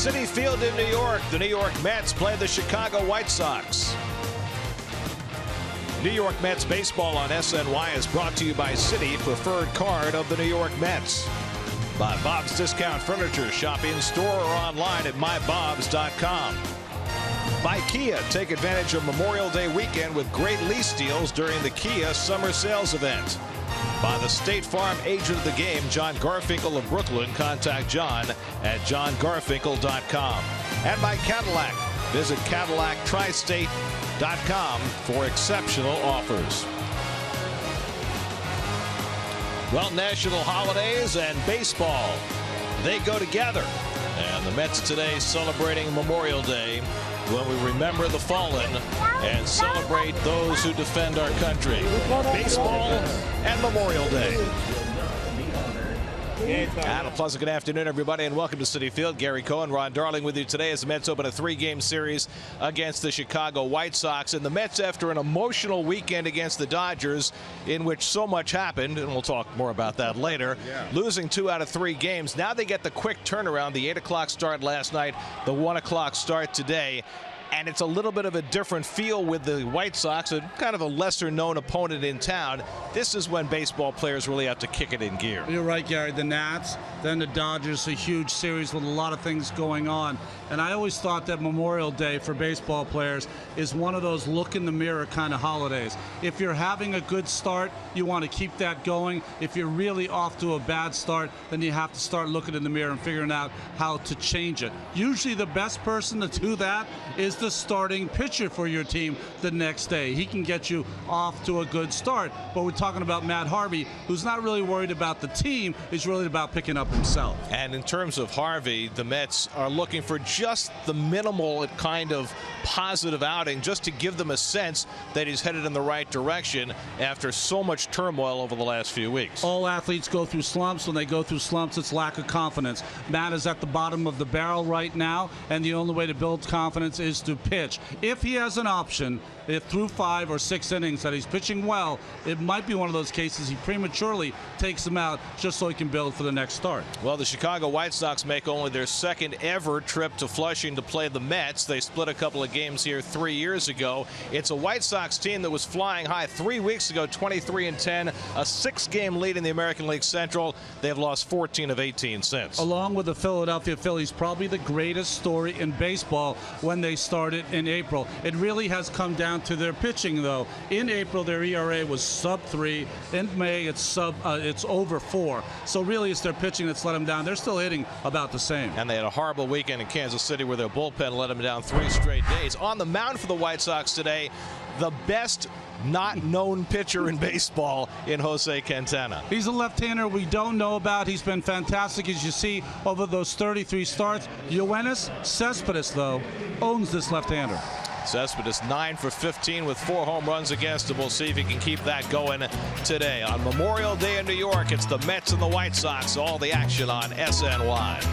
Citi Field in New York, the New York Mets play the Chicago White Sox. New York Mets baseball on SNY is brought to you by Citi, preferred card of the New York Mets. By Bob's Discount Furniture. Shop in store or online at mybobs.com. By Kia, take advantage of Memorial Day weekend with great lease deals during the Kia Summer Sales Event. By the State Farm agent of the game, John Garfinkel of Brooklyn. Contact John at johngarfinkel.com. And by Cadillac. Visit CadillacTristate.com for exceptional offers. Well, national holidays and baseball, they go together. And the Mets today celebrating Memorial Day, when we remember the fallen and celebrate those who defend our country. Baseball and Memorial Day. And a pleasant good afternoon, everybody, and welcome to Citi Field. Gary Cohen, Ron Darling with you today as the Mets open a 3-game series against the Chicago White Sox. And the Mets, after an emotional weekend against the Dodgers, in which so much happened, and we'll talk more about that later, losing 2 out of 3 games. Now they get the quick turnaround, the 8 o'clock start last night, the 1 o'clock start today. And it's a little bit of a different feel with the White Sox, a kind of a lesser-known opponent in town. This is when baseball players really have to kick it in gear. You're right, Gary. The Nats, then the Dodgers, a huge series with a lot of things going on. And I always thought that Memorial Day for baseball players is one of those look-in-the-mirror kind of holidays. If you're having a good start, you want to keep that going. If you're really off to a bad start, then you have to start looking in the mirror and figuring out how to change it. Usually the best person to do that is the starting pitcher for your team the next day. He can get you off to a good start. But we're talking about Matt Harvey, who's not really worried about the team, he's really about picking up himself. And in terms of Harvey, the Mets are looking for just the minimal kind of positive outing, just to give them a sense that he's headed in the right direction after so much turmoil over the last few weeks. All athletes go through slumps. When they go through slumps, it's lack of confidence. Matt is at the bottom of the barrel right now, and the only way to build confidence is to pitch. If he has an option, if through 5 or 6 innings that he's pitching well, it might be one of those cases he prematurely takes him out just so he can build for the next start. Well, the Chicago White Sox make only their 2nd ever trip to Flushing to play the Mets. They split a couple of games here 3 years ago. It's a White Sox team that was flying high 3 weeks ago, 23-10, a 6-game lead in the American League Central. They've lost 14 of 18 since. Along with the Philadelphia Phillies, probably the greatest story in baseball when they started in April. It really has come down to their pitching, though. In April, their ERA was sub-3. In May, it's over 4. So really, it's their pitching that's let them down. They're still hitting about the same. And they had a horrible weekend in Kansas City where their bullpen let them down 3 straight days. On the mound for the White Sox today, the best not known pitcher in baseball in Jose Quintana. He's a left-hander we don't know about. He's been fantastic, as you see, over those 33 starts. Yoenis Cespedes, though, owns this left-hander. Cespedes 9 for 15 with 4 home runs against him. We'll see if he can keep that going today. On Memorial Day in New York, it's the Mets and the White Sox. All the action on SNY.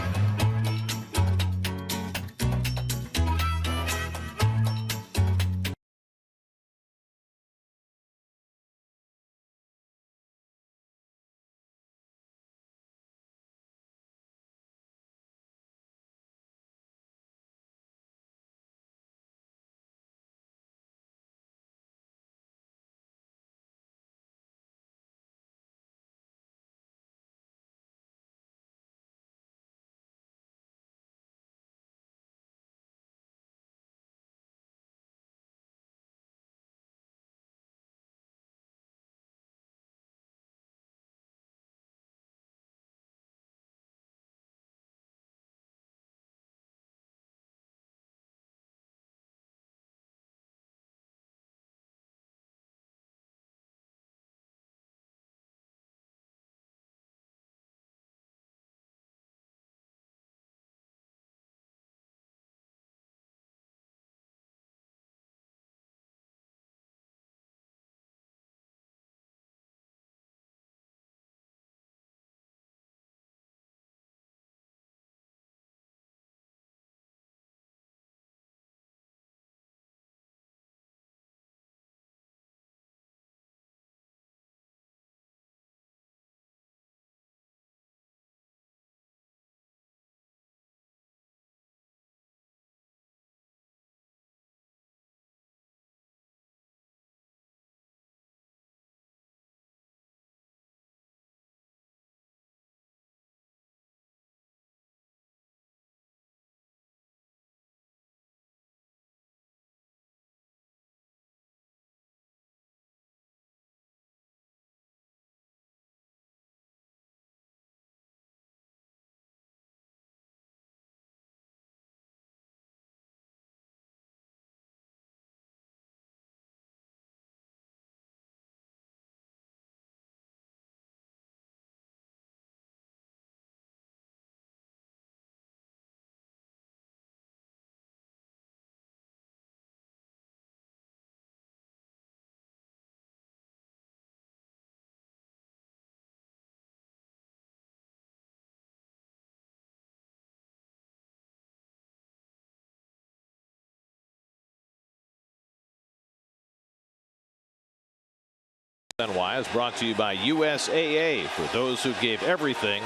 NY is brought to you by USAA. For those who gave everything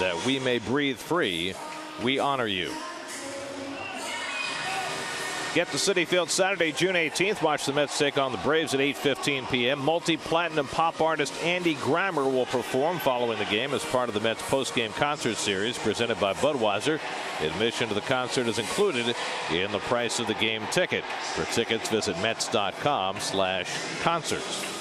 that we may breathe free, we honor you. Get to Citi Field Saturday, June 18th. Watch the Mets take on the Braves at 8:15 p.m. Multi-platinum pop artist Andy Grammer will perform following the game as part of the Mets post-game concert series presented by Budweiser. Admission to the concert is included in the price of the game ticket. For tickets, visit Mets.com/concerts.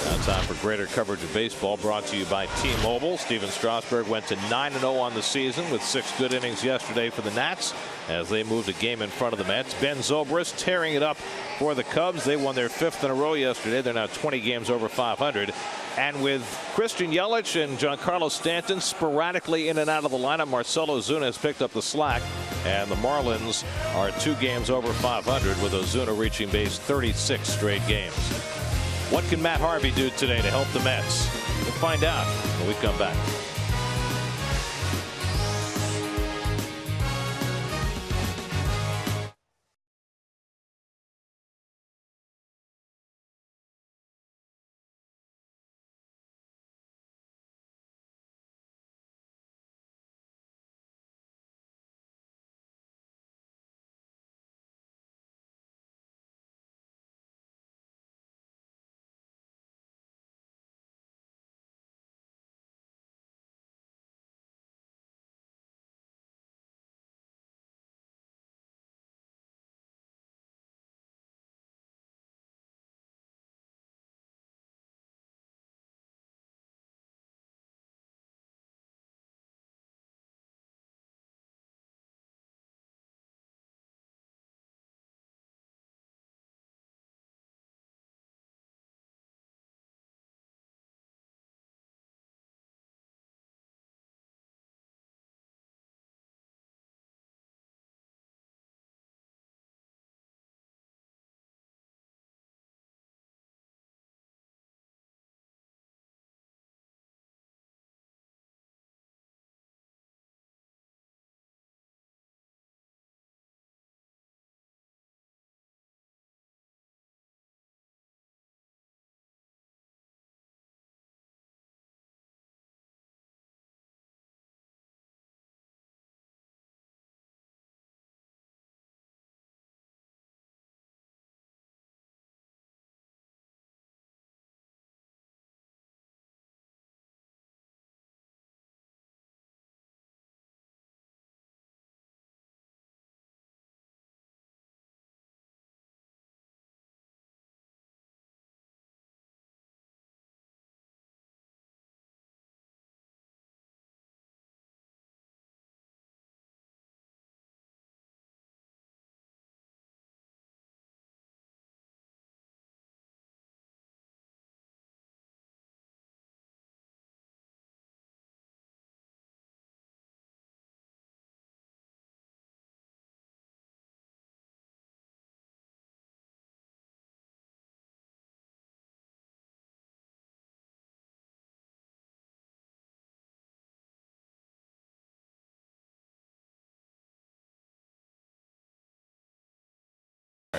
Now time for greater coverage of baseball, brought to you by T-Mobile. Steven Strasburg went to 9-0 on the season with 6 good innings yesterday for the Nats as they moved a game in front of the Mets. Ben Zobrist tearing it up for the Cubs. They won their 5th in a row yesterday. They're now 20 games over 500. And with Christian Yelich and Giancarlo Stanton sporadically in and out of the lineup, Marcell Ozuna has picked up the slack. And the Marlins are 2 games over 500 with Ozuna reaching base 36 straight games. What can Matt Harvey do today to help the Mets? We'll find out when we come back.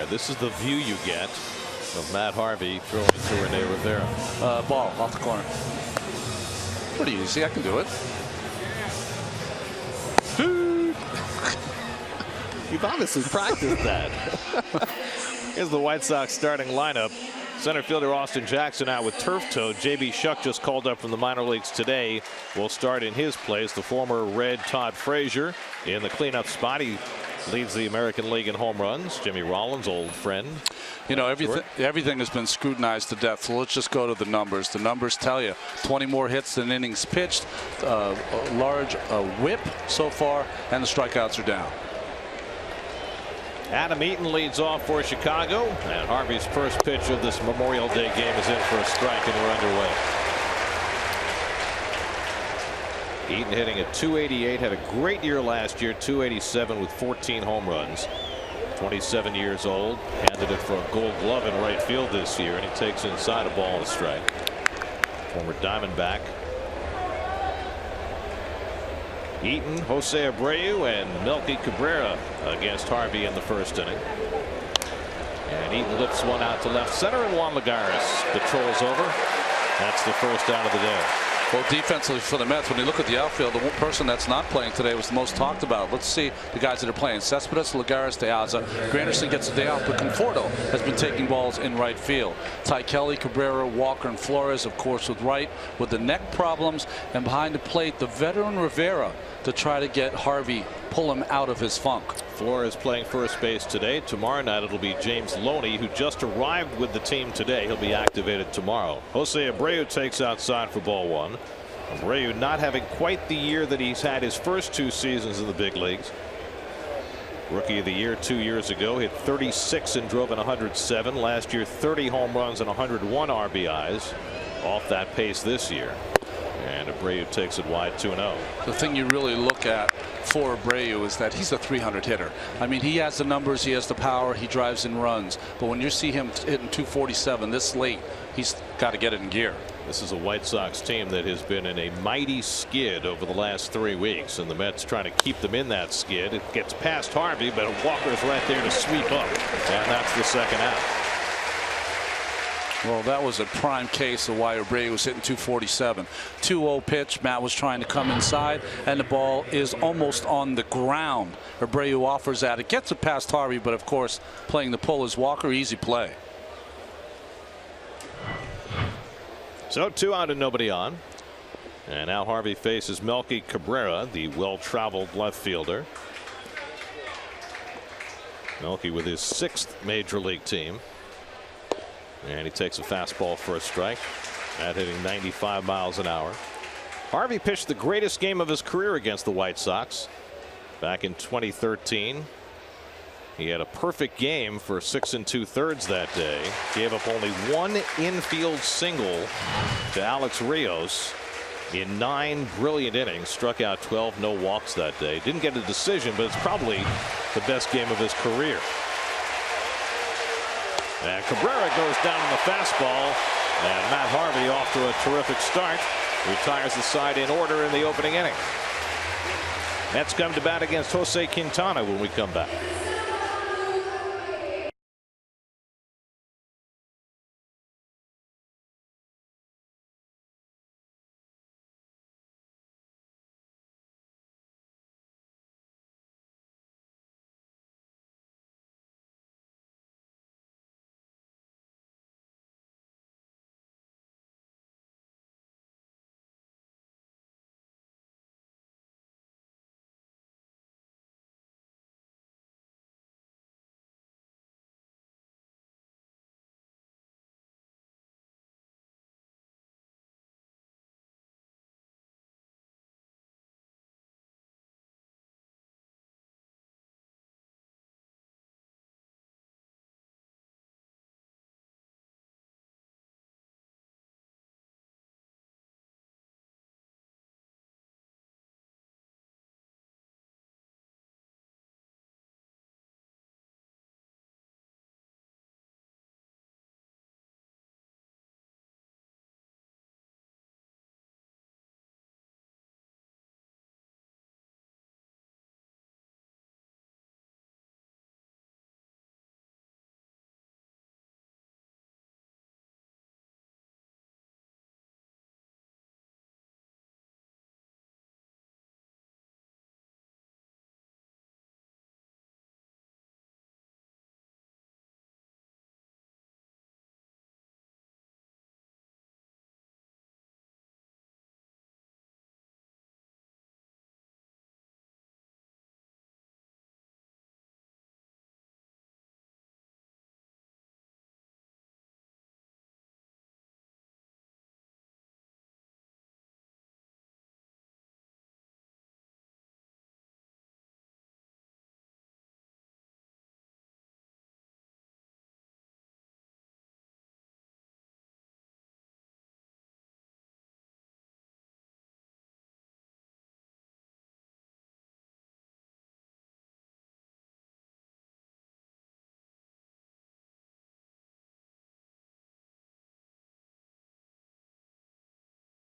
This is the view you get of Matt Harvey throwing to Rene Rivera. Ball off the corner. Pretty easy. I can do it. You've obviously practiced that. Here's the White Sox starting lineup. Center fielder Austin Jackson out with turf toe. J.B. Shuck just called up from the minor leagues today. Will start in his place. The former Red Todd Frazier in the cleanup spot. He leads the American League in home runs. Jimmy Rollins, old friend. You know, everything has been scrutinized to death. So let's just go to the numbers. The numbers tell you 20 more hits than innings pitched, a large whip so far, and the strikeouts are down. Adam Eaton leads off for Chicago, and Harvey's first pitch of this Memorial Day game is in for a strike, and we're underway. Eaton hitting at .288, had a great year last year, .287 with 14 home runs. 27 years old, handed it for a Gold Glove in right field this year, and he takes inside a ball and a strike. Former Diamondback. Eaton, Jose Abreu, and Melky Cabrera against Harvey in the first inning. And Eaton lifts one out to left center, and Juan Lagares patrols over. That's the first out of the day. Well, defensively for the Mets, when you look at the outfield, the one person that's not playing today was the most talked about. Let's see the guys that are playing. Cespedes, Lagares, De Aza. Granderson gets a day off, but Conforto has been taking balls in right field. Ty Kelly, Cabrera, Walker, and Flores, of course, with Wright with the neck problems. And behind the plate, the veteran Rivera to try to get Harvey, pull him out of his funk. Flores playing first base today. Tomorrow night it'll be James Loney, who just arrived with the team today. He'll be activated tomorrow. Jose Abreu takes outside for ball one. Abreu not having quite the year that he's had his first 2 seasons in the big leagues. Rookie of the year 2 years ago, hit 36 and drove in 107. Last year 30 home runs and 101 RBIs. Off that pace this year. And Abreu takes it wide 2-0. The thing you really look at for Abreu is that he's a 300 hitter. I mean, he has the numbers, he has the power, he drives in runs. But when you see him hitting 247 this late, he's got to get it in gear. This is a White Sox team that has been in a mighty skid over the last 3 weeks, and the Mets trying to keep them in that skid. It gets past Harvey, but Walker's right there to sweep up, and that's the second out. Well, that was a prime case of why Abreu was hitting 247. 2-0 pitch. Matt was trying to come inside, and the ball is almost on the ground. Abreu offers that. It gets it past Harvey, but of course, playing the pull is Walker. Easy play. So 2 out and nobody on. And now Harvey faces Melky Cabrera, the well-traveled left fielder. Melky with his 6th major league team. And he takes a fastball for a strike. That hitting 95 miles an hour. Harvey pitched the greatest game of his career against the White Sox back in 2013. He had a perfect game for 6 2/3 that day. Gave up only 1 infield single to Alex Rios in 9 brilliant innings. Struck out 12, no walks that day. Didn't get a decision, but it's probably the best game of his career. And Cabrera goes down on the fastball, and Matt Harvey off to a terrific start. Retires the side in order in the opening inning. Mets come to bat against Jose Quintana when we come back.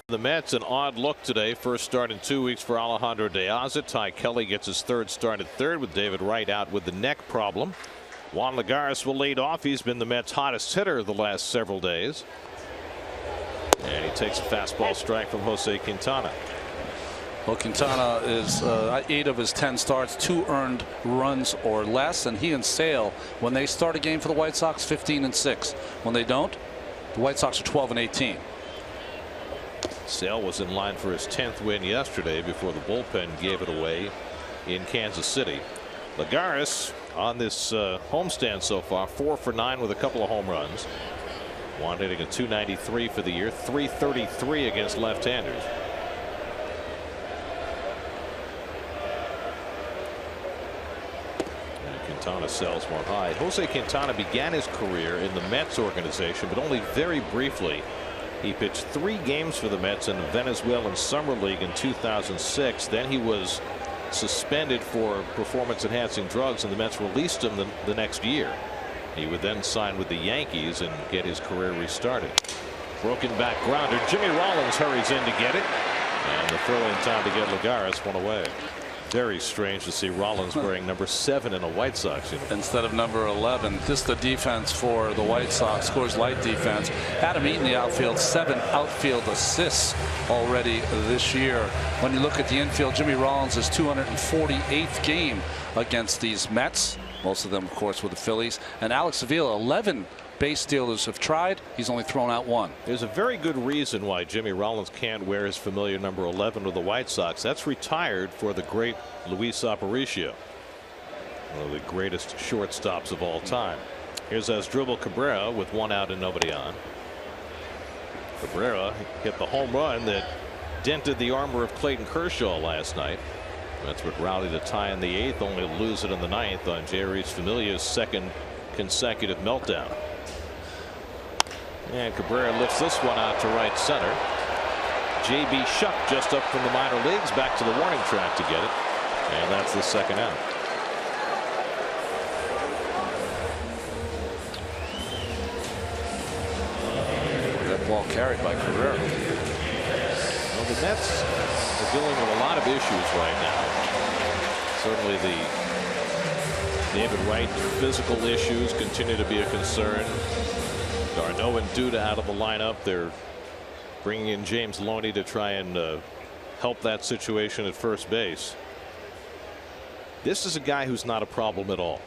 The Mets, an odd look today. First start in 2 weeks for Alejandro De Aza. Ty Kelly gets his 3rd start at third with David Wright out with the neck problem. Juan Lagares will lead off. He's been the Mets' hottest hitter the last several days. And he takes a fastball strike from Jose Quintana. Well, Quintana is 8 of his 10 starts, 2 earned runs or less, and he and Sale, when they start a game for the White Sox, 15-6. When they don't, the White Sox are 12-18. Sale was in line for his 10th win yesterday before the bullpen gave it away in Kansas City. Lagares on this homestand so far, 4 for 9 with a couple of home runs. Juan hitting a .293 for the year, .333 against left-handers. Quintana sells one high. Jose Quintana began his career in the Mets organization, but only very briefly. He pitched 3 games for the Mets in the Venezuelan Summer League in 2006. Then he was suspended for performance-enhancing drugs, and the Mets released him the next year. He would then sign with the Yankees and get his career restarted. Broken back grounder. Jimmy Rollins hurries in to get it, and the throw-in time to get Lagares one away. Very strange to see Rollins wearing number 7 in a White Sox uniform instead of number 11. Just the defense for the White Sox. Scores light defense. Adam Eaton, the outfield, 7 outfield assists already this year. When you look at the infield, Jimmy Rollins' 248th game against these Mets. Most of them, of course, with the Phillies. And Alex Avila, 11 base stealers have tried. He's only thrown out 1. There's a very good reason why Jimmy Rollins can't wear his familiar number 11 with the White Sox. That's retired for the great Luis Aparicio, one of the greatest shortstops of all time. Here's Asdrubal Cabrera with 1 out and nobody on. Cabrera hit the home run that dented the armor of Clayton Kershaw last night. That's what rallied a tie in the 8th, only to lose it in the 9th on Jeurys Familia's 2nd consecutive meltdown. And Cabrera lifts this one out to right center. J.B. Shuck just up from the minor leagues back to the warning track to get it. And that's the 2nd out. That ball carried by Cabrera. Well, the Mets are dealing with a lot of issues right now. Certainly the David Wright physical issues continue to be a concern. Darno and Duda out of the lineup. They're bringing in James Loney to try and help that situation at first base. This is a guy who's not a problem at all.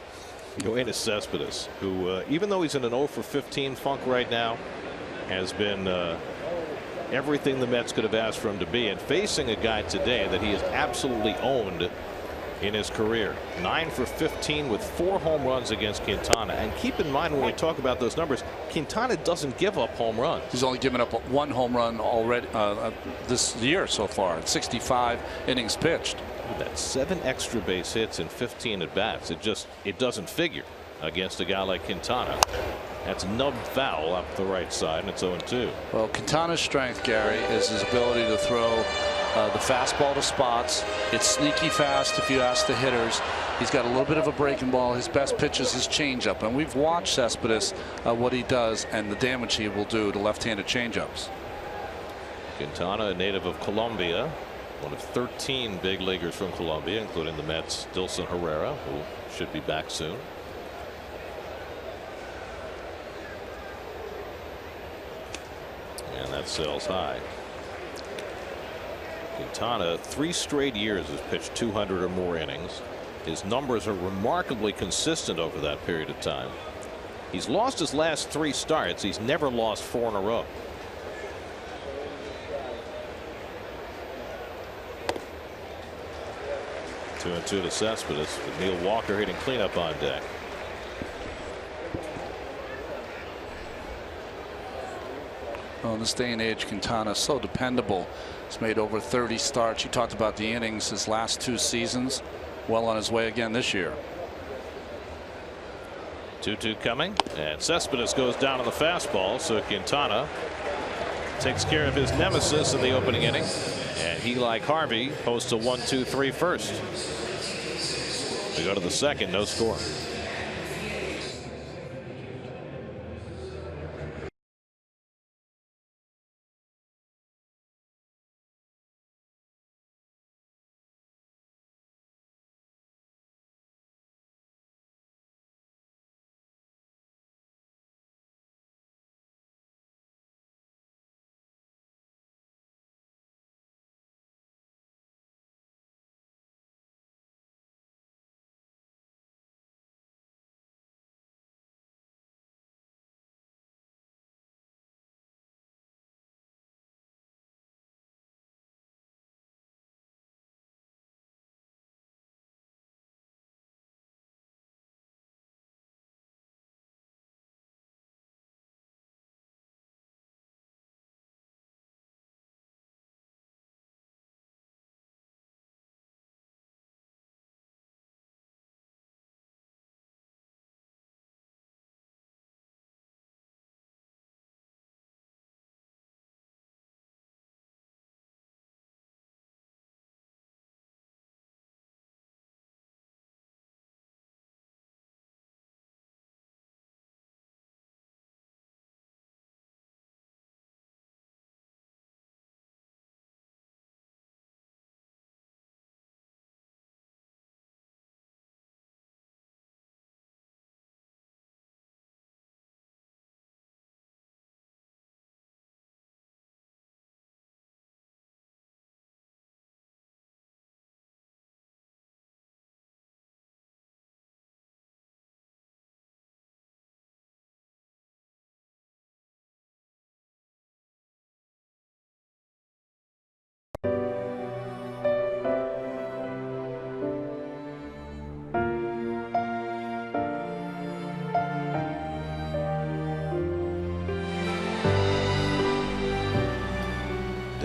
Yoenis Cespedes, who even though he's in an 0 for 15 funk right now, has been everything the Mets could have asked for him to be, and facing a guy today that he has absolutely owned in his career. 9 for 15 with 4 home runs against Quintana. And keep in mind when we talk about those numbers, Quintana doesn't give up home runs. He's only given up 1 home run already this year so far. 65 innings pitched. Look at that, 7 extra base hits and 15 at bats. It doesn't figure against a guy like Quintana. That's nubbed foul up the right side, and it's 0-2. Well, Quintana's strength, Gary, is his ability to throw the fastball to spots. It's sneaky fast if you ask the hitters. He's got a little bit of a breaking ball. His best pitch is his changeup, and we've watched Cespedes what he does and the damage he will do to left-handed changeups. Quintana, a native of Colombia, one of 13 big leaguers from Colombia, including the Mets' Dilson Herrera, who should be back soon. And that sails high. Quintana, 3 straight years, has pitched 200 or more innings. His numbers are remarkably consistent over that period of time. He's lost his last 3 starts. He's never lost 4 in a row. Two and 2 to Cespedes, with Neil Walker hitting cleanup on deck. Well, in this day and age, Quintana is so dependable. He's made over 30 starts. You talked about the innings his last 2 seasons. Well on his way again this year. 2-2 coming, and Cespedes goes down on the fastball, so Quintana takes care of his nemesis in the opening inning, and he, like Harvey, posts a 1-2-3 first. We go to the 2nd, no score.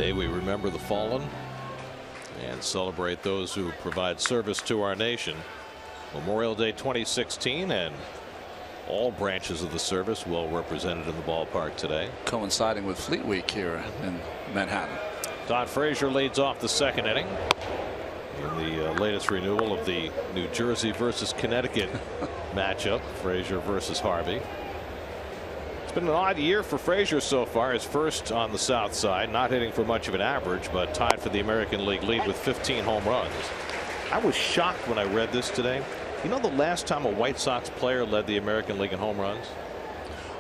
Day, we remember the fallen and celebrate those who provide service to our nation. Memorial Day 2016, and all branches of the service well represented in the ballpark today. Coinciding with Fleet Week here in Manhattan. Todd Frazier leads off the second inning in the latest renewal of the New Jersey versus Connecticut matchup. Frazier versus Harvey. It's been an odd year for Frazier so far. His first on the south side, not hitting for much of an average, but tied for the American League lead with 15 home runs. I was shocked when I read this today. You know the last time a White Sox player led the American League in home runs?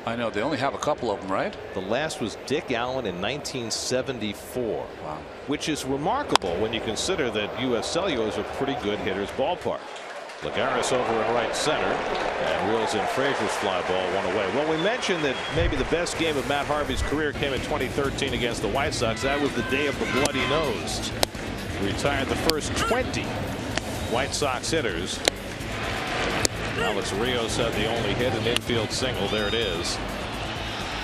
I know they only have a couple of them, right? The last was Dick Allen in 1974. Wow. Which is remarkable when you consider that U.S. Cellular is a pretty good hitter's ballpark. Lagares over in right center and reels in Frazier's fly ball one away. Well, we mentioned that maybe the best game of Matt Harvey's career came in 2013 against the White Sox. That was the day of the bloody nose. He retired the first 20 White Sox hitters. Alex Rios had the only hit, an infield single. There it is.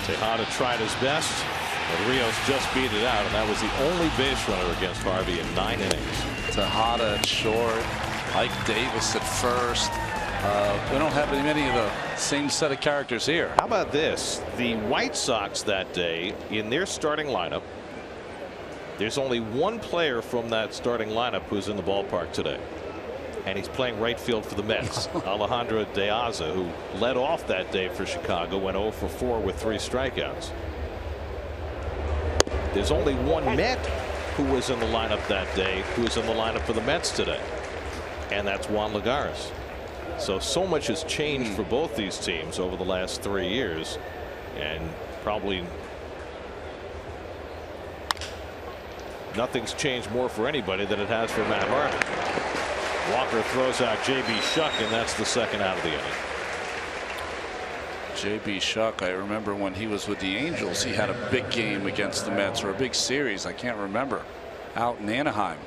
Tejada tried his best, but Rios just beat it out, and that was the only base runner against Harvey in 9 innings. Tejada at short. Ike Davis at first. We don't have many of the same set of characters here. How about this? The White Sox that day, in their starting lineup, there's only one player from that starting lineup who's in the ballpark today. And he's playing right field for the Mets. Alejandro De Aza, who led off that day for Chicago, went 0 for 4 with 3 strikeouts. There's only one Met who was in the lineup that day who is in the lineup for the Mets today. And that's Juan Lagares. So much has changed for both these teams over the last 3 years, and probably nothing's changed more for anybody than it has for Matt Harvey. Walker throws out J.B. Shuck, and that's the second out of the inning. J.B. Shuck, I remember when he was with the Angels, he had a big game against the Mets, or a big series, I can't remember, out in Anaheim.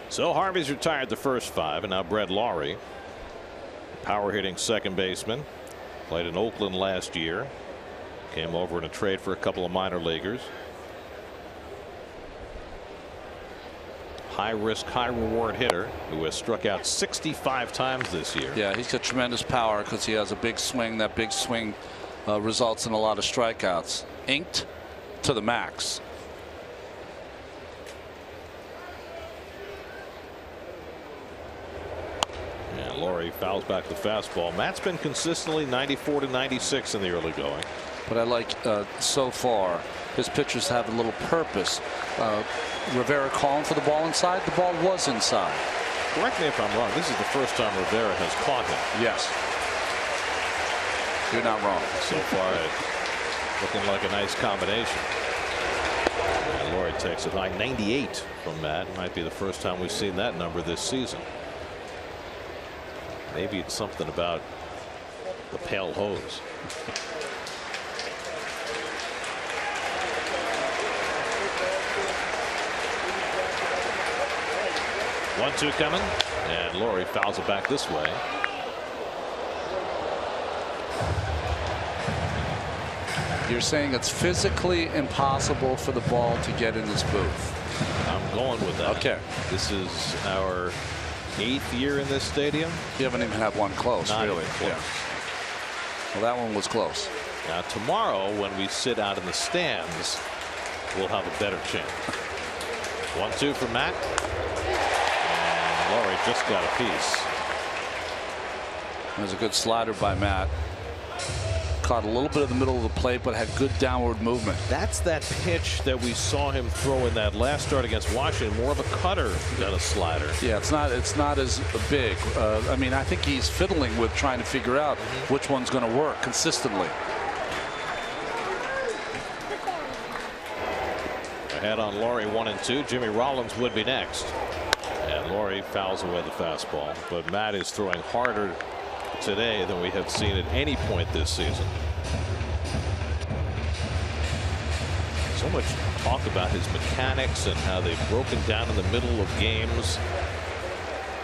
So Harvey's retired the first 5, and now Brett Lawrie, power hitting second baseman, played in Oakland last year, came over in a trade for a couple of minor leaguers. High risk, high reward hitter who has struck out 65 times this year. Yeah, he's got tremendous power because he has a big swing. That big swing results in a lot of strikeouts. Inked to the max. And Lawrie fouls back the fastball. Matt's been consistently 94 to 96 in the early going. But I like so far his pitchers have a little purpose. Rivera calling for the ball inside. The ball was inside. Correct me if I'm wrong. This is the first time Rivera has caught him. Yes. You're not wrong. So far, looking like a nice combination. And Lawrie takes it high. 98 from Matt. Might be the first time we've seen that number this season. Maybe it's something about the pale hose. 1-2 coming, and Lawrie fouls it back this way. You're saying it's physically impossible for the ball to get in this booth. I'm going with that. Okay. This is our 8th year in this stadium. You haven't even had one close. Not really even close. Yeah. Well, that one was close. Now tomorrow, when we sit out in the stands, we'll have a better chance. 1-2 for Matt. And Lawrie just got a piece. There's a good slider by Matt. Caught a little bit of the middle of the plate, but had good downward movement. That's that pitch that we saw him throw in that last start against Washington. More of a cutter than a slider. Yeah, it's not as big. I mean, I think he's fiddling with trying to figure out which one's going to work consistently. Ahead on Lawrie 1-2. Jimmy Rollins would be next. And Lawrie fouls away the fastball. But Matt is throwing harder today than we have seen at any point this season. So much talk about his mechanics and how they've broken down in the middle of games.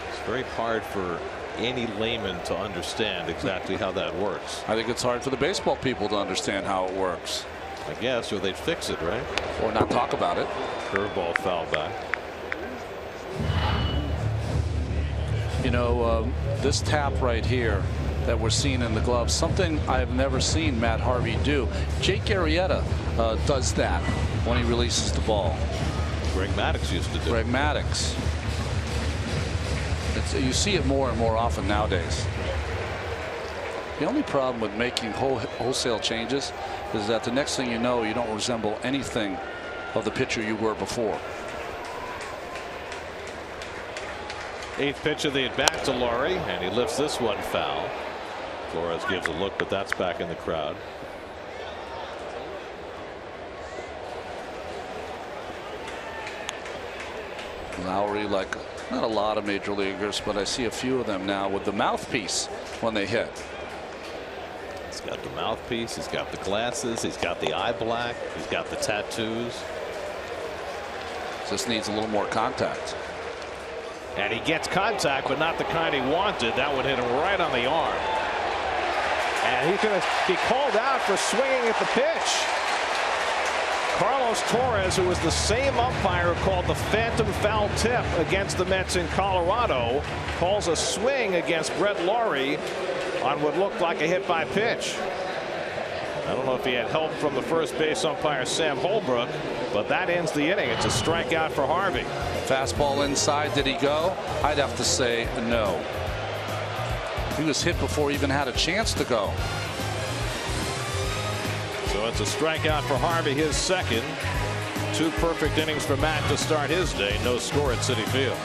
It's very hard for any layman to understand exactly how that works. I think it's hard for the baseball people to understand how it works. I guess, or they'd fix it, right? Or not talk about it. Curveball foul back. You know, this tap right here that we're seeing in the glove, something I've never seen Matt Harvey do. Jake Arrieta does that when he releases the ball. Greg Maddux used to do. Greg Maddux. You see it more and more often nowadays. The only problem with making wholesale changes is that the next thing you know, you don't resemble anything of the pitcher you were before. 8th pitch of the at bat to Laurie, and he lifts this one foul. Flores gives a look, but that's back in the crowd. Lowry, like not a lot of major leaguers, but I see a few of them now with the mouthpiece when they hit. He's got the mouthpiece, he's got the glasses, he's got the eye black, he's got the tattoos. Just needs a little more contact. And he gets contact, but not the kind he wanted. That would hit him right on the arm. And he's going to be called out for swinging at the pitch. Carlos Torres, who was the same umpire who called the phantom foul tip against the Mets in Colorado, calls a swing against Brett Laurie on what looked like a hit by pitch. I don't know if he had help from the first base umpire Sam Holbrook, but that ends the inning. It's a strikeout for Harvey. Fastball inside. Did he go? I'd have to say no. He was hit before he even had a chance to go. So it's a strikeout for Harvey, his second. 2 perfect innings for Matt to start his day. No score at Citi Field.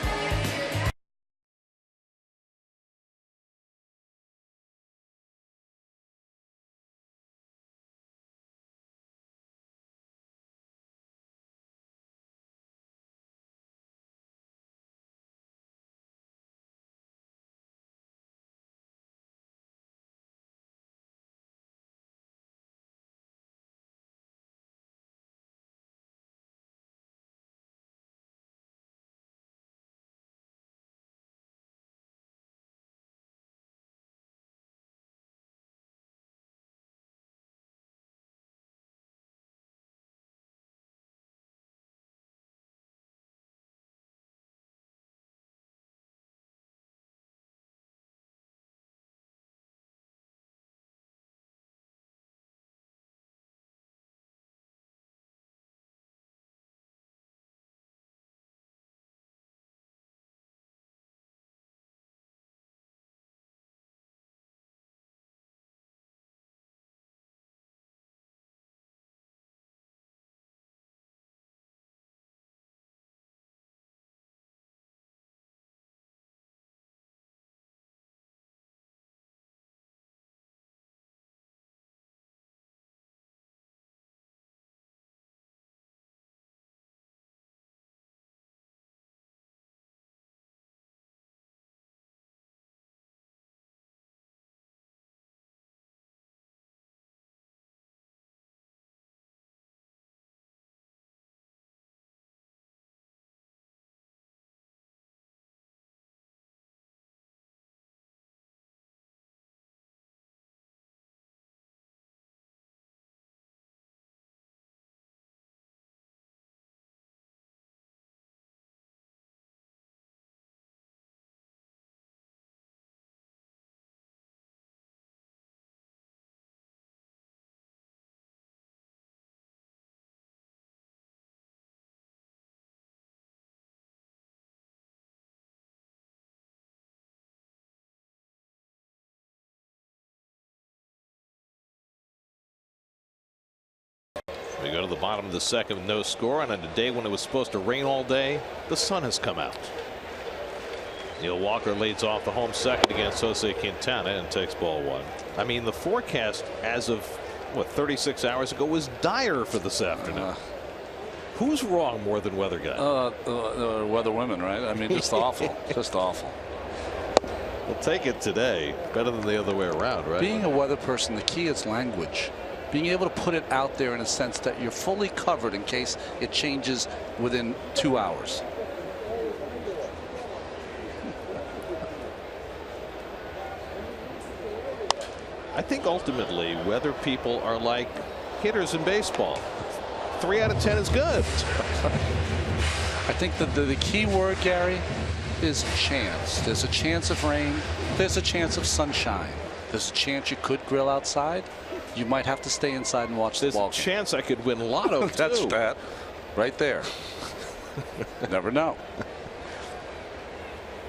We go to the bottom of the second, no score, and on a day when it was supposed to rain all day, the sun has come out. Neil Walker leads off the home second against Jose Quintana and takes ball 1. I mean, the forecast as of what 36 hours ago was dire for this afternoon. Who's wrong more than weather guy? Weather women, right? I mean, just awful. Just awful. We'll take it today. Better than the other way around, right? Being a weather person, the key is language. Being able to put it out there in a sense that you're fully covered in case it changes within 2 hours. I think ultimately weather people are like hitters in baseball. 3 out of 10 is good. I think the key word, Gary, is chance. There's a chance of rain. There's a chance of sunshine. There's a chance you could grill outside. You might have to stay inside and watch the ball game. There's a chance I could win lotto, too. That's that. Right there. Never know.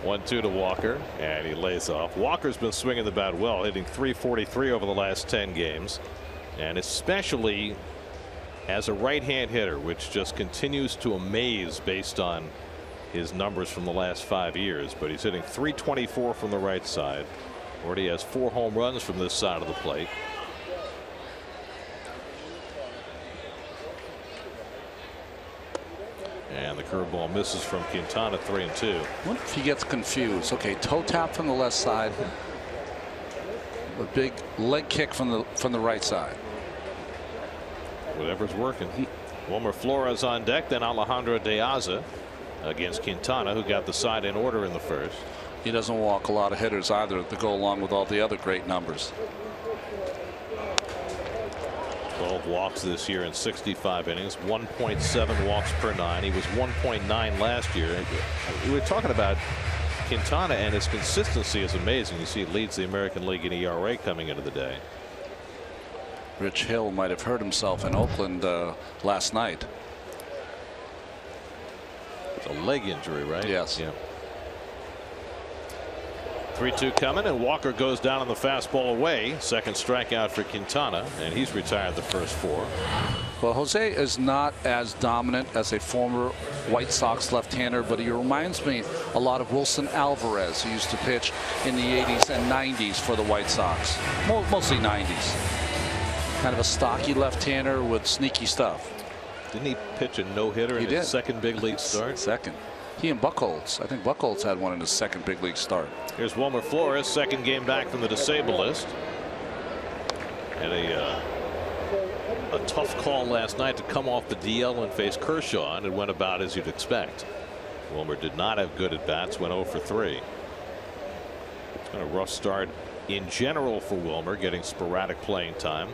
1-2 to Walker, and he lays off. Walker's been swinging the bat well, hitting .343 over the last 10 games, and especially as a right-hand hitter, which just continues to amaze based on his numbers from the last 5 years. But he's hitting .324 from the right side. Already has 4 home runs from this side of the plate. And the curveball misses from Quintana, 3-2. What if he gets confused? Okay, toe tap from the left side, a big leg kick from the right side. Whatever's working. Wilmer Flores on deck, then Alejandro De Aza against Quintana, who got the side in order in the first. He doesn't walk a lot of hitters either to go along with all the other great numbers. 12 walks this year in 65 innings, 1.7 walks per 9. He was 1.9 last year. We were talking about Quintana, and his consistency is amazing. You see, he leads the American League in ERA coming into the day. Rich Hill might have hurt himself in Oakland last night. It's a leg injury, right? Yes. Yeah. 3-2 coming, and Walker goes down on the fastball away. Second strikeout for Quintana, and he's retired the first 4. Well, Jose is not as dominant as a former White Sox left-hander, but he reminds me a lot of Wilson Alvarez, who used to pitch in the 80s and 90s for the White Sox, mostly 90s. Kind of a stocky left-hander with sneaky stuff. Didn't he pitch a no-hitter in his second big league start? Second. He and Buchholz. I think Buchholz had one in his second big league start. Here's Wilmer Flores, second game back from the disabled list. And a tough call last night to come off the DL and face Kershaw, and it went about as you'd expect. Wilmer did not have good at bats, went 0 for 3. It's been a rough start in general for Wilmer, getting sporadic playing time.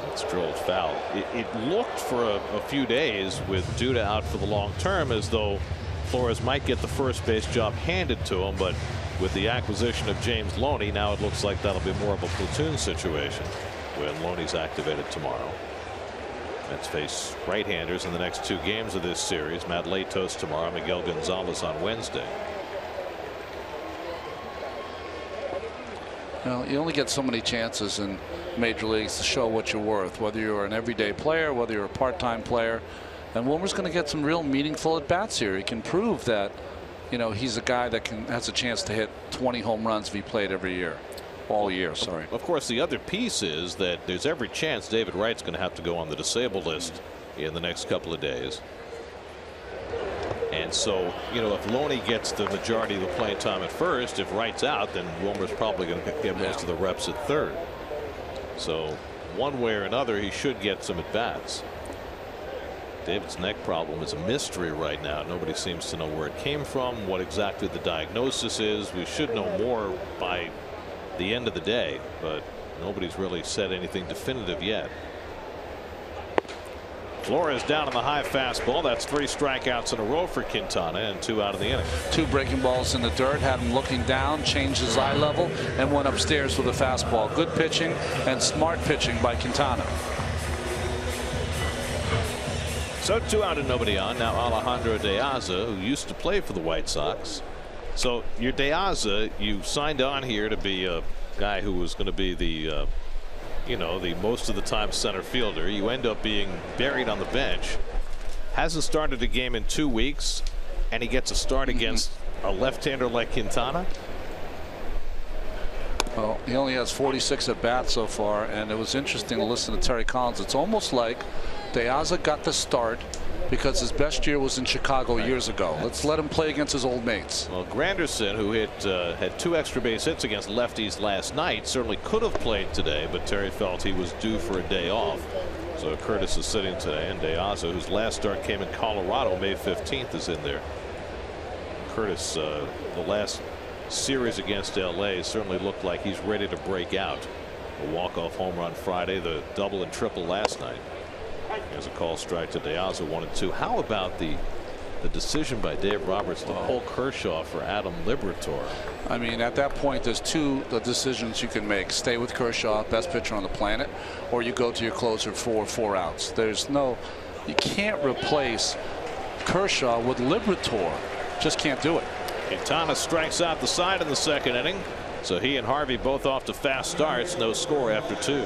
That's drilled foul. It looked for a few days with Duda out for the long term as though Flores might get the first base job handed to him, but with the acquisition of James Loney, now it looks like that'll be more of a platoon situation when Loney's activated tomorrow. Mets face right-handers in the next 2 games of this series. Matt Latos tomorrow, Miguel Gonzalez on Wednesday. Well, you only get so many chances in major leagues to show what you're worth, whether you're an everyday player, whether you're a part-time player. And Wilmer's going to get some real meaningful at-bats here. He can prove that, you know, he's a guy that has a chance to hit 20 home runs if he played every year. All year, sorry. Of course, the other piece is that there's every chance David Wright's going to have to go on the disabled list in the next couple of days. And so, you know, if Loney gets the majority of the playing time at first, if Wright's out, then Wilmer's probably going to get most of the reps at third. So one way or another, he should get some at bats. David's neck problem is a mystery right now. Nobody seems to know where it came from, what exactly the diagnosis is. We should know more by the end of the day, but nobody's really said anything definitive yet. Flores down on the high fastball. That's 3 strikeouts in a row for Quintana and 2 out of the inning. 2 breaking balls in the dirt, had him looking down, changed his eye level, and went upstairs with a fastball. Good pitching and smart pitching by Quintana. So 2 out and nobody on. Now Alejandro De Aza, who used to play for the White Sox. So your De Aza, you signed on here to be a guy who was going to be the you know, the most of the time center fielder. You end up being buried on the bench. Hasn't started a game in 2 weeks, and he gets a start against a left-hander like Quintana. Well, he only has 46 at bats so far, and it was interesting to listen to Terry Collins. It's almost like De Aza got the start because his best year was in Chicago years ago. Let's let him play against his old mates. Well, Granderson, who had 2 extra base hits against lefties last night, certainly could have played today, but Terry felt he was due for a day off. So Curtis is sitting today, and De Aza, whose last start came in Colorado May 15th, is in there. Curtis, the last series against LA certainly looked like he's ready to break out. A walk-off home run Friday, the double and triple last night. There's a call strike to De Aza, 1-2. How about the decision by Dave Roberts to pull Kershaw for Adam Liberatore? I mean, at that point, there's two decisions you can make: stay with Kershaw, best pitcher on the planet, or you go to your closer for 4 outs. You can't replace Kershaw with Liberatore. Just can't do it. Quintana strikes out the side in the second inning, so he and Harvey both off to fast starts. No score after 2.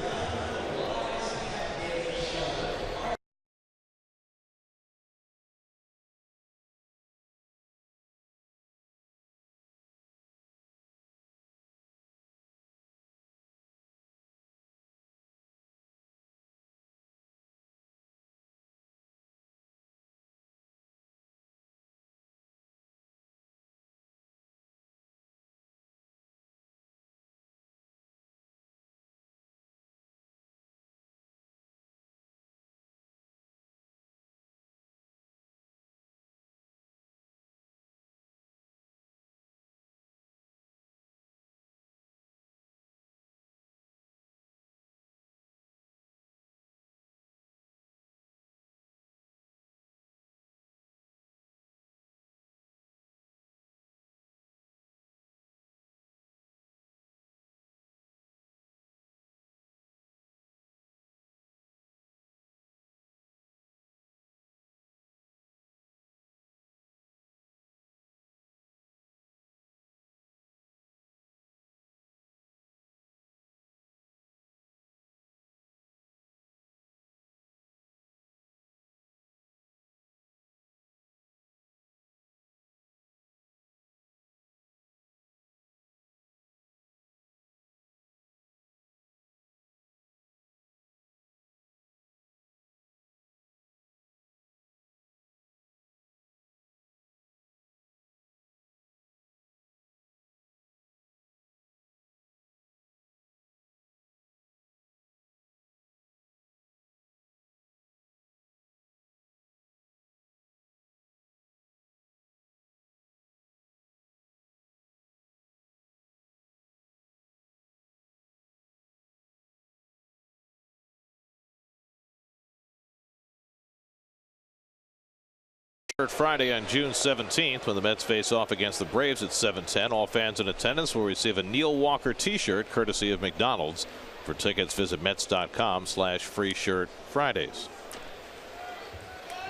Friday on June 17th, when the Mets face off against the Braves at 7:10. All fans in attendance will receive a Neil Walker t-shirt courtesy of McDonald's. For tickets, visit Mets.com/free shirt Fridays.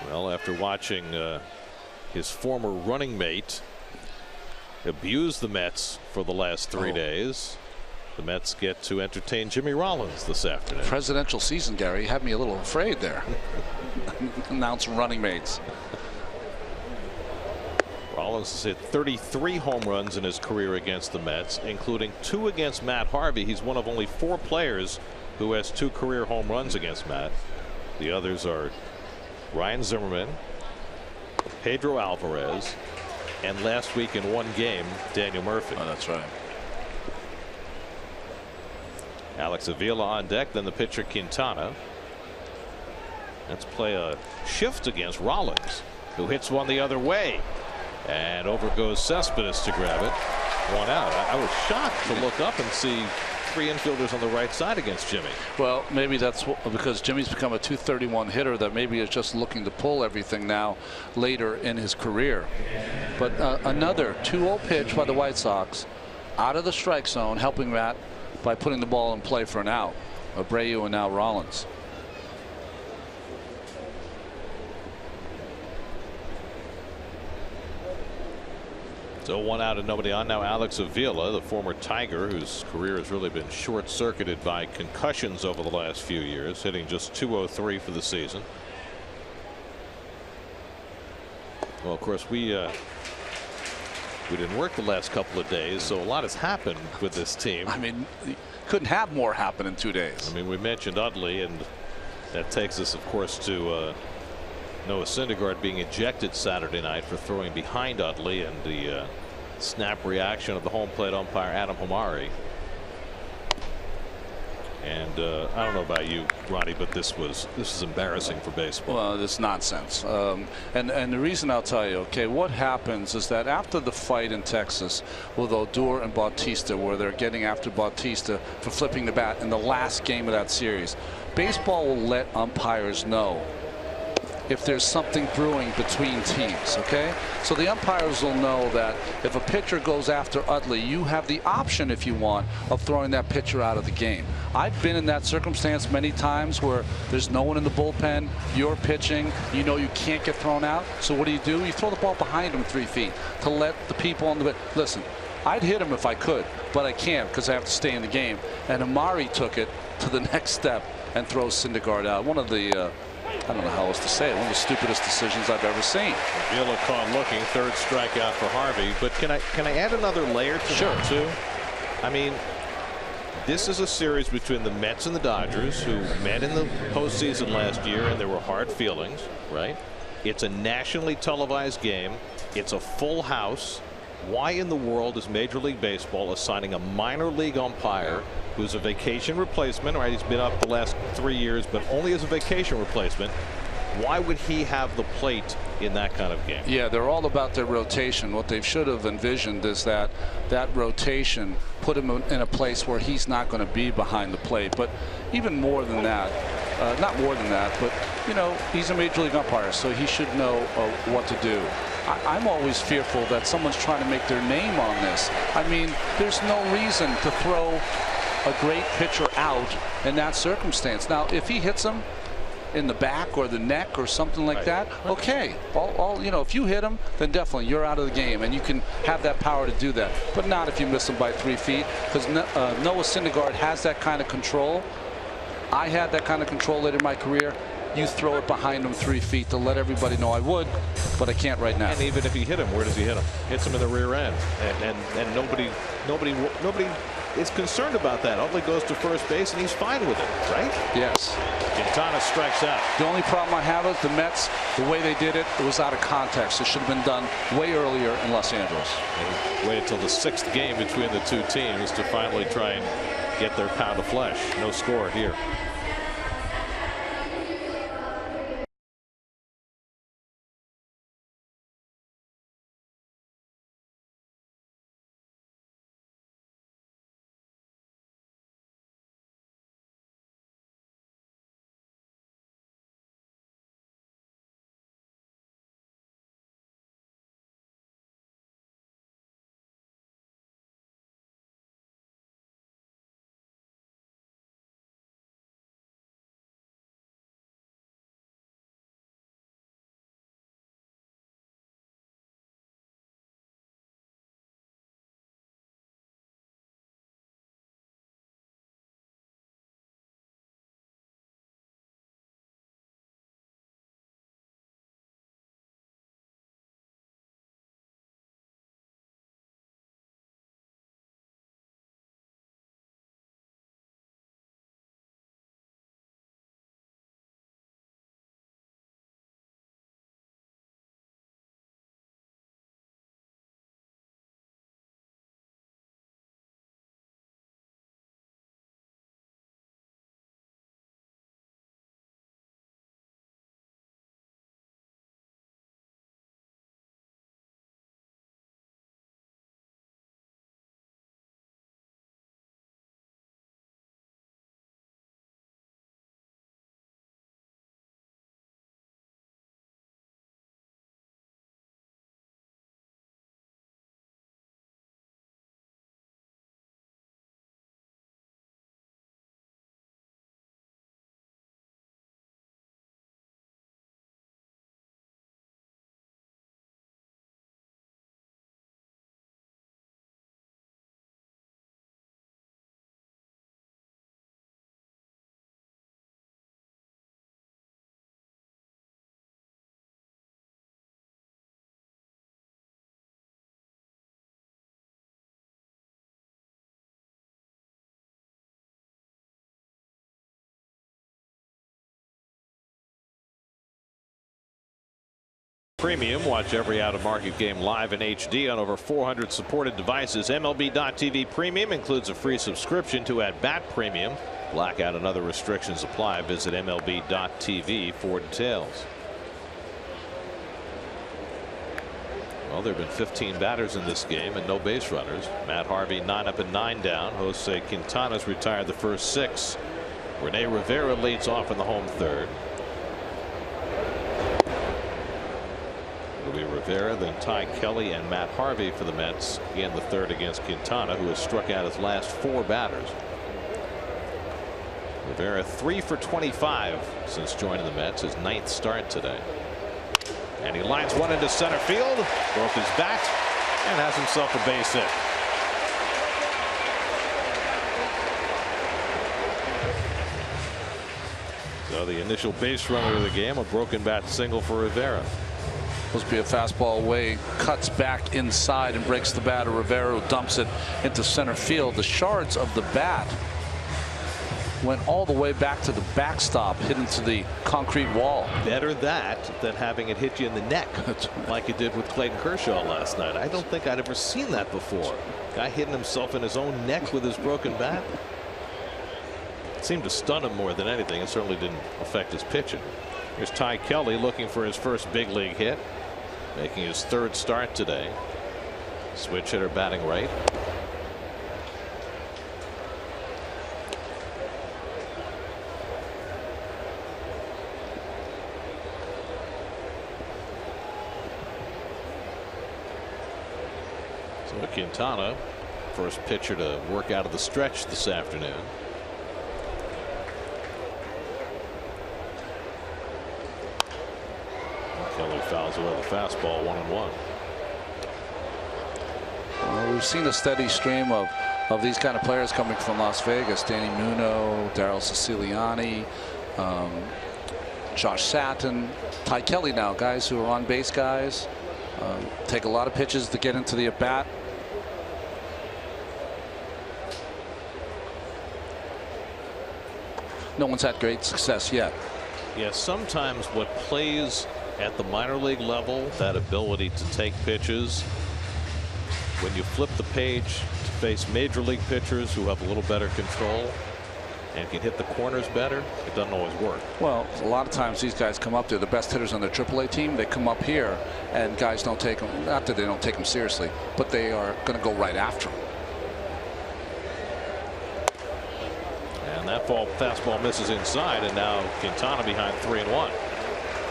Well, after watching his former running mate abuse the Mets for the last 3 days, the Mets get to entertain Jimmy Rollins this afternoon. Presidential season, Gary. You had me a little afraid there. Announce running mates. Rollins has hit 33 home runs in his career against the Mets, including 2 against Matt Harvey. He's one of only 4 players who has 2 career home runs against Matt. The others are Ryan Zimmerman, Pedro Alvarez, and last week in 1 game, Daniel Murphy. Oh, that's right. Alex Avila on deck, then the pitcher Quintana. Let's play a shift against Rollins, who hits one the other way. And over goes Cespedes to grab it. 1 out. I was shocked to look up and see 3 infielders on the right side against Jimmy. Well, maybe that's because Jimmy's become a .231 hitter that maybe is just looking to pull everything now later in his career. But another 2-0 pitch by the White Sox out of the strike zone, helping Matt by putting the ball in play for an out. Abreu and now Rollins. So 1 out and nobody on. Now Alex Avila, the former Tiger, whose career has really been short-circuited by concussions over the last few years, hitting just .203 for the season. Well, of course, we didn't work the last couple of days, so a lot has happened with this team. I mean, couldn't have more happen in 2 days. I mean, we mentioned Utley, and that takes us, of course, to Noah Syndergaard being ejected Saturday night for throwing behind Utley, and the snap reaction of the home plate umpire Adam Hamari. And I don't know about you, Ronnie, but this is embarrassing for baseball. Well, it's nonsense. And the reason I'll tell you, okay, what happens is that after the fight in Texas with Odor and Bautista, where they're getting after Bautista for flipping the bat in the last game of that series, baseball will let umpires know if there's something brewing between teams. Okay, so the umpires will know that if a pitcher goes after Utley, you have the option, if you want, of throwing that pitcher out of the game. I've been in that circumstance many times where there's no one in the bullpen, you're pitching, you know you can't get thrown out, so what do? You throw the ball behind him 3 feet to let the people on the bench. Listen, I'd hit him if I could, but I can't because I have to stay in the game. And Amari took it to the next step and throws Syndergaard out. One of the I don't know how else to say it. One of the stupidest decisions I've ever seen. Villa caught looking, third strikeout for Harvey. But can I add another layer to that too? I mean, this is a series between the Mets and the Dodgers, who met in the postseason last year, and there were hard feelings, right? It's a nationally televised game. It's a full house. Why in the world is Major League Baseball assigning a minor league umpire who's a vacation replacement? Right, he's been up the last 3 years, but only as a vacation replacement. Why would he have the plate in that kind of game? Yeah, they're all about their rotation. What they should have envisioned is that rotation put him in a place where he's not going to be behind the plate. But even more than that, not more than that, but you know, he's a major league umpire, so he should know what to do. I'm always fearful that someone's trying to make their name on this. I mean, there's no reason to throw a great pitcher out in that circumstance. Now, if he hits him in the back or the neck or something like that, okay. You know, if you hit him, then definitely you're out of the game, and you can have that power to do that. But not if you miss him by 3 feet, because Noah Syndergaard has that kind of control. I had that kind of control later in my career. You throw it behind him 3 feet to let everybody know I would, but I can't right now. And even if he hit him, where does he hit him? Hits him in the rear end, and nobody is concerned about that. Utley goes to first base, and he's fine with it, right? Yes. Quintana strikes out. The only problem I have is the Mets, the way they did it was out of context. It should have been done way earlier in Los Angeles. They waited until the 6th game between the two teams to finally try and get their pound of flesh. No score here. Premium. Watch every out-of-market game live in HD on over 400 supported devices. MLB.TV Premium includes a free subscription to At Bat Premium. Blackout and other restrictions apply. Visit MLB.tv for details. Well, there have been 15 batters in this game and no base runners. Matt Harvey 9 up and 9 down. Jose Quintana's retired the first 6. Rene Rivera leads off in the home third. It'll be Rivera, then Ty Kelly and Matt Harvey for the Mets in the third against Quintana, who has struck out his last 4 batters. Rivera 3 for 25 since joining the Mets, his 9th start today. And he lines one into center field, broke his bat, and has himself a base hit. So the initial base runner of the game, a broken bat single for Rivera. Supposed to be a fastball away, cuts back inside and breaks the bat of Rivera, who dumps it into center field. The shards of the bat went all the way back to the backstop, hit into the concrete wall. Better that than having it hit you in the neck like it did with Clayton Kershaw last night. I don't think I'd ever seen that before. Guy hitting himself in his own neck with his broken bat. It seemed to stun him more than anything. It certainly didn't affect his pitching. Here's Ty Kelly looking for his first big league hit, making his 3rd start today. Switch hitter batting right. Quintana, first pitcher to work out of the stretch this afternoon. Kelly fouls away the fastball, 1-1. Well, we've seen a steady stream of these kind of players coming from Las Vegas. Danny Muno, Daryl Siciliani, Josh Satin, Ty Kelly now, guys who are on base guys. Take a lot of pitches to get into the at bat. No one's had great success yet. Yeah, sometimes what plays at the minor league level, that ability to take pitches, when you flip the page to face major league pitchers who have a little better control and can hit the corners better, it doesn't always work. Well, a lot of times these guys come up, they're the best hitters on their AAA team. They come up here and guys don't take them, not that they don't take them seriously, but they are going to go right after them. And that fastball misses inside, and now Quintana behind 3-1.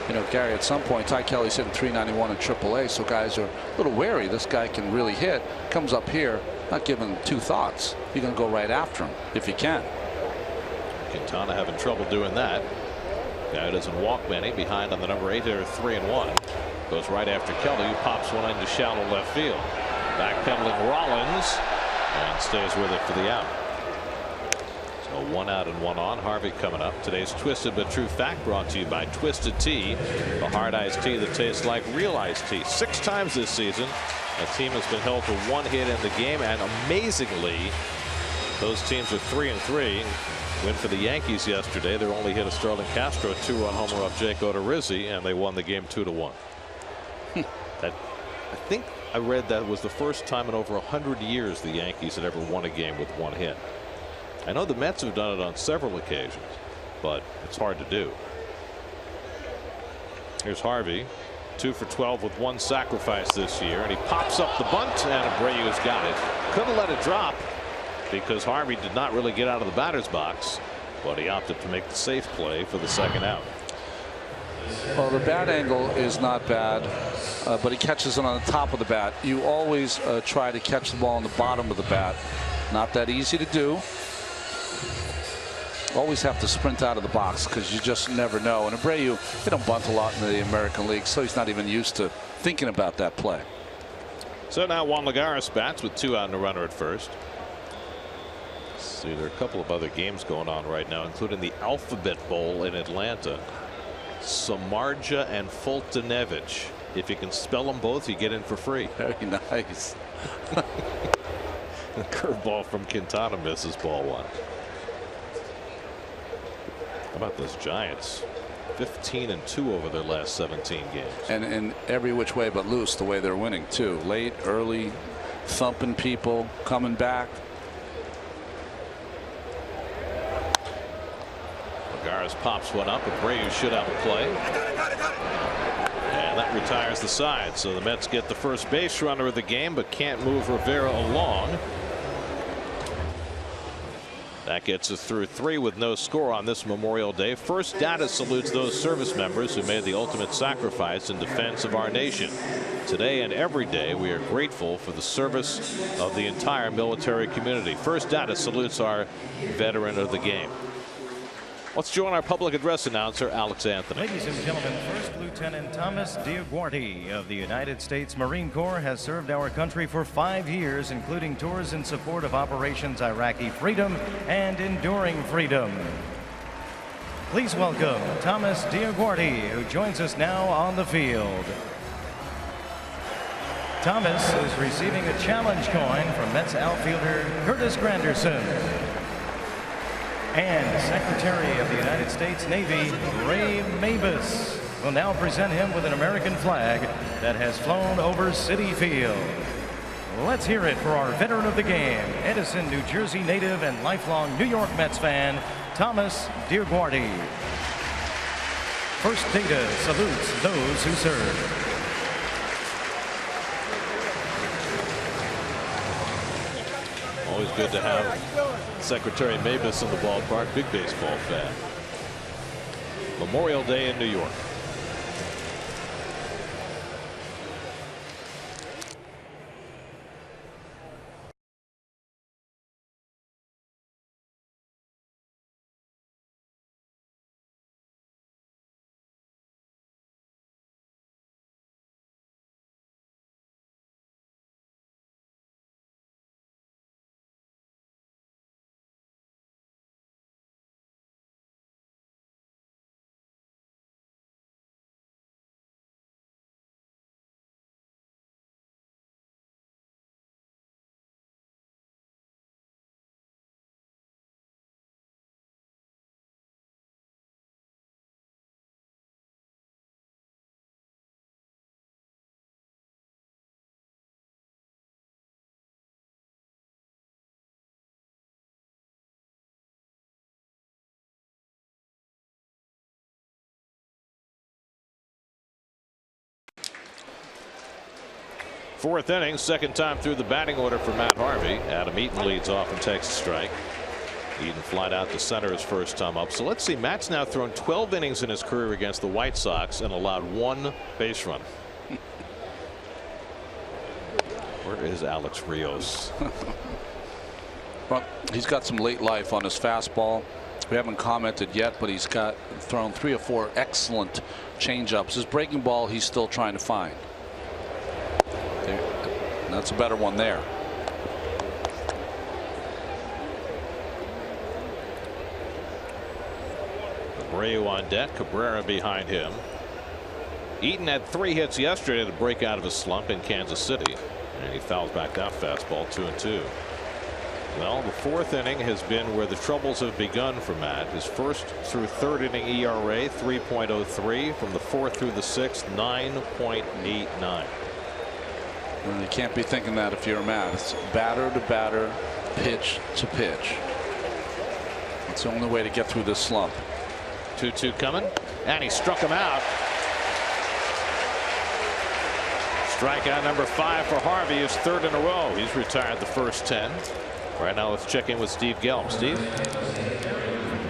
You know, Gary, at some point Ty Kelly's hitting 391 in AAA, so guys are a little wary. This guy can really hit. Comes up here, not giving 2 thoughts. You're going to go right after him if you can. Quintana having trouble doing that. Guy who doesn't walk many, behind on the number 8 hitter, 3-1. Goes right after Kelly, who pops one into shallow left field. Backpedaling Rollins, and stays with it for the out. So 1 out and 1 on. Harvey coming up. Today's Twisted But True Fact brought to you by Twisted Tea, the hard iced tea that tastes like real iced tea. 6 times this season, a team has been held to 1 hit in the game, and amazingly, those teams are 3-3. Win for the Yankees yesterday. Their only hit of Sterling Castro, 2-run homer off Jake Odorizzi, and they won the game 2-1. That, I think I read that was the first time in over 100 years the Yankees had ever won a game with 1 hit. I know the Mets have done it on several occasions, but it's hard to do. Here's Harvey, 2 for 12 with 1 sacrifice this year, and he pops up the bunt, and Abreu's got it. Couldn't let it drop because Harvey did not really get out of the batter's box, but he opted to make the safe play for the 2nd out. Well, the bat angle is not bad, but he catches it on the top of the bat. You always try to catch the ball on the bottom of the bat. Not that easy to do. Always have to sprint out of the box because you just never know. And Abreu, they don't bunt a lot in the American League, so he's not even used to thinking about that play. So now Juan Lagares bats with 2 out and a runner at first. Let's see, there are a couple of other games going on right now, including the Alphabet Bowl in Atlanta. Samardzija and Fultonevich. If you can spell them both, you get in for free. Very nice. Curveball from Quintana misses, ball 1. How about those Giants? 15-2 over their last 17 games. And in every which way but loose, the way they're winning too. Late, early, thumping people, coming back. Lagares pops one up. Abreu should have a play. And that retires the side. So the Mets get the first base runner of the game, but can't move Rivera along. That gets us through 3 with no score on this Memorial Day. First Data salutes those service members who made the ultimate sacrifice in defense of our nation. Today and every day, we are grateful for the service of the entire military community. First Data salutes our veteran of the game. Let's join our public address announcer, Alex Anthony. Ladies and gentlemen, First Lieutenant Thomas DeAguardi of the United States Marine Corps has served our country for 5 years, including tours in support of Operations Iraqi Freedom and Enduring Freedom. Please welcome Thomas DeAguardi, who joins us now on the field. Thomas is receiving a challenge coin from Mets outfielder Curtis Granderson. And Secretary of the United States Navy Ray Mabus will now present him with an American flag that has flown over Citi Field. Let's hear it for our veteran of the game, Edison, New Jersey native and lifelong New York Mets fan, Thomas DeAguardi. First Data salutes those who serve. Always good to have Secretary Mabus in the ballpark. Big baseball fan. Memorial Day in New York. Fourth inning, second time through the batting order for Matt Harvey. Adam Eaton leads off and takes a strike. Eaton flied out to center his first time up. So let's see, Matt's now thrown 12 innings in his career against the White Sox and allowed 1 base run. Where is Alex Rios? Well, he's got some late life on his fastball. We haven't commented yet, but he's got thrown 3 or 4 excellent changeups. His breaking ball he's still trying to find. That's a better one there. Abreu on deck, Cabrera behind him. Eaton had 3 hits yesterday to break out of his slump in Kansas City, and he fouls back that fastball 2-2. Well, the fourth inning has been where the troubles have begun for Matt. His first through third inning ERA 3.03. From the fourth through the sixth, 9.89. You can't be thinking that if you're Matt. It's batter to batter, pitch to pitch. It's the only way to get through this slump. 2-2 coming, and he struck him out. Strikeout number 5 for Harvey, his 3rd in a row. He's retired the first 10. Right now, let's check in with Steve Gelb. Steve.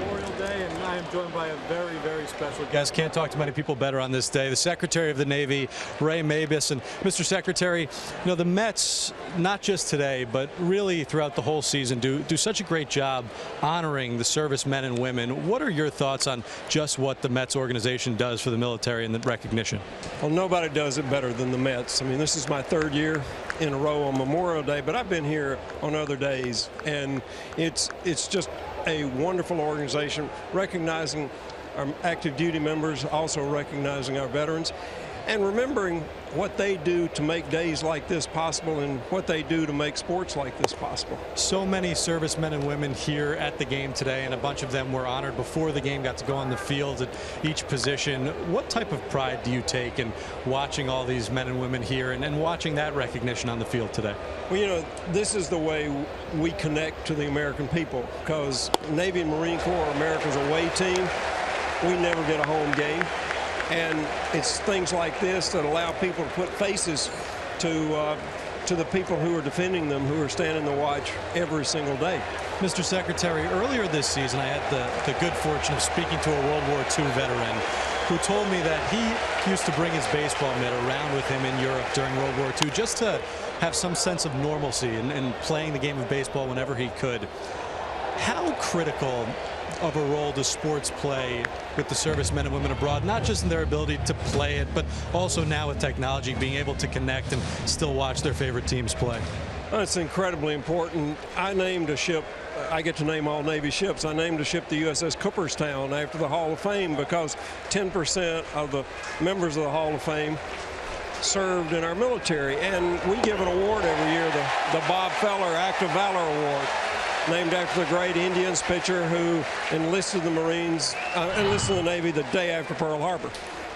Memorial Day, and I am joined by a very, very special guest. Can't talk to many people better on this day. The Secretary of the Navy, Ray Mabus. And Mr. Secretary, you know, the Mets, not just today, but really throughout the whole season, do such a great job honoring the servicemen and women. What are your thoughts on just what the Mets organization does for the military and the recognition? Well, nobody does it better than the Mets. I mean, this is my 3rd year in a row on Memorial Day, but I've been here on other days, and it's just a wonderful organization, recognizing our active duty members, also recognizing our veterans. and remembering what they do to make days like this possible and what they do to make sports like this possible. So many servicemen and women here at the game today, and a bunch of them were honored before the game, got to go on the field at each position. What type of pride do you take in watching all these men and women here and watching that recognition on the field today? Well, you know, this is the way we connect to the American people, because Navy and Marine Corps, America's away team, we never get a home game. And it's things like this that allow people to put faces to the people who are defending them, who are standing to watch every single day. Mr. Secretary, earlier this season, I had the good fortune of speaking to a World War II veteran who told me that he used to bring his baseball mitt around with him in Europe during World War II just to have some sense of normalcy and playing the game of baseball whenever he could. How critical of a role does sports play with the servicemen and women abroad, not just in their ability to play it, but also now with technology, being able to connect and still watch their favorite teams play? It's incredibly important. I named a ship, I get to name all Navy ships. I named a ship the USS Cooperstown after the Hall of Fame because 10% of the members of the Hall of Fame served in our military. And we give an award every year, the Bob Feller Act of Valor Award, named after the great Indians pitcher who enlisted the Navy the day after Pearl Harbor.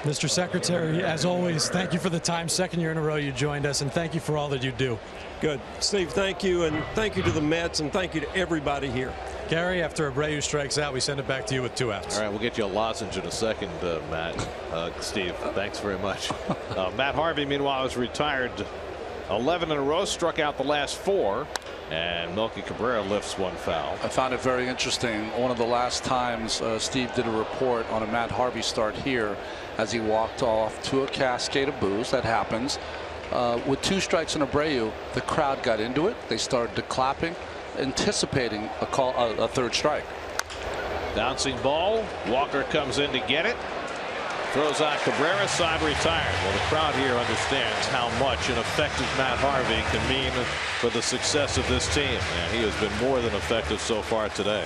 Mr. Secretary, as always, thank you for the time. Second year in a row you joined us, and thank you for all that you do. Good. Steve, thank you, and thank you to the Mets, and thank you to everybody here. Gary, after Abreu strikes out, we send it back to you with 2 outs. All right, we'll get you a lozenge in a second, Matt. Steve, thanks very much. Matt Harvey, meanwhile, is retired 11 in a row, struck out the last 4. And Melky Cabrera lifts 1 foul. I found it very interesting. One of the last times Steve did a report on a Matt Harvey start here as he walked off to a cascade of boos. That happens. With 2 strikes in Abreu, the crowd got into it. They started clapping, anticipating a 3rd strike. Bouncing ball. Walker comes in to get it. Throws out Cabrera, side retired. Well, the crowd here understands how much an effective Matt Harvey can mean for the success of this team. And he has been more than effective so far today.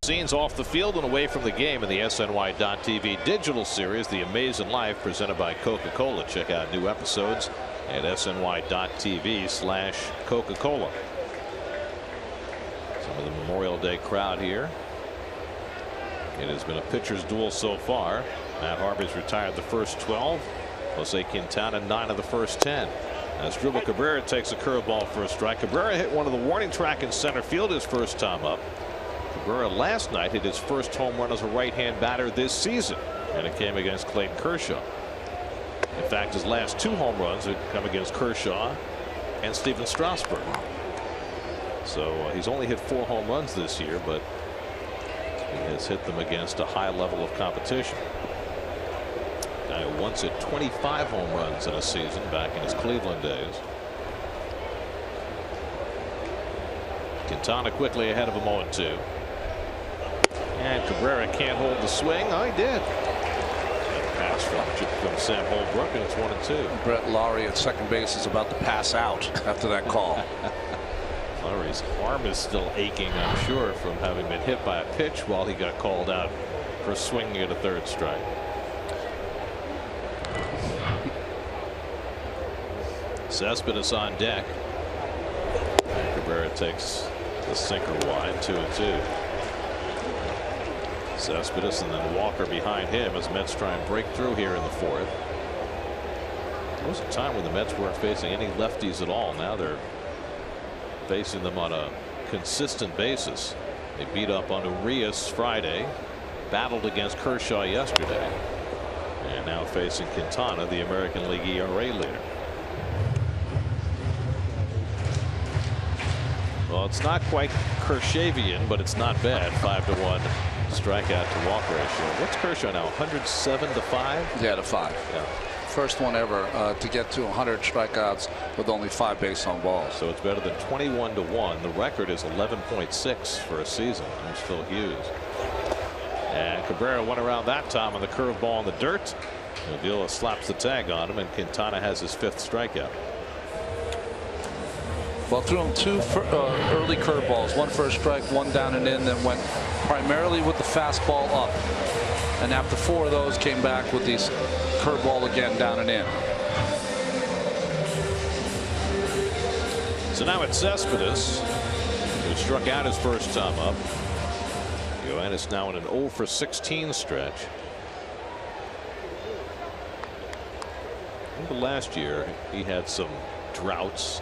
Scenes off the field and away from the game in the SNY.TV digital series, The Amazing Life, presented by Coca-Cola. Check out new episodes at SNY.TV/Coca-Cola. Some of the Memorial Day crowd here It has been a pitcher's duel so far. Matt Harvey's retired the first 12. Jose Quintana 9 of the first 10. As Dribble Cabrera takes a curveball for a strike. Cabrera hit one of the warning track in center field his first time up. Cabrera last night hit his first home run as a right-hand batter this season, and it came against Clayton Kershaw. In fact, his last 2 home runs had come against Kershaw and Steven Strasburg. So he's only hit 4 home runs this year, but he has hit them against a high level of competition. Guy who once hit 25 home runs in a season back in his Cleveland days. Quintana quickly ahead of him 0-2. And Cabrera can't hold the swing. Oh, he did. A pass from Sam Holbrook, and it's 1-2. Brett Lawrie at second base is about to pass out after that call. Lowry's arm is still aching, I'm sure, from having been hit by a pitch while he got called out for swinging at a third strike. Cespedes on deck. Cabrera takes the sinker wide, 2-2. Cespedes and then Walker behind him as Mets try and break through here in the 4th. There was a time when the Mets weren't facing any lefties at all. Now they're facing them on a consistent basis. They beat up on Urias Friday, battled against Kershaw yesterday, and now facing Quintana, the American League ERA leader. Well, it's not quite Kershavian, but it's not bad. 5-1 strikeout to walk ratio. What's Kershaw now? 107-5? Yeah, to 5. Yeah. First one ever to get to 100 strikeouts with only 5 base on balls. So it's better than 21-1. The record is 11.6 for a season. There's Phil Hughes. And Cabrera went around that time on the curveball in the dirt. Avila slaps the tag on him, and Quintana has his 5th strikeout. Well, threw him 2 early curveballs, 1 for a strike, 1 down and in, then went primarily with the fastball up. And after 4 of those, came back with these curveball again down and in. So now it's Cespedes, who struck out his first time up. Yoenis now in an 0 for 16 stretch. Remember last year he had some droughts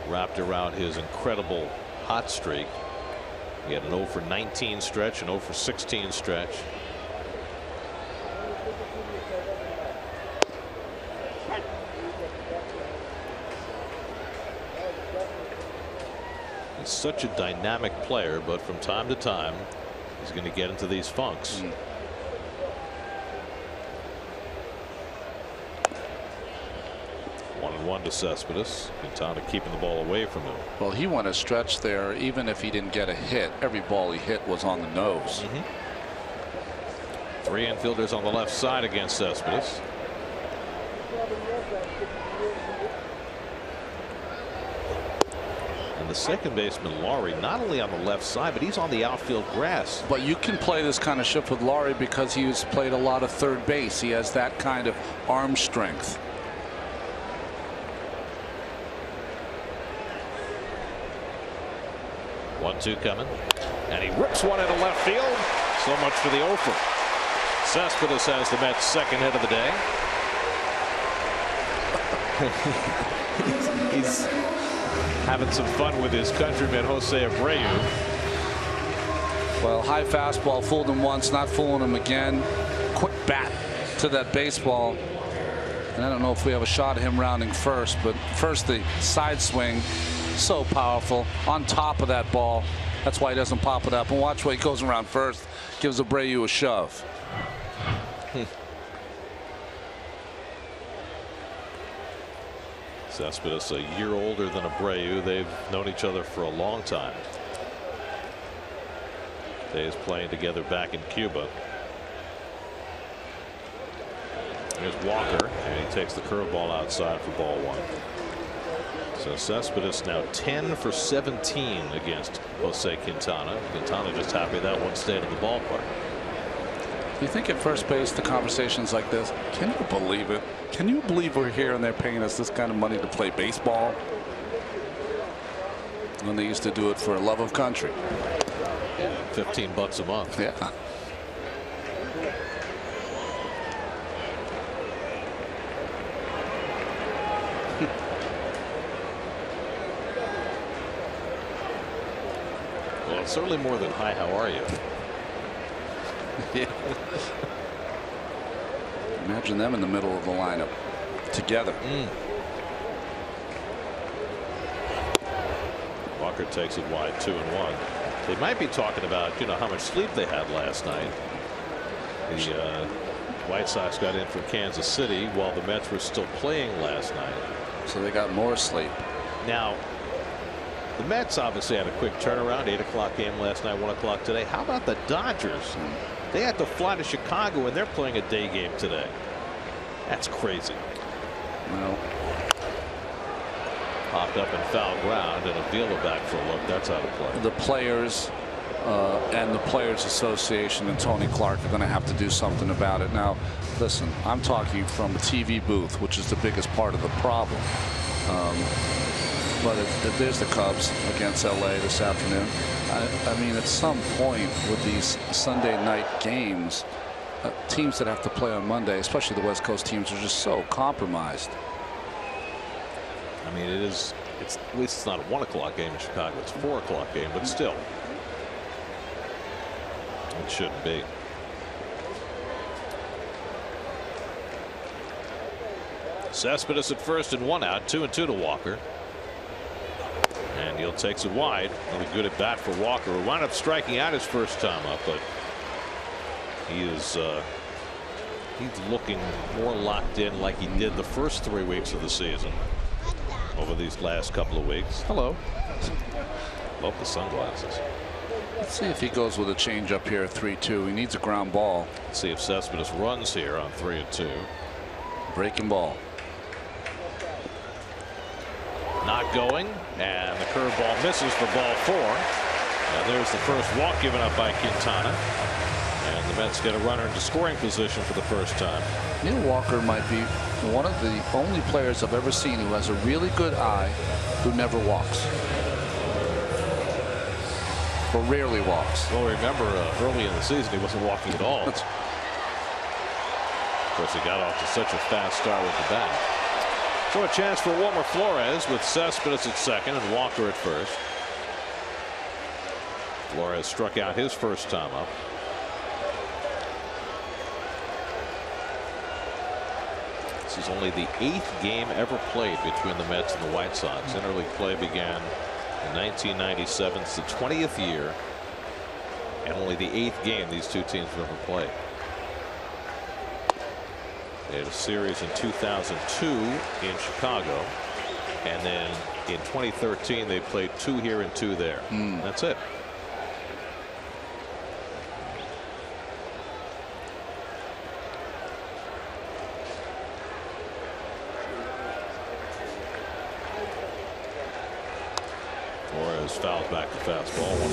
wrapped around his incredible hot streak. He had an 0 for 19 stretch, an 0 for 16 stretch. He's such a dynamic player, but from time to time he's going to get into these funks. 1-1 to Cespedes. Quintana keeping the ball away from him. Well, he went a stretch there. Even if he didn't get a hit, every ball he hit was on the nose. 3 infielders on the left side against Cespedes. And the second baseman Lawrie not only on the left side, but he's on the outfield grass. But you can play this kind of shift with Lawrie because he's played a lot of third base. He has that kind of arm strength. One-two coming, and he rips one into left field. So much for the offer. Cespedes has the Mets' second hit of the day. He's having some fun with his countryman Jose Abreu. Well, high fastball fooled him once, not fooling him again. Quick bat to that baseball. And I don't know if we have a shot of him rounding first, but first the side swing, so powerful on top of that ball. That's why he doesn't pop it up. And watch where he goes around first, gives Abreu a shove. Cespedes a year older than Abreu. They've known each other for a long time. Days playing together back in Cuba. Here's Walker, and he takes the curveball outside for ball 1. So Cespedes now 10 for 17 against Jose Quintana. Quintana just happy that one stayed in the ballpark. Do you think at first base the conversations like this, can you believe it? Can you believe we're here and they're paying us this kind of money to play baseball? When they used to do it for a love of country. $15 a month. Yeah. Well, it's certainly more than hi, how are you? Yeah. Imagine them in the middle of the lineup together. Walker takes it wide, 2-1. They might be talking about, you know, how much sleep they had last night. The White Sox got in from Kansas City while the Mets were still playing last night. So they got more sleep. Now, the Mets obviously had a quick turnaround. 8 o'clock game last night, 1 o'clock today. How about the Dodgers? They had to fly to Chicago and they're playing a day game today. That's crazy. Well, popped up in foul ground and Avila back for a look. That's out of play. the players and the Players Association and Tony Clark are going to have to do something about it. Now, listen, I'm talking from a TV booth, which is the biggest part of the problem. But if there's the Cubs against LA this afternoon. I mean, at some point with these Sunday night games, teams that have to play on Monday, especially the West Coast teams, are just so compromised. I mean, it's at least it's not a 1 o'clock game in Chicago. It's a 4 o'clock game, but still, it shouldn't be. Cespedes at first and 1 out, 2-2 to Walker. And Neal takes it wide. Really good at bat for Walker, who wound up striking out his first time up, but he's looking more locked in like he did the first 3 weeks of the season over these last couple of weeks. Hello. Love the sunglasses. Let's see if he goes with a changeup here, 3-2. He needs a ground ball. Let's see if Cespedes runs here on 3-2. Breaking ball. Not going, and the curveball misses for ball 4. And there's the first walk given up by Quintana. And the Mets get a runner into scoring position for the first time. Neil Walker might be one of the only players I've ever seen who has a really good eye who never walks. Or rarely walks. Well, remember early in the season he wasn't walking at all. Of course, he got off to such a fast start with the bat. So a chance for Wilmer Flores with Cespedes at second and Walker at first. Flores struck out his first time up. This is only the 8th game ever played between the Mets and the White Sox. Interleague play began in 1997. It's the 20th year, and only the 8th game these two teams have ever played. They had a series in 2002 in Chicago, and then in 2013 they played 2 here and 2 there. That's it. Flores fouls back the fastball, 1-1.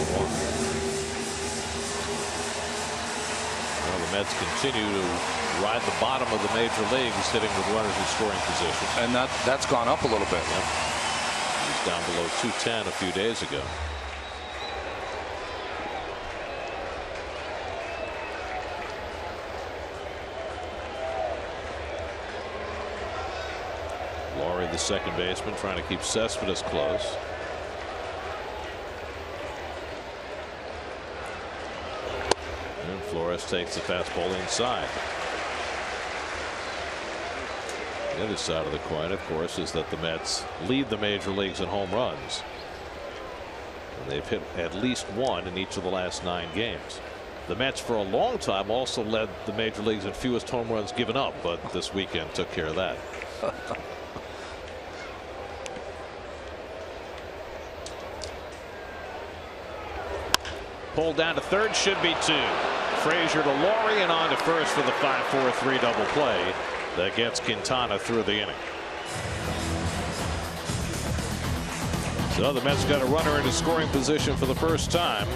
Well, the Mets continue to ride the bottom of the major leagues, hitting with runners in scoring position. And that's gone up a little bit. Yep. He was down below 210 a few days ago. Laurie, the second baseman, trying to keep Cespedes close. And Flores takes the fastball inside. The other side of the coin, of course, is that the Mets lead the major leagues in home runs. And they've hit at least 1 in each of the last 9 games. The Mets for a long time also led the major leagues in fewest home runs given up, but this weekend took care of that. Pulled down to third, should be 2. Frazier to Laurie and on to first for the 5-4-3 double play that gets Quintana through the inning. So the Mets got a runner into scoring position for the first time,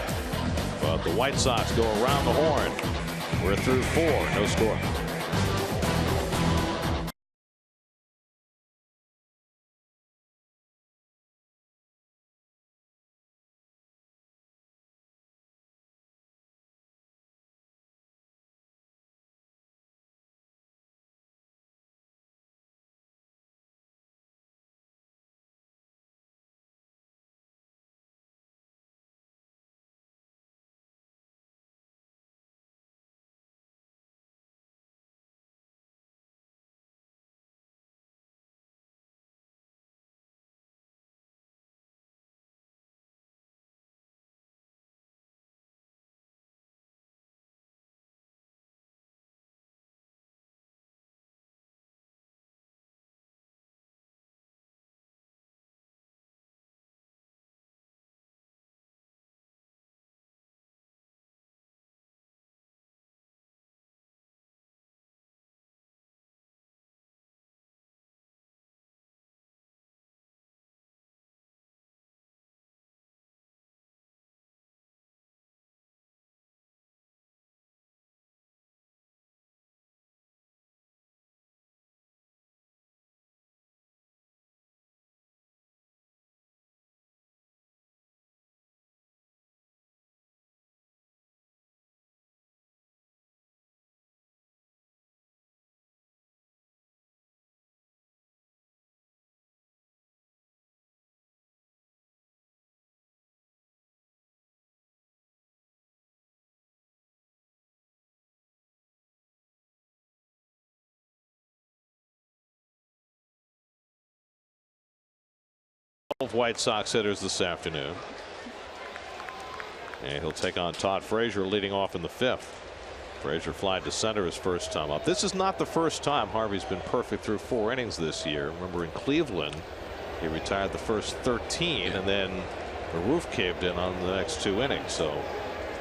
but the White Sox go around the horn. We're through 4, no score. White Sox hitters this afternoon. And he'll take on Todd Frazier leading off in the 5th. Frazier flied to center his first time up. This is not the first time Harvey's been perfect through 4 innings this year. Remember in Cleveland, he retired the first 13 and then the roof caved in on the next 2 innings. So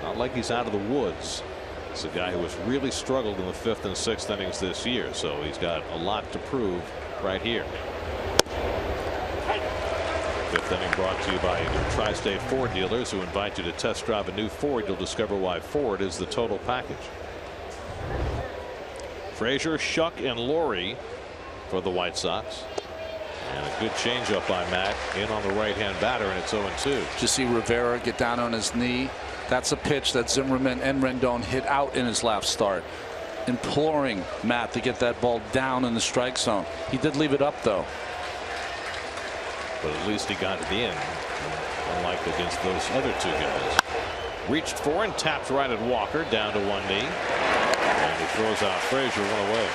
not like he's out of the woods. It's a guy who has really struggled in the 5th and 6th innings this year. So he's got a lot to prove right here. 5th inning brought to you by your Tri-State Ford dealers who invite you to test drive a new Ford. You'll discover why Ford is the total package. Frazier, Shuck, and Laurie for the White Sox. And a good changeup by Matt in on the right-hand batter, and it's 0-2. Did you see Rivera get down on his knee? That's a pitch that Zimmerman and Rendon hit out in his last start, imploring Matt to get that ball down in the strike zone. He did leave it up, though. But at least he got it in, unlike against those other 2 guys. Reached for and tapped right at Walker, down to 1 knee. And he throws out Frazier, 1 away.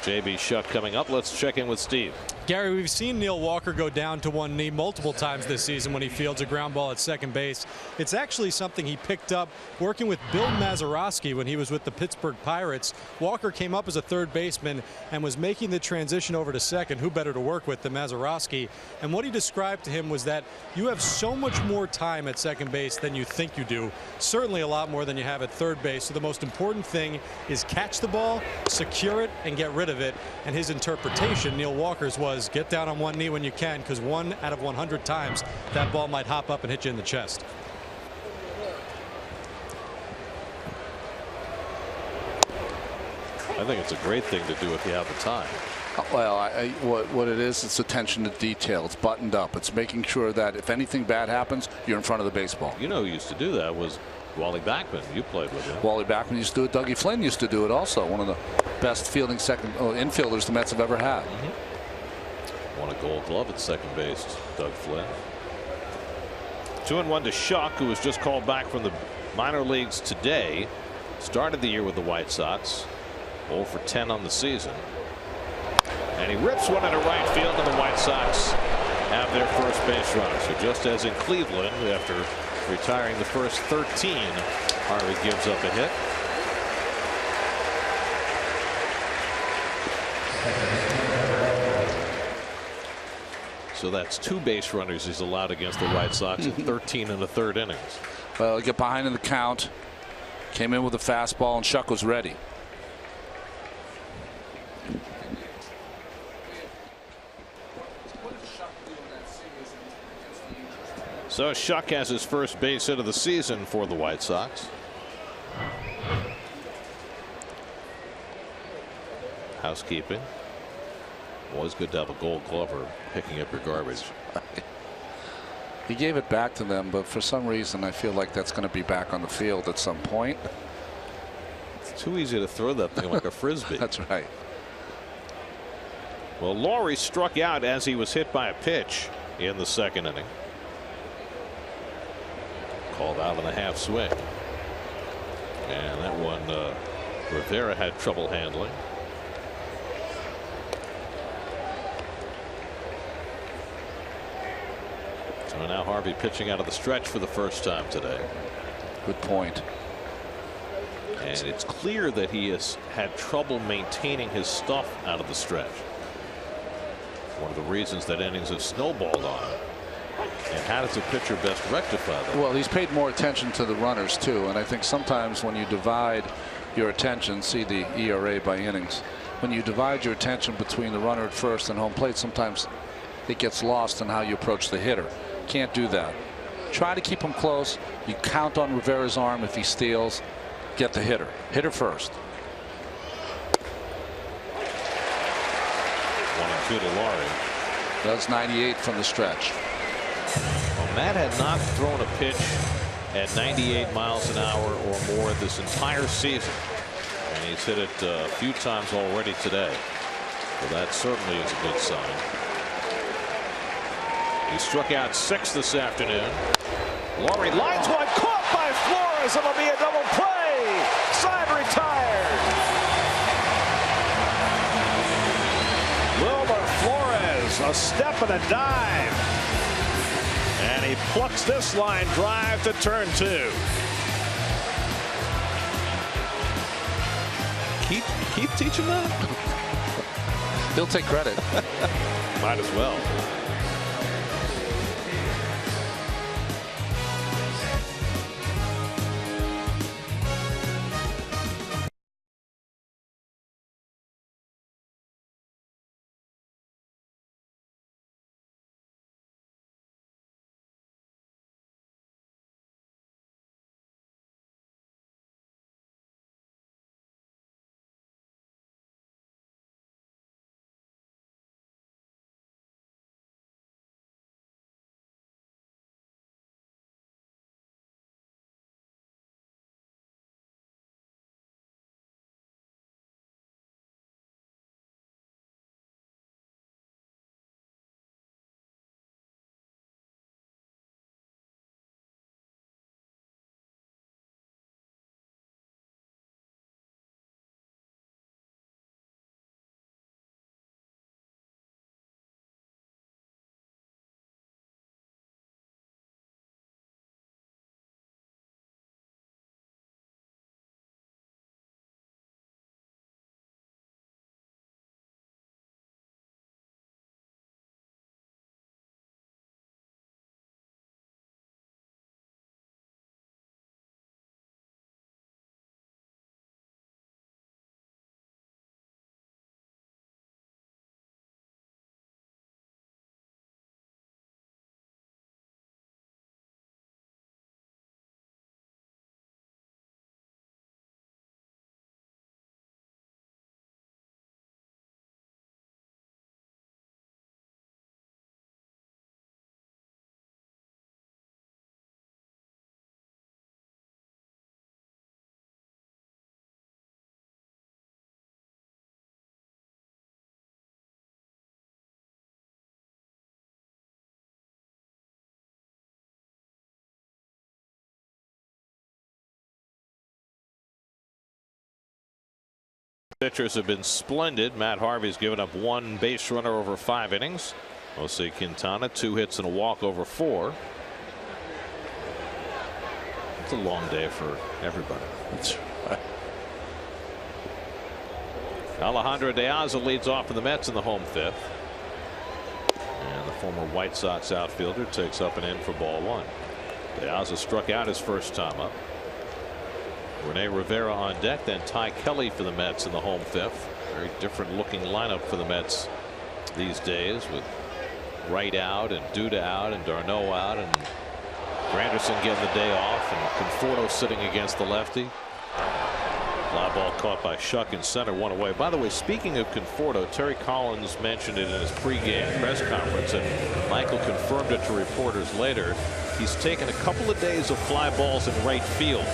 JB Shuck coming up. Let's check in with Steve. Gary, we've seen Neil Walker go down to 1 knee multiple times this season when he fields a ground ball at second base. It's actually something he picked up working with Bill Mazeroski when he was with the Pittsburgh Pirates. Walker came up as a third baseman and was making the transition over to second. Who better to work with than Mazeroski? And what he described to him was that you have so much more time at second base than you think you do. Certainly a lot more than you have at third base. So the most important thing is catch the ball, secure it, and get rid of it. And his interpretation, Neil Walker's, was get down on 1 knee when you can, because 1 out of 100 times that ball might hop up and hit you in the chest. I think it's a great thing to do if you have the time. Well, what it is, it's attention to detail. It's buttoned up. It's making sure that if anything bad happens, you're in front of the baseball. You know who used to do that was Wally Backman. You played with him. Wally Backman used to do it. Dougie Flynn used to do it also. One of the best fielding infielders the Mets have ever had. Won a Gold Glove at second base, Doug Flynn. 2-1 to Shuck, who was just called back from the minor leagues today. Started the year with the White Sox. 0 for 10 on the season. And he rips one into right field, and the White Sox have their first base runner. So just as in Cleveland, after retiring the first 13, Harvey gives up a hit. So that's 2 base runners he's allowed against the White Sox in 13 in the 3rd innings. Well, get behind in the count. Came in with a fastball, and Shuck was ready. So Shuck has his first base hit of the season for the White Sox. Housekeeping. Always good to have a Gold Glover picking up your garbage. He gave it back to them, but for some reason I feel like that's going to be back on the field at some point. It's too easy to throw that thing like a frisbee. That's right. Well, Laurie struck out as he was hit by a pitch in the 2nd inning. Called out on the half swing. And that one Rivera had trouble handling. So now Harvey pitching out of the stretch for the first time today. Good point. And it's clear that he has had trouble maintaining his stuff out of the stretch. One of the reasons that innings have snowballed on him. And how does a pitcher best rectify that? Well, he's paid more attention to the runners too, and I think sometimes when you divide your attention, see the ERA by innings, when you divide your attention between the runner at first and home plate, sometimes it gets lost in how you approach the hitter. Can't do that. Try to keep him close. You count on Rivera's arm. If he steals, get the hitter. Hitter first. 1-2 to Laurie. Does 98 from the stretch. Well, Matt had not thrown a pitch at 98 miles an hour or more this entire season. And he's hit it a few times already today. So that certainly is a good sign. He struck out 6 this afternoon. Laurie lines one, caught by Flores. It'll be a double play. Side retired. Diaz, a step and a dive. And he plucks this line drive to turn 2. Keep teaching that? He'll take credit. Might as well. Pitchers have been splendid. Matt Harvey's given up 1 base runner over 5 innings. Jose Quintana 2 hits and a walk over 4. It's a long day for everybody. That's right. Alejandro De Aza leads off for the Mets in the home 5th. And the former White Sox outfielder takes up and in for ball 1. De Aza struck out his first time up. Rene Rivera on deck, then Ty Kelly for the Mets in the home 5th. Very different looking lineup for the Mets these days, with Wright out and Duda out and d'Arnaud out and Granderson getting the day off and Conforto sitting against the lefty. Fly ball caught by Shuck in center, 1 away. By the way, speaking of Conforto, Terry Collins mentioned it in his pregame press conference, and Michael confirmed it to reporters later. He's taken a couple of days of fly balls in right field.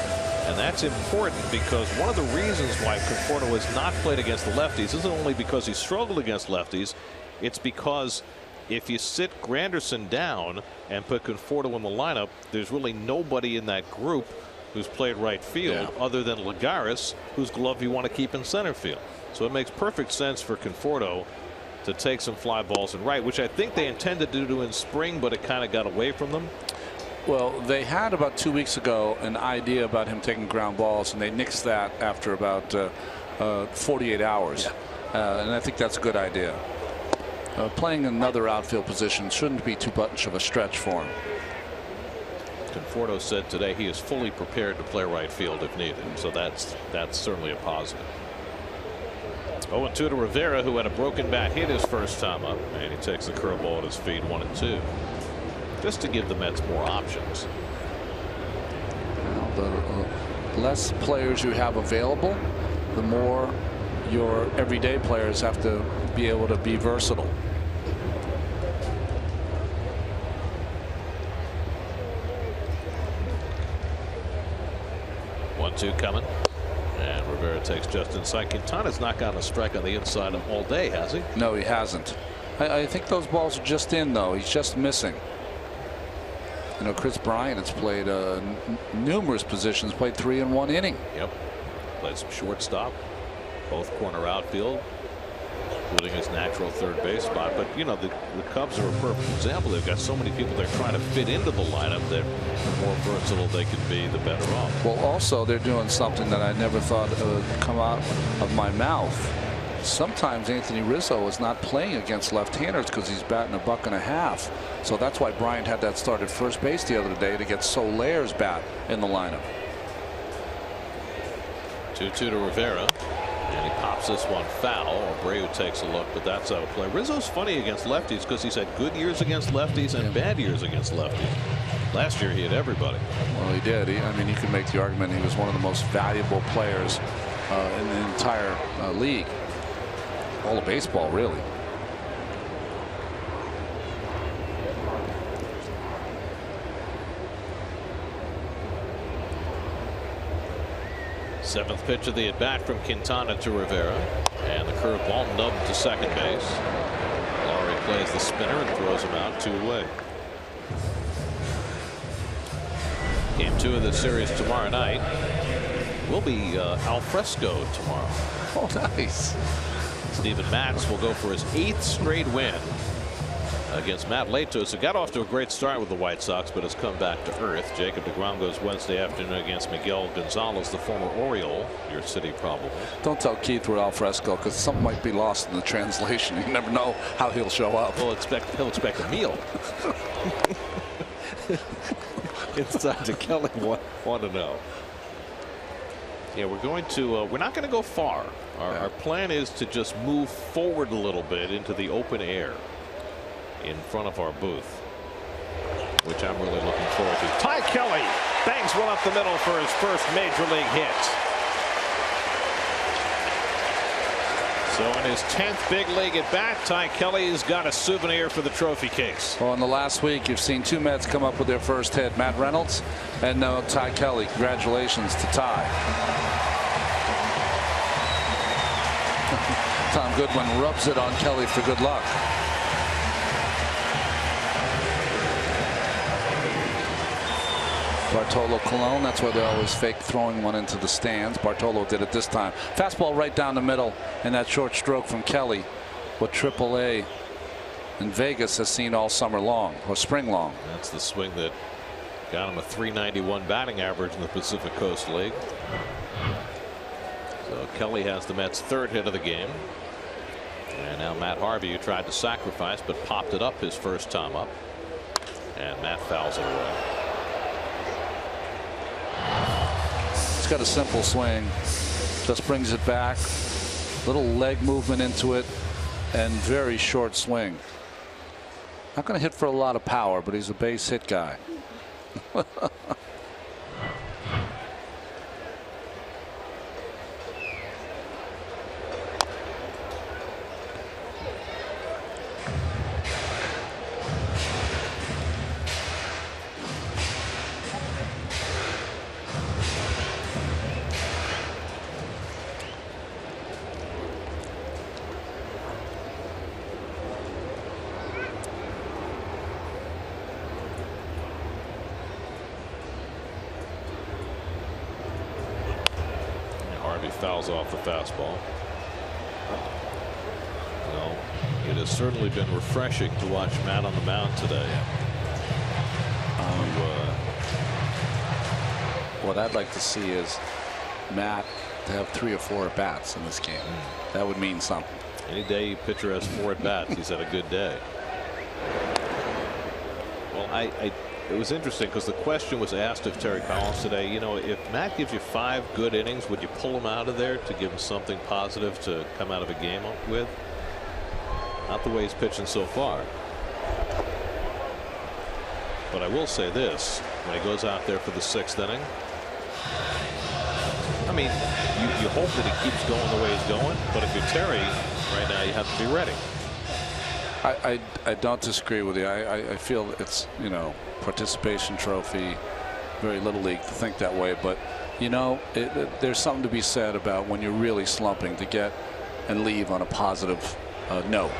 And that's important because one of the reasons why Conforto has not played against the lefties isn't only because he struggled against lefties. It's because if you sit Granderson down and put Conforto in the lineup, there's really nobody in that group who's played right field other than Lagares, whose glove you want to keep in center field. So it makes perfect sense for Conforto to take some fly balls in right, which I think they intended to do in spring, but it kind of got away from them. Well, they had about 2 weeks ago an idea about him taking ground balls, and they nixed that after about 48 hours. And I think that's a good idea. Playing another outfield position shouldn't be too much of a stretch for him. Conforto said today he is fully prepared to play right field if needed, so that's certainly a positive. 0-2 to Rivera, who had a broken bat hit his first time up, and he takes the curveball at his feet, 1-2. Just to give the Mets more options. Well, the less players you have available, the more your everyday players have to be able to be versatile. One-two coming. And Rivera takes just inside. Quintana's not gotten a strike on the inside all day, has he? No, he hasn't. I think those balls are just in, though. He's just missing. You know, Chris Bryant has played numerous positions, played 3 in 1 inning. Yep. Played some shortstop, both corner outfield. including his natural third base spot. But you know, the Cubs are a perfect example. They've got so many people they're trying to fit into the lineup that the more versatile they can be, the better off. Well, also they're doing something that I never thought would come out of my mouth. Sometimes Anthony Rizzo is not playing against left-handers because he's batting $1.50. So that's why Bryant had that start at first base the other day to get Solaire's bat in the lineup. 2-2 to Rivera. And he pops this one foul. Abreu takes a look, but that's out of play. Rizzo's funny against lefties because he's had good years against lefties and bad years against lefties. Last year he had everybody. Well, he did. I mean, you can make the argument he was one of the most valuable players in the entire league. All of baseball, really. Seventh pitch of the at bat from Quintana to Rivera, and the curveball nubbed to second base. Lowry plays the spinner and throws him out 2 away. Game 2 of the series tomorrow night will be al fresco tomorrow. Oh, nice. Steven Matz will go for his 8th straight win against Matt Latos, who got off to a great start with the White Sox but has come back to earth. Jacob deGrom goes Wednesday afternoon against Miguel Gonzalez, the former Oriole, your city probably. Don't tell Keith we're al fresco because something might be lost in the translation. You never know how he'll show up. He'll expect a meal. Inside to Kelly want to know. Yeah, we're not going to go far. Our plan is to just move forward a little bit into the open air in front of our booth, which I'm really looking forward to. Ty Kelly bangs one up the middle for his first major league hit. So in his 10th big league at bat, Ty Kelly's got a souvenir for the trophy case. Well, in the last week, you've seen 2 Mets come up with their first hit, Matt Reynolds and Ty Kelly. Congratulations to Ty. Tom Goodwin rubs it on Kelly for good luck. Bartolo Colon, that's why they always fake throwing one into the stands. Bartolo did it this time. Fastball right down the middle, and that short stroke from Kelly, what AAA in Vegas has seen all summer long, or spring long. That's the swing that got him a .391 batting average in the Pacific Coast League. So Kelly has the Mets' 3rd hit of the game. And now Matt Harvey, who tried to sacrifice but popped it up his first time up. And Matt fouls it away. He's got a simple swing. Just brings it back. Little leg movement into it. And very short swing. Not going to hit for a lot of power, but he's a base hit guy. Fouls off the fastball. Well, it has certainly been refreshing to watch Matt on the mound today. What I'd like to see is Matt to have 3 or 4 at bats in this game. That would mean something. Any day a pitcher has 4 at bats, he's had a good day. Well, it was interesting because the question was asked of Terry Collins today, you know, if Matt gives you 5 good innings, would you pull him out of there to give him something positive to come out of a game with? Not the way he's pitching so far. But I will say this, when he goes out there for the 6th inning, I mean, you hope that he keeps going the way he's going, but if you're Terry right now, you have to be ready. I don't disagree with you. I feel it's, you know, participation trophy, very little league to think that way, but you know, there's something to be said about when you're really slumping to get and leave on a positive note.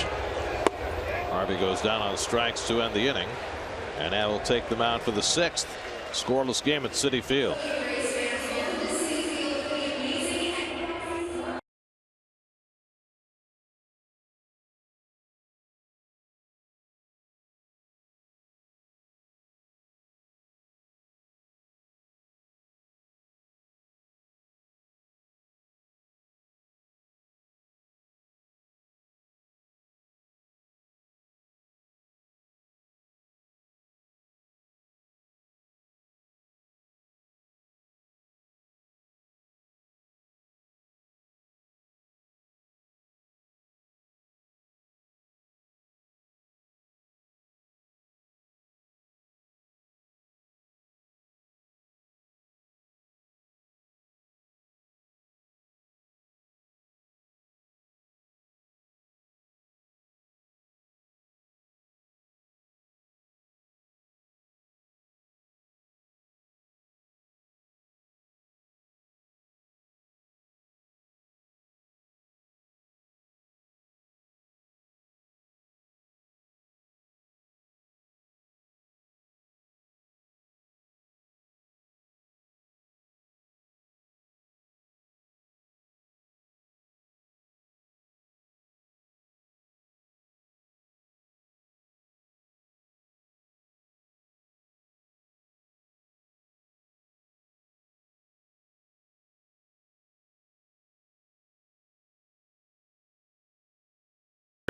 Harvey goes down on strikes to end the inning, and that will take them out for the 6th scoreless game at Citi Field.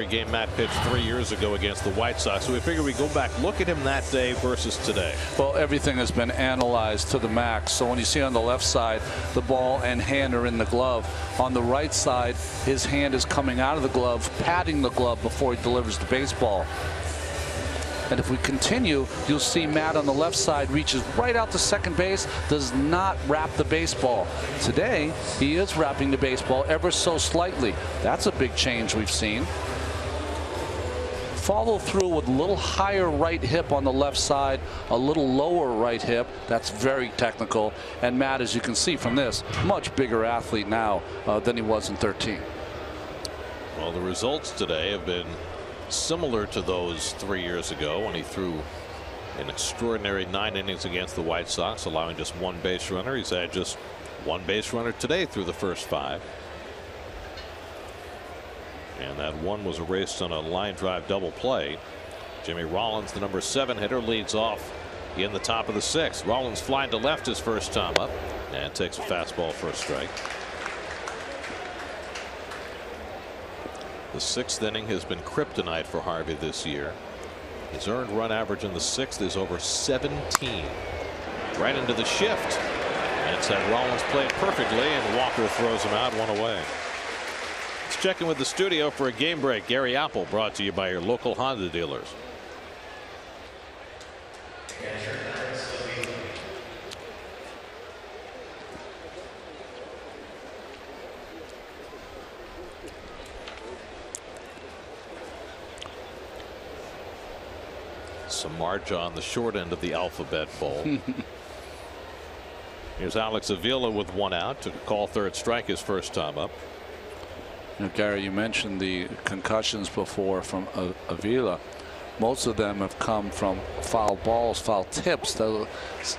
Game Matt pitched 3 years ago against the White Sox, so we figured we'd go back, look at him that day versus today. Well, everything has been analyzed to the max. So when you see on the left side, the ball and hand are in the glove. On the right side, his hand is coming out of the glove, patting the glove before he delivers the baseball. And if we continue, you'll see Matt on the left side reaches right out to second base, does not wrap the baseball. Today, he is wrapping the baseball ever so slightly. That's a big change we've seen. Follow through with a little higher right hip on the left side, a little lower right hip. That's very technical. And Matt, as you can see from this, much bigger athlete now than he was in 13. Well, the results today have been similar to those 3 years ago when he threw an extraordinary 9 innings against the White Sox, allowing just 1 base runner. He's had just 1 base runner today through the first 5. And that one was erased on a line drive double play. Jimmy Rollins, the number 7 hitter, leads off in the top of the 6th. Rollins flying to left his first time up and takes a fastball for a strike. The 6th inning has been kryptonite for Harvey this year. His earned run average in the 6th is over 17. Right into the shift. And it's had Rollins play it perfectly, and Walker throws him out, 1 away. Let's check in with the studio for a game break. Gary Apple, brought to you by your local Honda dealers. Samardzija on the short end of the alphabet bowl. Here's Alex Avila with 1 out to call third strike his first time up. You know, Gary, you mentioned the concussions before from Avila. Most of them have come from foul balls, foul tips. The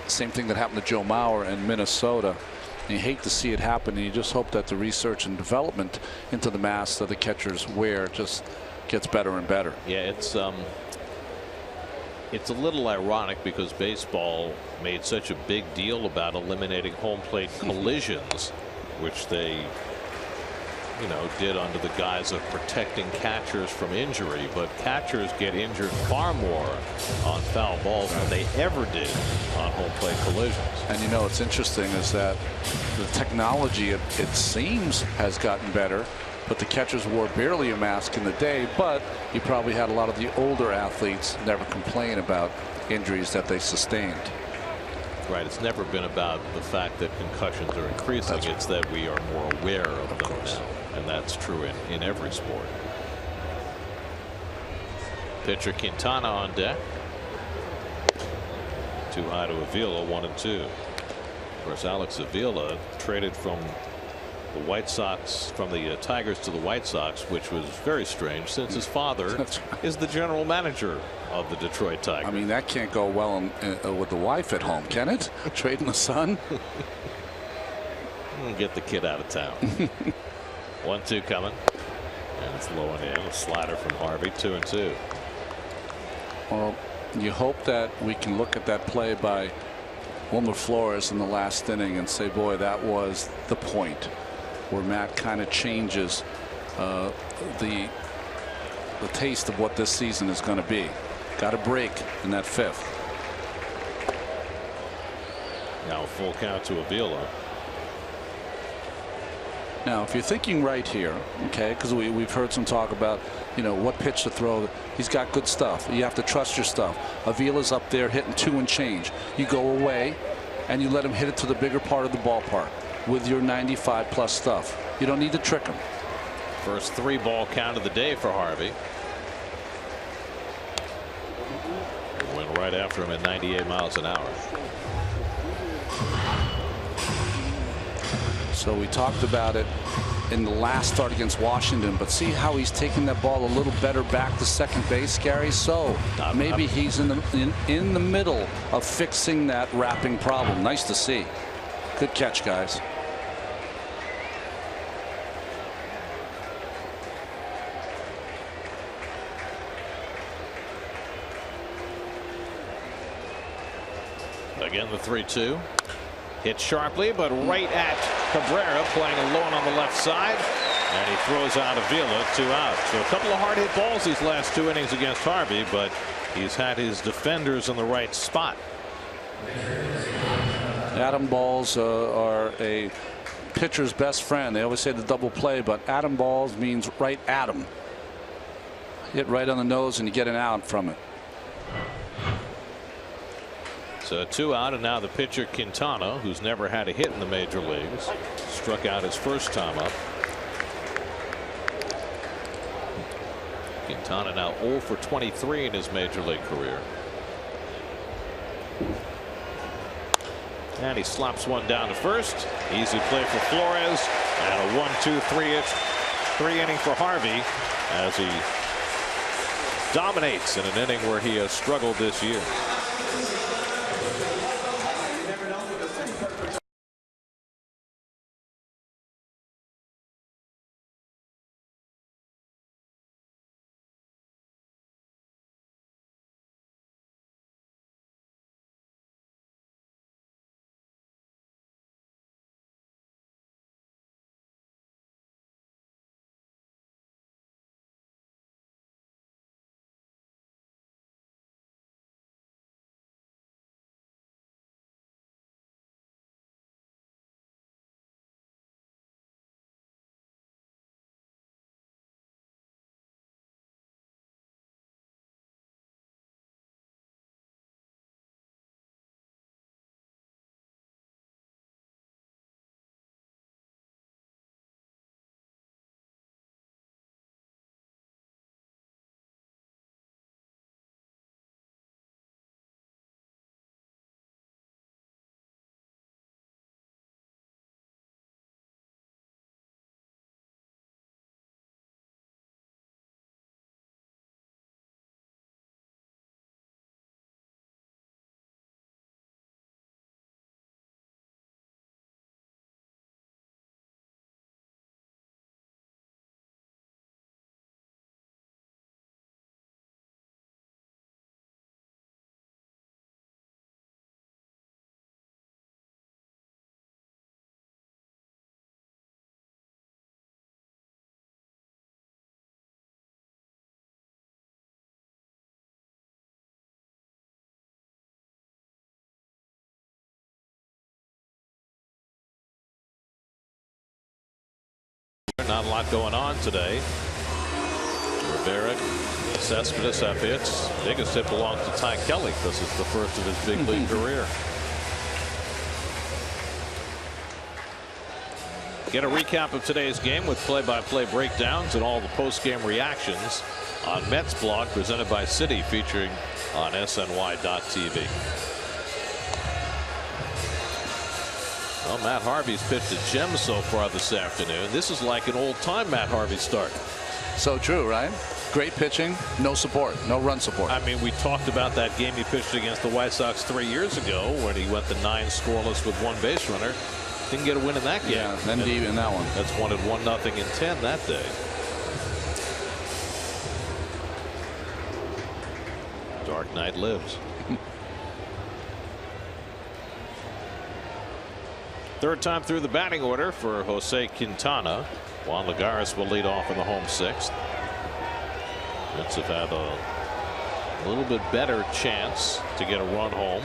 same thing that happened to Joe Mauer in Minnesota. And you hate to see it happen, and you just hope that the research and development into the mask that the catchers wear just gets better and better. Yeah, it's a little ironic because baseball made such a big deal about eliminating home plate collisions, which they, did under the guise of protecting catchers from injury. But catchers get injured far more on foul balls than they ever did on home plate collisions. And what's interesting is that the technology, it seems, has gotten better. But the catchers wore barely a mask in the day. But you probably had a lot of the older athletes never complain about injuries that they sustained. Right. It's never been about the fact that concussions are increasing. It's that we are more aware of them now. And that's true in every sport. Pitcher Quintana on deck. Too high to Avila, 1-2. Of course, Alex Avila traded from the White Sox, from the Tigers to the White Sox, which was very strange since his father is the general manager of the Detroit Tigers. I mean, that can't go well with the wife at home, can it? Trading the son. Get the kid out of town. 1-2 coming, and it's low and in. A slider from Harvey, 2-2. Well, you hope that we can look at that play by Wilmer Flores in the last inning and say, boy, that was the point where Matt kind of changes the taste of what this season is going to be. Got a break in that 5th. Now a full count to Avila. Now, if you're thinking right here, okay, because we've heard some talk about, what pitch to throw. He's got good stuff. You have to trust your stuff. Avila's up there hitting 2 and change. You go away and you let him hit it to the bigger part of the ballpark with your 95+ stuff. You don't need to trick him. First 3-ball count of the day for Harvey. Went right after him at 98 miles an hour. So we talked about it in the last start against Washington, but see how he's taking that ball a little better back to second base, Gary. So maybe he's in the middle of fixing that wrapping problem. Nice to see. Good catch, guys. Again, the 3-2. Hit sharply, but right at Cabrera, playing alone on the left side. And he throws out Avila, 2 out. So a couple of hard hit balls these last 2 innings against Harvey, but he's had his defenders in the right spot. Atom balls are a pitcher's best friend. They always say the double play, but atom balls means right at him. Hit right on the nose and you get an out from it. So 2 out, and now the pitcher Quintana, who's never had a hit in the major leagues, struck out his first time up. Quintana now 0 for 23 in his major league career. And he slops one down to first. Easy play for Flores, and a 1-2-3 inning for Harvey as he dominates in an inning where he has struggled this year. Not a lot going on today. Rivera, Cespedes have hits. Biggest hit belongs to Ty Kelly because it's the first of his big league career. Get a recap of today's game with play-by-play breakdowns and all the post-game reactions on Mets blog presented by Citi, featuring on SNY.TV. Well, Matt Harvey's pitched a gem so far this afternoon. This is like an old-time Matt Harvey start. So true, right? Great pitching, no support, no run support. I mean, we talked about that game he pitched against the White Sox 3 years ago when he went the 9 scoreless with 1 base runner. Didn't get a win in that game. Yeah, then deep in that one. That's won at 1-0 in 10 that day. Dark Knight lives. Third time through the batting order for Jose Quintana. Juan Lagares will lead off in the home 6th. Mets have had a little bit better chance to get a run home.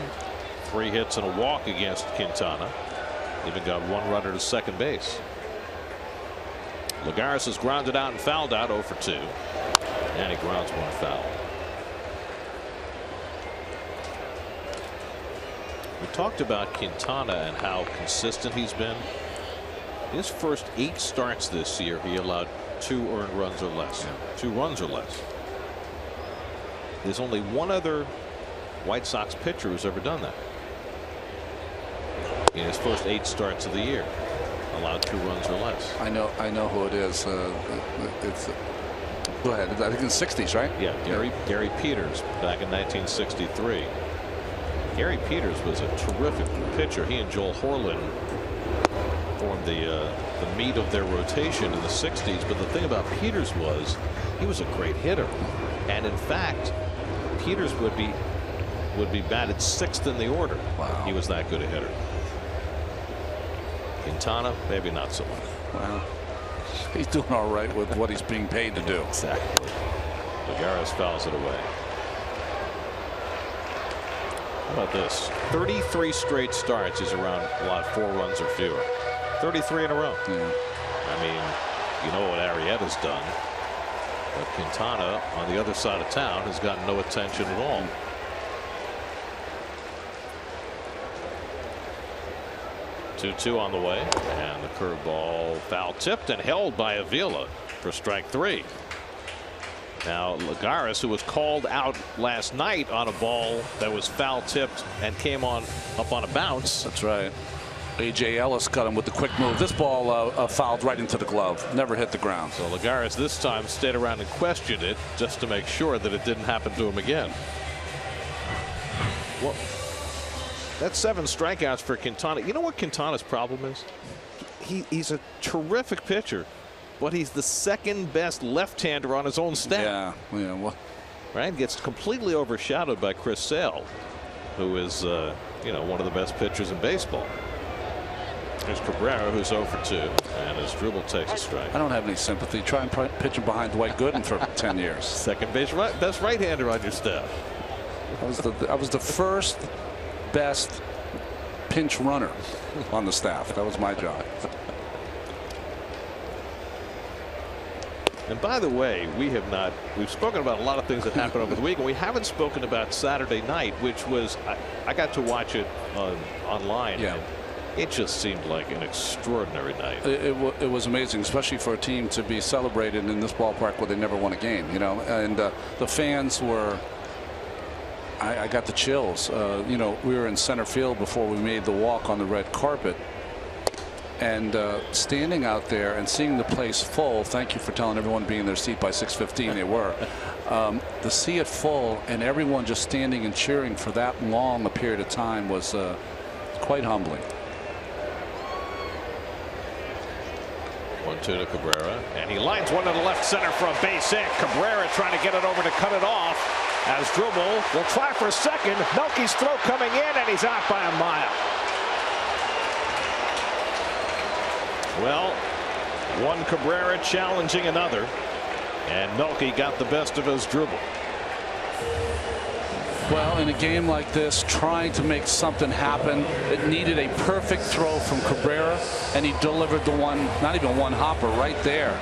3 hits and a walk against Quintana. Even got 1 runner to second base. Lagares has grounded out and fouled out 0 for 2. And he grounds 1 foul. We talked about Quintana and how consistent he's been. His first 8 starts this year, he allowed 2 earned runs or less. 2 runs or less. There's only 1 other White Sox pitcher who's ever done that. In his first 8 starts of the year, allowed 2 runs or less. I know who it is. It's go ahead. I think in the 60s, right? Yeah, Gary Peters back in 1963. Gary Peters was a terrific pitcher. He and Joel Horlin formed the meat of their rotation in the 60s. But the thing about Peters was he was a great hitter, and in fact, Peters would be batted 6th in the order. Wow. He was that good a hitter. Quintana, maybe not so much. Wow. He's doing all right with what he's being paid to do. Exactly. Lagares fouls it away. How about this? 33 straight starts. He's around a lot, 4 runs or fewer. 33 in a row. Yeah. I mean, you know what Arrieta's done. But Quintana on the other side of town has gotten no attention at all. Two on the way, and the curveball foul tipped and held by Avila for strike 3. Now Lagares, who was called out last night on a ball that was foul tipped and came up on a bounce. That's right. A.J. Ellis got him with the quick move. This ball fouled right into the glove. Never hit the ground. So Lagares this time stayed around and questioned it just to make sure that it didn't happen to him again. Well, that's 7 strikeouts for Quintana. You know what Quintana's problem is? He's a terrific pitcher, but he's the second best left-hander on his own staff. Yeah. Well, right? Gets completely overshadowed by Chris Sale, who is one of the best pitchers in baseball. There's Cabrera, who's 0 for 2, and his dribble takes a strike. I don't have any sympathy. Try and pitch him behind Dwight Gooden for 10 years. Second base best right-hander on your staff. I was the first best pinch runner on the staff. That was my job. And by the way, we've spoken about a lot of things that happened over the week, and we haven't spoken about Saturday night, which was, I got to watch it online. Yeah. It just seemed like an extraordinary night. It was amazing, especially for a team to be celebrated in this ballpark where they never won a game, and the fans were, I got the chills. We were in center field before we made the walk on the red carpet, and standing out there and seeing the place full. Thank you for telling everyone to be in their seat by 6:15. They were. To see it full and everyone just standing and cheering for that long a period of time was quite humbling. 1-2 to Cabrera, and he lines one to the left center for a base hit. Cabrera trying to get it over to cut it off. As Dribble will try for second. Melky's throw coming in, and he's out by a mile. Well, one Cabrera challenging another, and Melky got the best of his dribble. Well, in a game like this, trying to make something happen, it needed a perfect throw from Cabrera, and he delivered the one, not even one hopper, right there.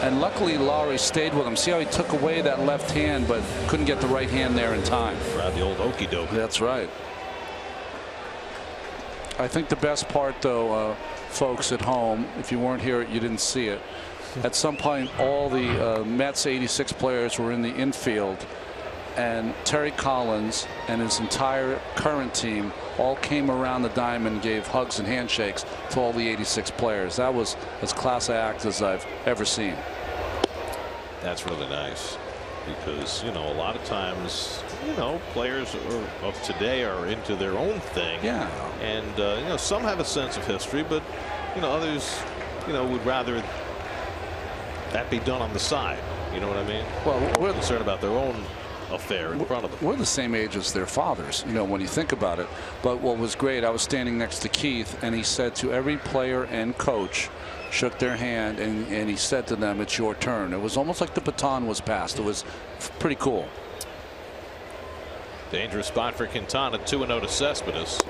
And luckily Lowry stayed with him. See how he took away that left hand, but couldn't get the right hand there in time. Grab the old okey doke. That's right. I think the best part, though, folks at home, if you weren't here, you didn't see it. At some point, all the Mets 86 players were in the infield, and Terry Collins and his entire current team all came around the diamond, gave hugs and handshakes to all the 86 players. That was as class act as I've ever seen. That's really nice, because a lot of times players of today are into their own thing. Yeah. And some have a sense of history, but others would rather that be done on the side. You know what I mean? Well, we're concerned about their own affair in front of them. We're the same age as their fathers, when you think about it. But what was great, I was standing next to Keith, and he said to every player and coach, shook their hand, and he said to them, "It's your turn." It was almost like the baton was passed. It was pretty cool. Dangerous spot for Quintana. 2-0 to Cespedes,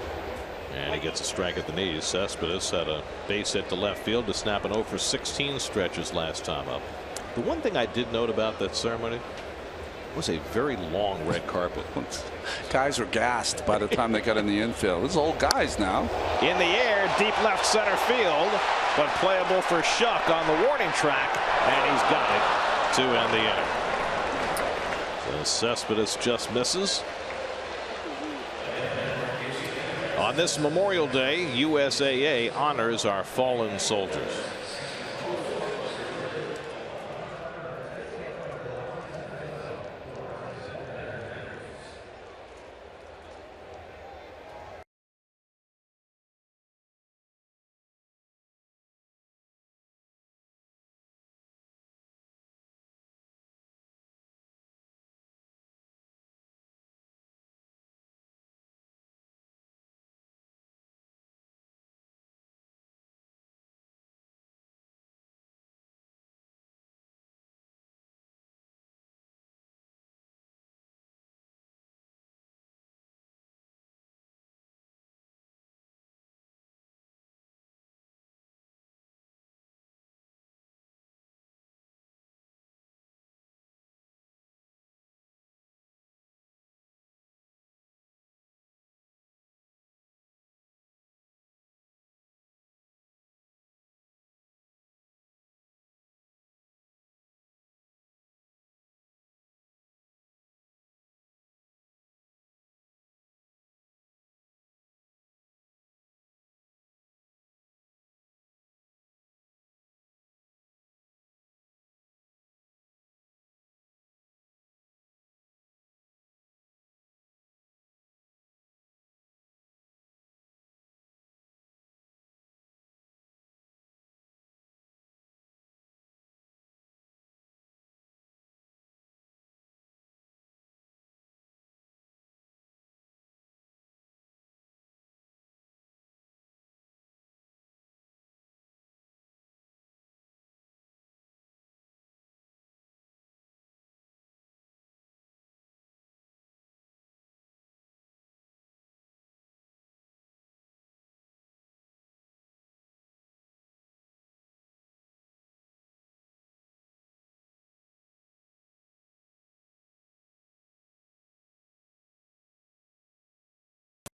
and he gets a strike at the knees. Cespedes had a base hit to left field to snap an 0 for 16 stretches last time up. The one thing I did note about that ceremony was a very long red carpet. Guys were gassed by the time they got in the infield. These old guys now. In the air, deep left center field, but playable for Shuck on the warning track, and he's got it to end the inning. So Cespedes just misses. On this Memorial Day, USAA honors our fallen soldiers.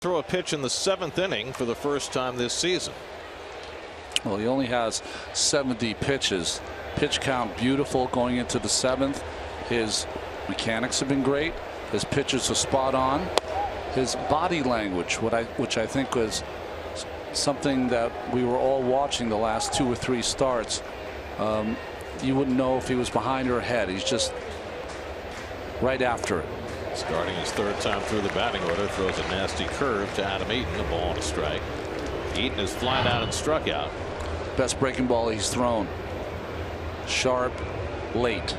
throw a pitch in the 7th inning for the first time this season. Well, he only has 70 pitches. Pitch count beautiful going into the 7th. His mechanics have been great. His pitches are spot on. His body language, which I think was something that we were all watching the last 2 or 3 starts. You wouldn't know if he was behind or ahead. He's just right after it. Starting his 3rd time through the batting order, throws a nasty curve to Adam Eaton, a ball and a strike. Eaton is flying out and struck out. Best breaking ball he's thrown. Sharp, late.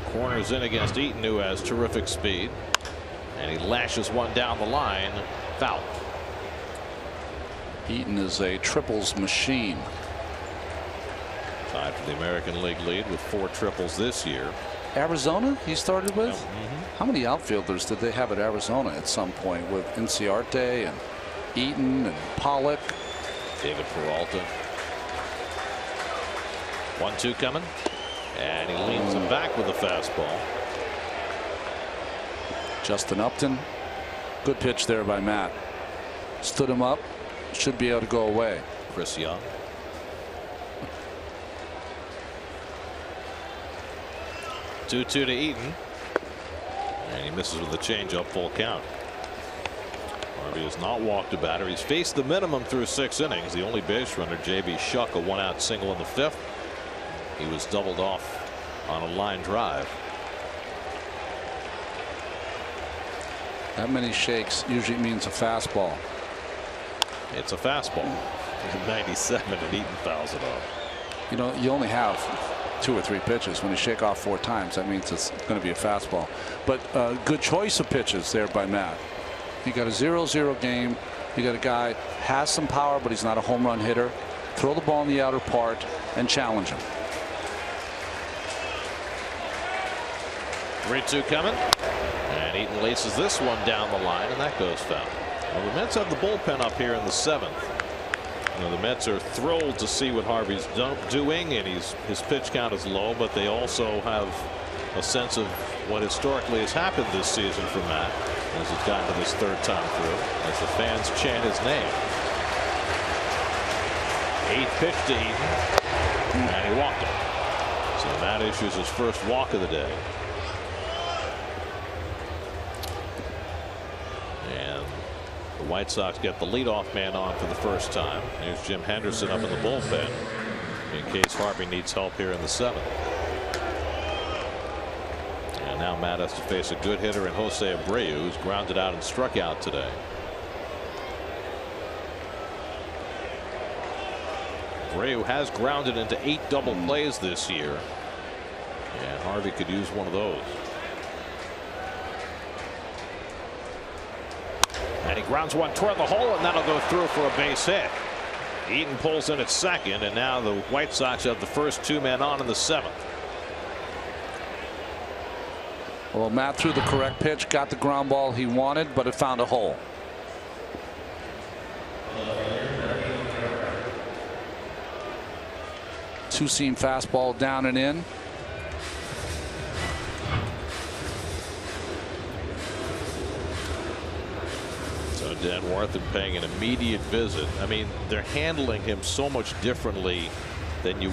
Corners in against Eaton, who has terrific speed, and he lashes one down the line, foul. Eaton is a triples machine. Tied for the American League lead with 4 triples this year. Arizona he started with? Mm-hmm. How many outfielders did they have at Arizona at some point with Inciarte and Eaton and Pollock? David Peralta. 1-2 coming, and he leans him back with a fastball. Justin Upton, good pitch there by Matt. Stood him up, should be able to go away. Chris Young. Two to Eaton, and he misses with a changeup, full count. Harvey has not walked a batter. He's faced the minimum through 6 innings. The only base runner, J.B. Shuck, a 1-out single in the 5th. He was doubled off on a line drive. That many shakes usually means a fastball. It's a fastball. 97, and Eaton fouls it off. You know, you only have 2 or 3 pitches. When you shake off 4 times, that means it's going to be a fastball. But good choice of pitches there by Matt. You got a 0-0 game. You got a guy has some power, but he's not a home run hitter. Throw the ball in the outer part and challenge him. 3-2 coming, and Eaton laces this one down the line, and that goes foul. Well, the Mets have the bullpen up here in the 7th. You know, the Mets are thrilled to see what Harvey's doing, and his pitch count is low, but they also have a sense of what historically has happened this season for Matt as he's gotten to this 3rd time through, as the fans chant his name. 8th pitch to Eaton, and he walked him. So Matt issues his first walk of the day. And the White Sox get the leadoff man on for the first time. Here's Jim Henderson up in the bullpen in case Harvey needs help here in the 7th. And now Matt has to face a good hitter in Jose Abreu, who's grounded out and struck out today. Abreu has grounded into 8 double plays this year, and Harvey could use one of those. And he grounds one toward the hole, and that'll go through for a base hit. Eaton pulls in at 2nd, and now the White Sox have the first 2 men on in the 7th. Well, Matt threw the correct pitch, got the ground ball he wanted, but it found a hole. Two-seam fastball down and in. So Dan Warthen paying an immediate visit. I mean, they're handling him so much differently than you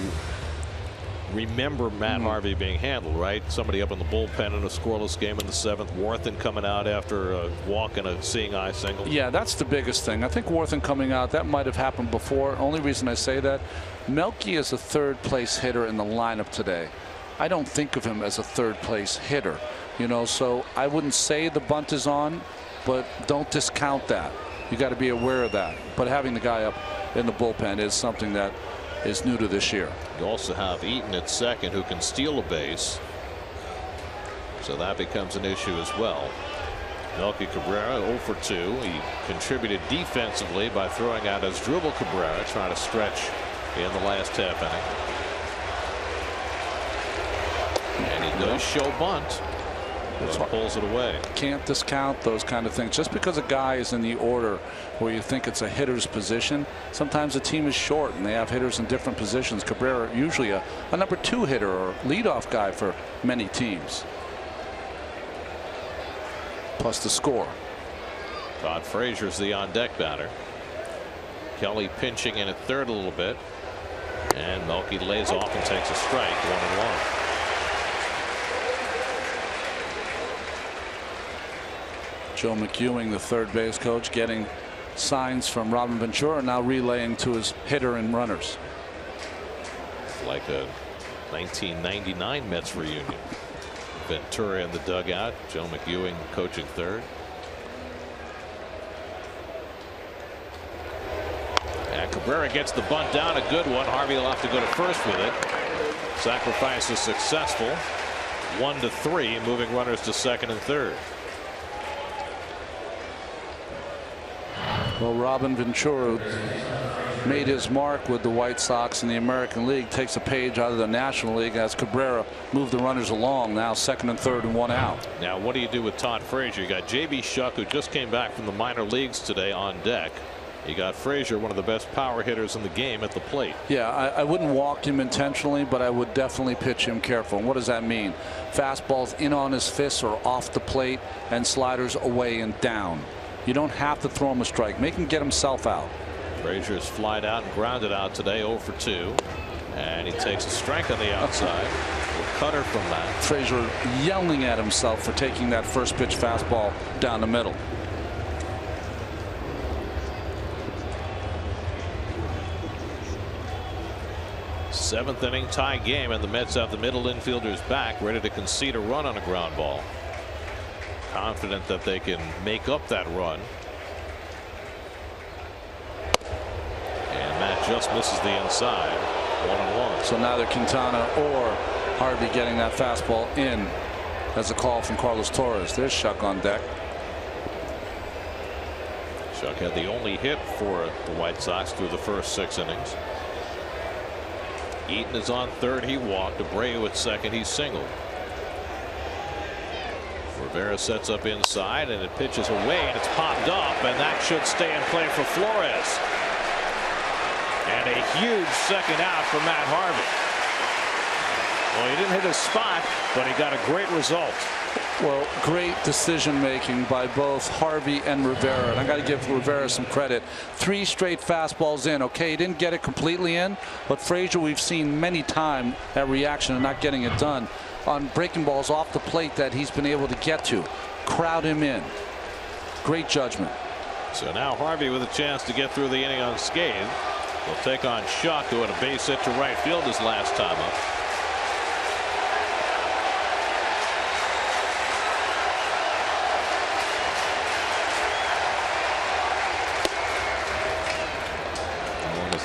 remember Matt Harvey being handled, right? Somebody up in the bullpen in a scoreless game in the 7th. Warthen coming out after a walk and a seeing eye single. Yeah, that's the biggest thing. I think Warthen coming out, that might have happened before. Only reason I say that, Melky is a 3rd place hitter in the lineup today. I don't think of him as a 3rd place hitter, you know, so I wouldn't say the bunt is on, but don't discount that. You got to be aware of that. But having the guy up in the bullpen is something that is new to this year. You also have Eaton at 2nd, who can steal a base, so that becomes an issue as well. Melky Cabrera 0 for 2. He contributed defensively by throwing out Asdrubal Cabrera, trying to stretch in the last half inning. And he does show bunt. Pulls it away. Can't discount those kind of things. Just because a guy is in the order where you think it's a hitter's position, sometimes a team is short and they have hitters in different positions. Cabrera usually a number 2 hitter or leadoff guy for many teams. Plus the score. Todd Frazier's the on-deck batter. Kelly pinching in at third a little bit. And Melky lays off and takes a strike, 1-1. Joe McEwing, the third base coach, getting signs from Robin Ventura, now relaying to his hitter and runners. Like a 1999 Mets reunion. Ventura in the dugout, Joe McEwing coaching third. And Cabrera gets the bunt down, a good one. Harvey will have to go to first with it. Sacrifice is successful. 1-3, moving runners to second and third. Well, Robin Ventura made his mark with the White Sox in the American League, takes a page out of the National League as Cabrera moved the runners along, now second and third and one out. Now what do you do with Todd Frazier? You got J.B. Shuck, who just came back from the minor leagues today, on deck. You got Frazier, one of the best power hitters in the game, at the plate. Yeah, I wouldn't walk him intentionally, but I would definitely pitch him careful. And what does that mean? Fastballs in on his fists or off the plate, and sliders away and down. You don't have to throw him a strike. Make him get himself out. Frazier's flied out and grounded out today, 0 for 2. And he takes a strike on the outside. We'll cutter from that. Frazier yelling at himself for taking that first pitch fastball down the middle. Seventh inning tie game, and the Mets have the middle infielders back, ready to concede a run on a ground ball. Confident that they can make up that run. And Matt just misses the inside. 1-1. So neither Quintana or Harvey getting that fastball in. That's a call from Carlos Torres. There's Shuck on deck. Shuck had the only hit for the White Sox through the first 6 innings. Eaton is on third. He walked. Abreu at second. He's singled. Rivera sets up inside, and it pitches away, and it's popped up, and that should stay in play for Flores. And a huge second out for Matt Harvey. Well, he didn't hit his spot, but he got a great result. Well, great decision making by both Harvey and Rivera, and I got to give Rivera some credit. 3 straight fastballs in. Okay, he didn't get it completely in, but Frazier, we've seen many times that reaction of not getting it done on breaking balls off the plate that he's been able to get to. Crowd him in. Great judgment. So now Harvey with a chance to get through the inning unscathed. Will take on Shuck, who had a base hit to right field his last time up.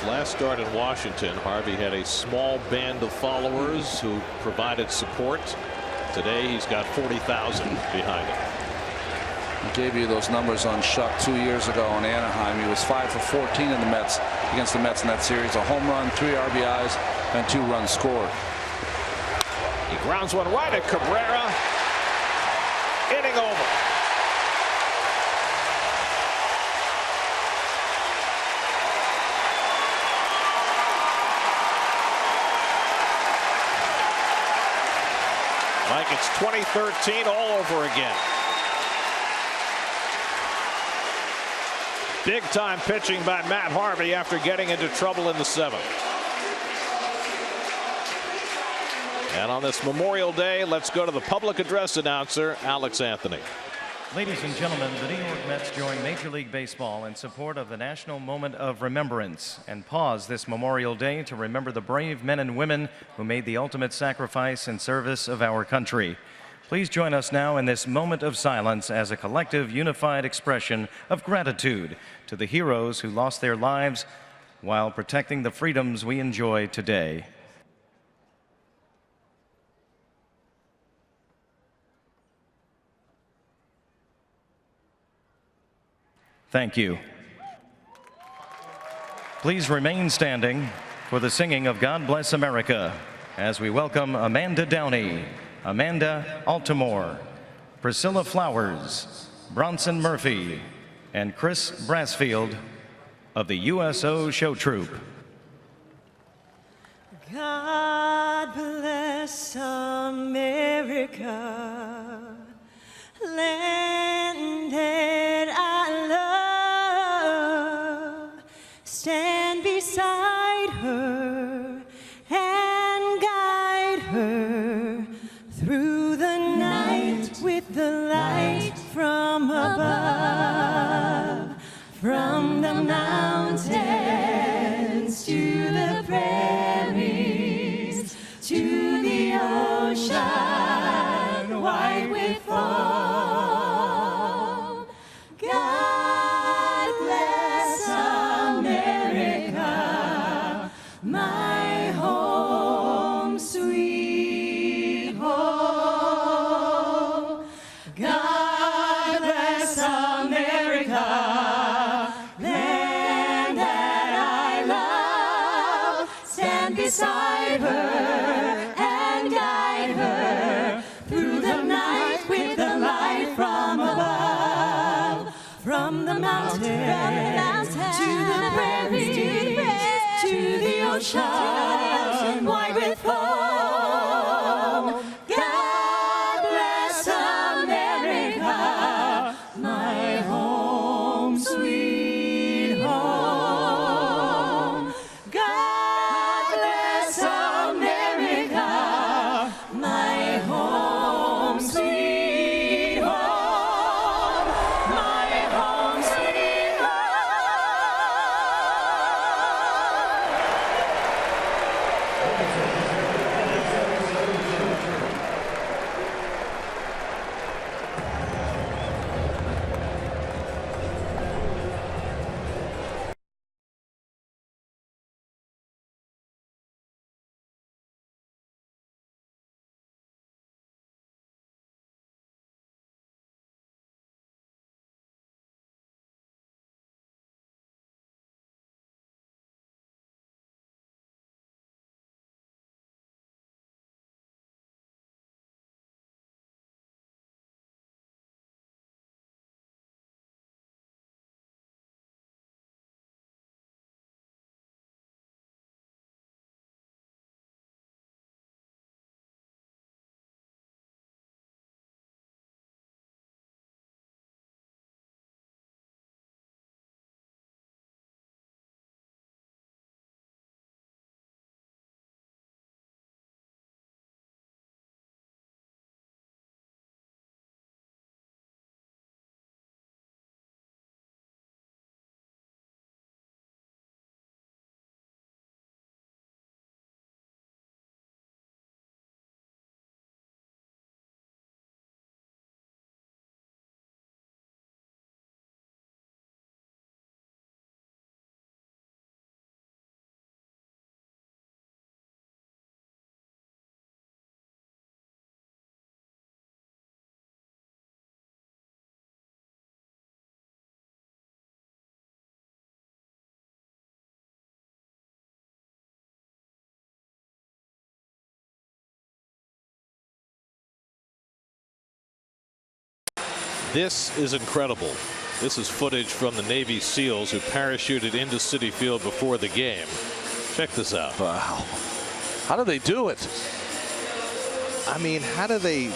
Last start in Washington, Harvey had a small band of followers who provided support. Today he's got 40,000 behind him. I gave you those numbers on Shuck 2 years ago in Anaheim. He was 5 for 14 in the Mets against the Mets in that series. A home run, 3 RBIs, and 2 runs scored. He grounds one right at Cabrera. Inning over. Like it's 2013 all over again. Big time pitching by Matt Harvey after getting into trouble in the 7th. And on this Memorial Day, let's go to the public address announcer, Alex Anthony. Ladies and gentlemen, the New York Mets join Major League Baseball in support of the National Moment of Remembrance and pause this Memorial Day to remember the brave men and women who made the ultimate sacrifice in service of our country. Please join us now in this moment of silence as a collective, unified expression of gratitude to the heroes who lost their lives while protecting the freedoms we enjoy today. Thank you. Please remain standing for the singing of God Bless America as we welcome Amanda Downey, Amanda Altamore, Priscilla Flowers, Bronson Murphy, and Chris Brassfield of the USO Show Troupe. God bless America, land that I love. beside her and guide her through the night with the light from above. From the mountain to the prairie, to the ocean, wide with foam. God bless America, my home, sweet home. God bless America, my home, sweet home. My home, sweet home. This is incredible. This is footage from the Navy SEALs who parachuted into Citi Field before the game. Check this out. Wow. How do they do it? I mean, how do they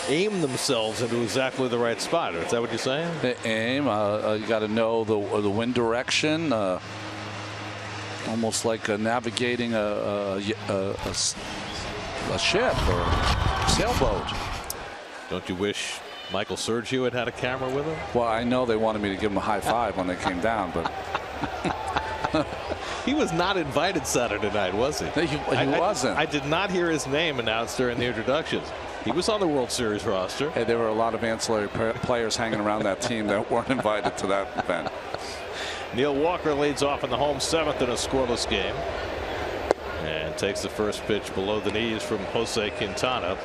aim themselves into exactly the right spot? Is that what you're saying? They aim. You got to know the wind direction. Almost like navigating a ship or a sailboat. Don't you wish Michael Sergio had had a camera with him? Well, I know they wanted me to give him a high five when they came down, but he was not invited Saturday night, was he? He wasn't. I did not hear his name announced during the introductions. He was on the World Series roster. Hey, there were a lot of ancillary players hanging around that team that weren't invited to that event. Neil Walker leads off in the home seventh in a scoreless game and takes the first pitch below the knees from Jose Quintana.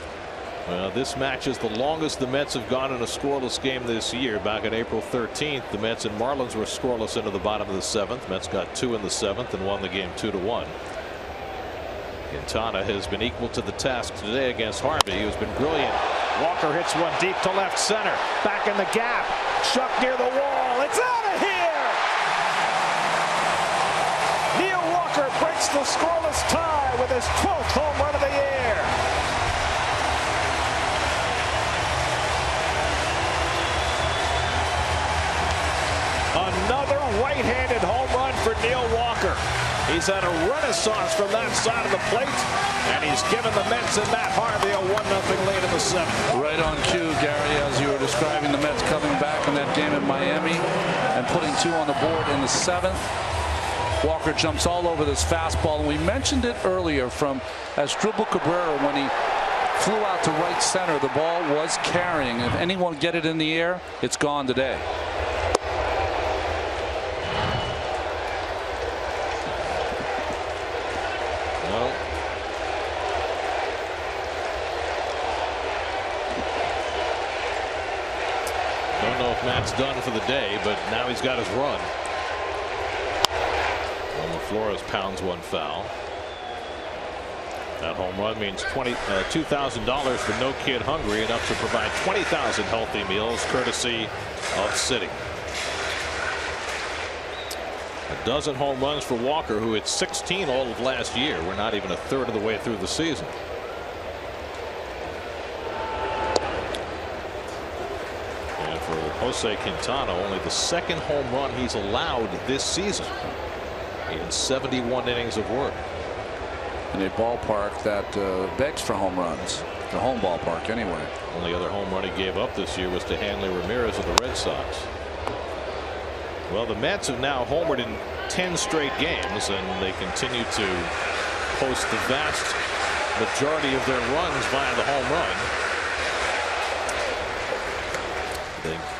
This match is the longest the Mets have gone in a scoreless game this year. Back on April 13th, the Mets and Marlins were scoreless into the bottom of the seventh. Mets got 2 in the seventh and won the game 2-1. Quintana has been equal to the task today against Harvey, who's been brilliant. Walker hits one deep to left center. Back in the gap. Chuck near the wall. It's out of here! Neil Walker breaks the scoreless tie with his 12th home run of the year. Another right-handed home run for Neil Walker. He's had a renaissance from that side of the plate, and he's given the Mets and Matt Harvey a 1-0 lead in the seventh. Right on cue, Gary, as you were describing the Mets coming back in that game in Miami and putting 2 on the board in the seventh. Walker jumps all over this fastball, and we mentioned it earlier from Asdrubal Cabrera when he flew out to right center. The ball was carrying. If anyone get it in the air, it's gone today. Don't know if Matt's done for the day, but now he's got his run. Well, Flores pounds one foul. That home run means $2,000 for No Kid Hungry, enough to provide 20,000 healthy meals courtesy of Citi. A dozen home runs for Walker, who hit 16 all of last year. We're not even a third of the way through the season. And for Jose Quintana, only the second home run he's allowed this season in 71 innings of work. In a ballpark that begs for home runs, the home ballpark anyway. Only other home run he gave up this year was to Hanley Ramirez of the Red Sox. Well, the Mets have now homered in 10 straight games, and they continue to post the vast majority of their runs via the home run.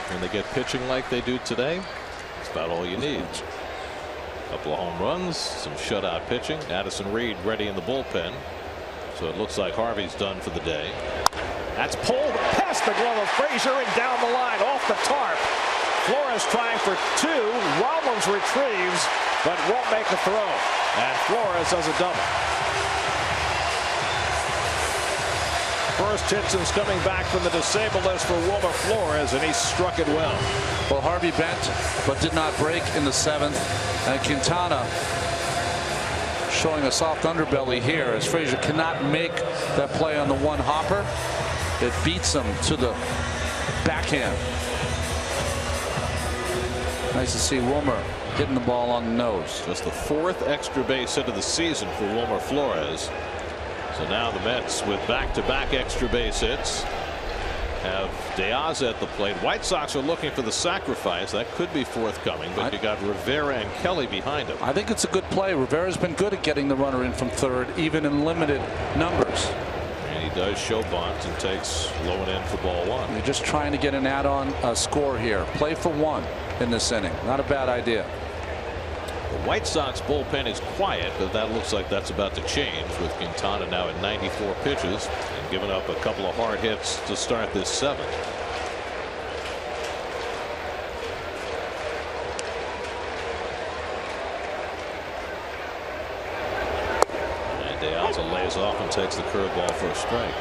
When they get pitching like they do today, it's about all you need. Couple of home runs, some shutout pitching. Addison Reed ready in the bullpen. So it looks like Harvey's done for the day. That's pulled past the glove of Frazier and down the line off the tarp. Flores trying for two. Rollins retrieves but won't make a throw. And Flores has a double. First hit since coming back from the disabled list for Wilmer Flores, and he struck it well. Well, Harvey bent but did not break in the seventh. And Quintana showing a soft underbelly here as Frazier cannot make that play on the one hopper. It beats him to the backhand. Nice to see Wilmer hitting the ball on the nose. Just the fourth extra base hit of the season for Wilmer Flores. So now the Mets, with back-to-back extra base hits, have Diaz at the plate. White Sox are looking for the sacrifice. That could be forthcoming, but you got Rivera and Kelly behind him. I think it's a good play. Rivera's been good at getting the runner in from third, even in limited numbers. And he does show bunt and takes low and in for ball one. You're just trying to get an add-on score here. Play for one in this inning. Not a bad idea. The White Sox bullpen is quiet, but that looks like that's about to change with Quintana now at 94 pitches and giving up a couple of hard hits to start this seventh. And Diaz lays off and takes the curveball for a strike.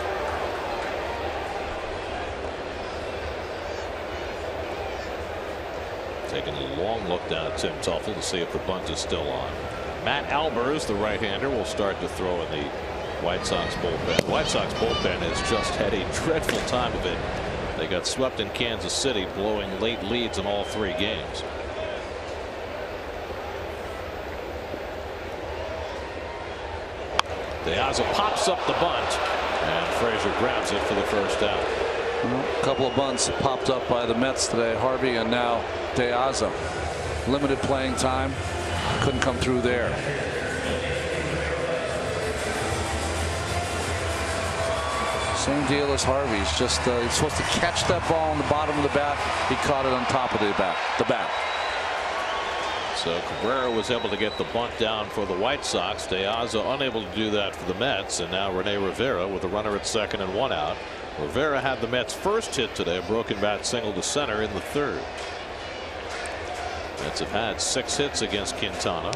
Taking a long look down at Tim Teufel to see if the bunt is still on. Matt Albers, the right-hander, will start to throw in the White Sox bullpen. The White Sox bullpen has just had a dreadful time of it. They got swept in Kansas City, blowing late leads in all three games. Diaz pops up the bunt, and Frazier grabs it for the first out. A couple of bunts popped up by the Mets today. Harvey and now Diaz. Limited playing time. Couldn't come through there. Same deal as Harvey. He's just he's supposed to catch that ball on the bottom of the bat. He caught it on top of the bat. So Cabrera was able to get the bunt down for the White Sox. Diaz unable to do that for the Mets, and now Rene Rivera with a runner at second and one out. Rivera had the Mets' first hit today, a broken bat single to center in the third. Mets have had 6 hits against Quintana,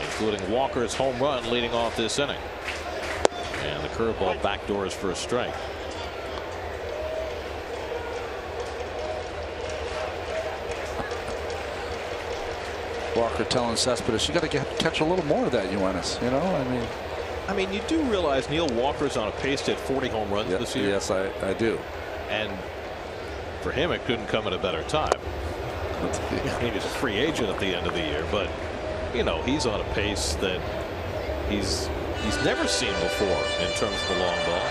including Walker's home run leading off this inning. And the curveball backdoors for a strike. Walker telling Cespedes, you got to catch a little more of that, Yoenis. You know, I mean, you do realize Neil Walker's on a pace to hit 40 home runs this year. Yes, I do. And for him, it couldn't come at a better time. I mean, he's a free agent at the end of the year, but you know, he's on a pace that he's never seen before in terms of the long ball.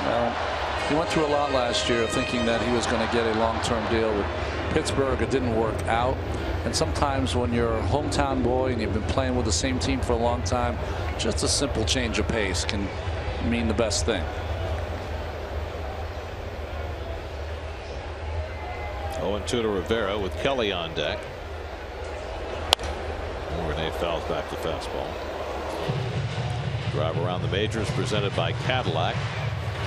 Well, he went through a lot last year thinking that he was going to get a long-term deal with Pittsburgh. It didn't work out. And sometimes when you're a hometown boy and you've been playing with the same team for a long time, just a simple change of pace can mean the best thing. 0-2 to Rivera with Kelly on deck. And Rene fouls back the fastball. Drive around the majors presented by Cadillac.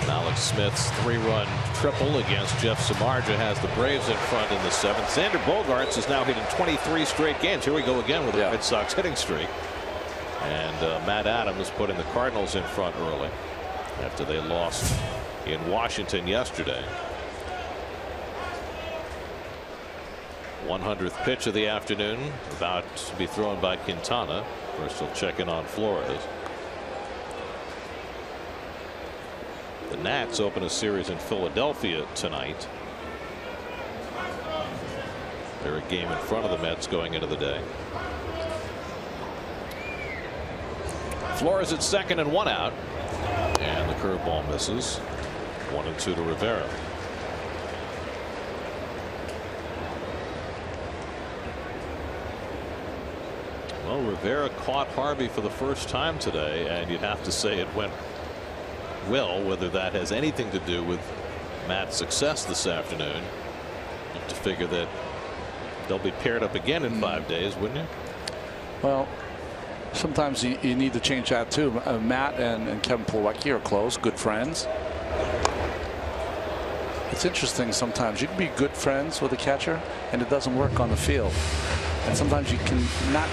And Alex Smith's 3-run triple against Jeff Samardzija has the Braves in front in the 7th. Xander Bogaerts is now hitting 23 straight games. Here we go again with the Red Sox hitting streak. And Matt Adams putting the Cardinals in front early after they lost in Washington yesterday. 100th pitch of the afternoon about to be thrown by Quintana. First he'll check in on Flores. The Nats open a series in Philadelphia tonight. They're a game in front of the Mets going into the day. Flores at second and 1 out. And the curveball misses. 1-2 to Rivera. Well, Rivera caught Harvey for the first time today, and you'd have to say it went well. Whether that has anything to do with Matt's success this afternoon, you have to figure that they'll be paired up again in 5 days, wouldn't you? Well, sometimes you need to change that too. Matt and Kevin Plawecki are close, good friends. It's interesting, sometimes you can be good friends with a catcher and it doesn't work on the field. And sometimes you can not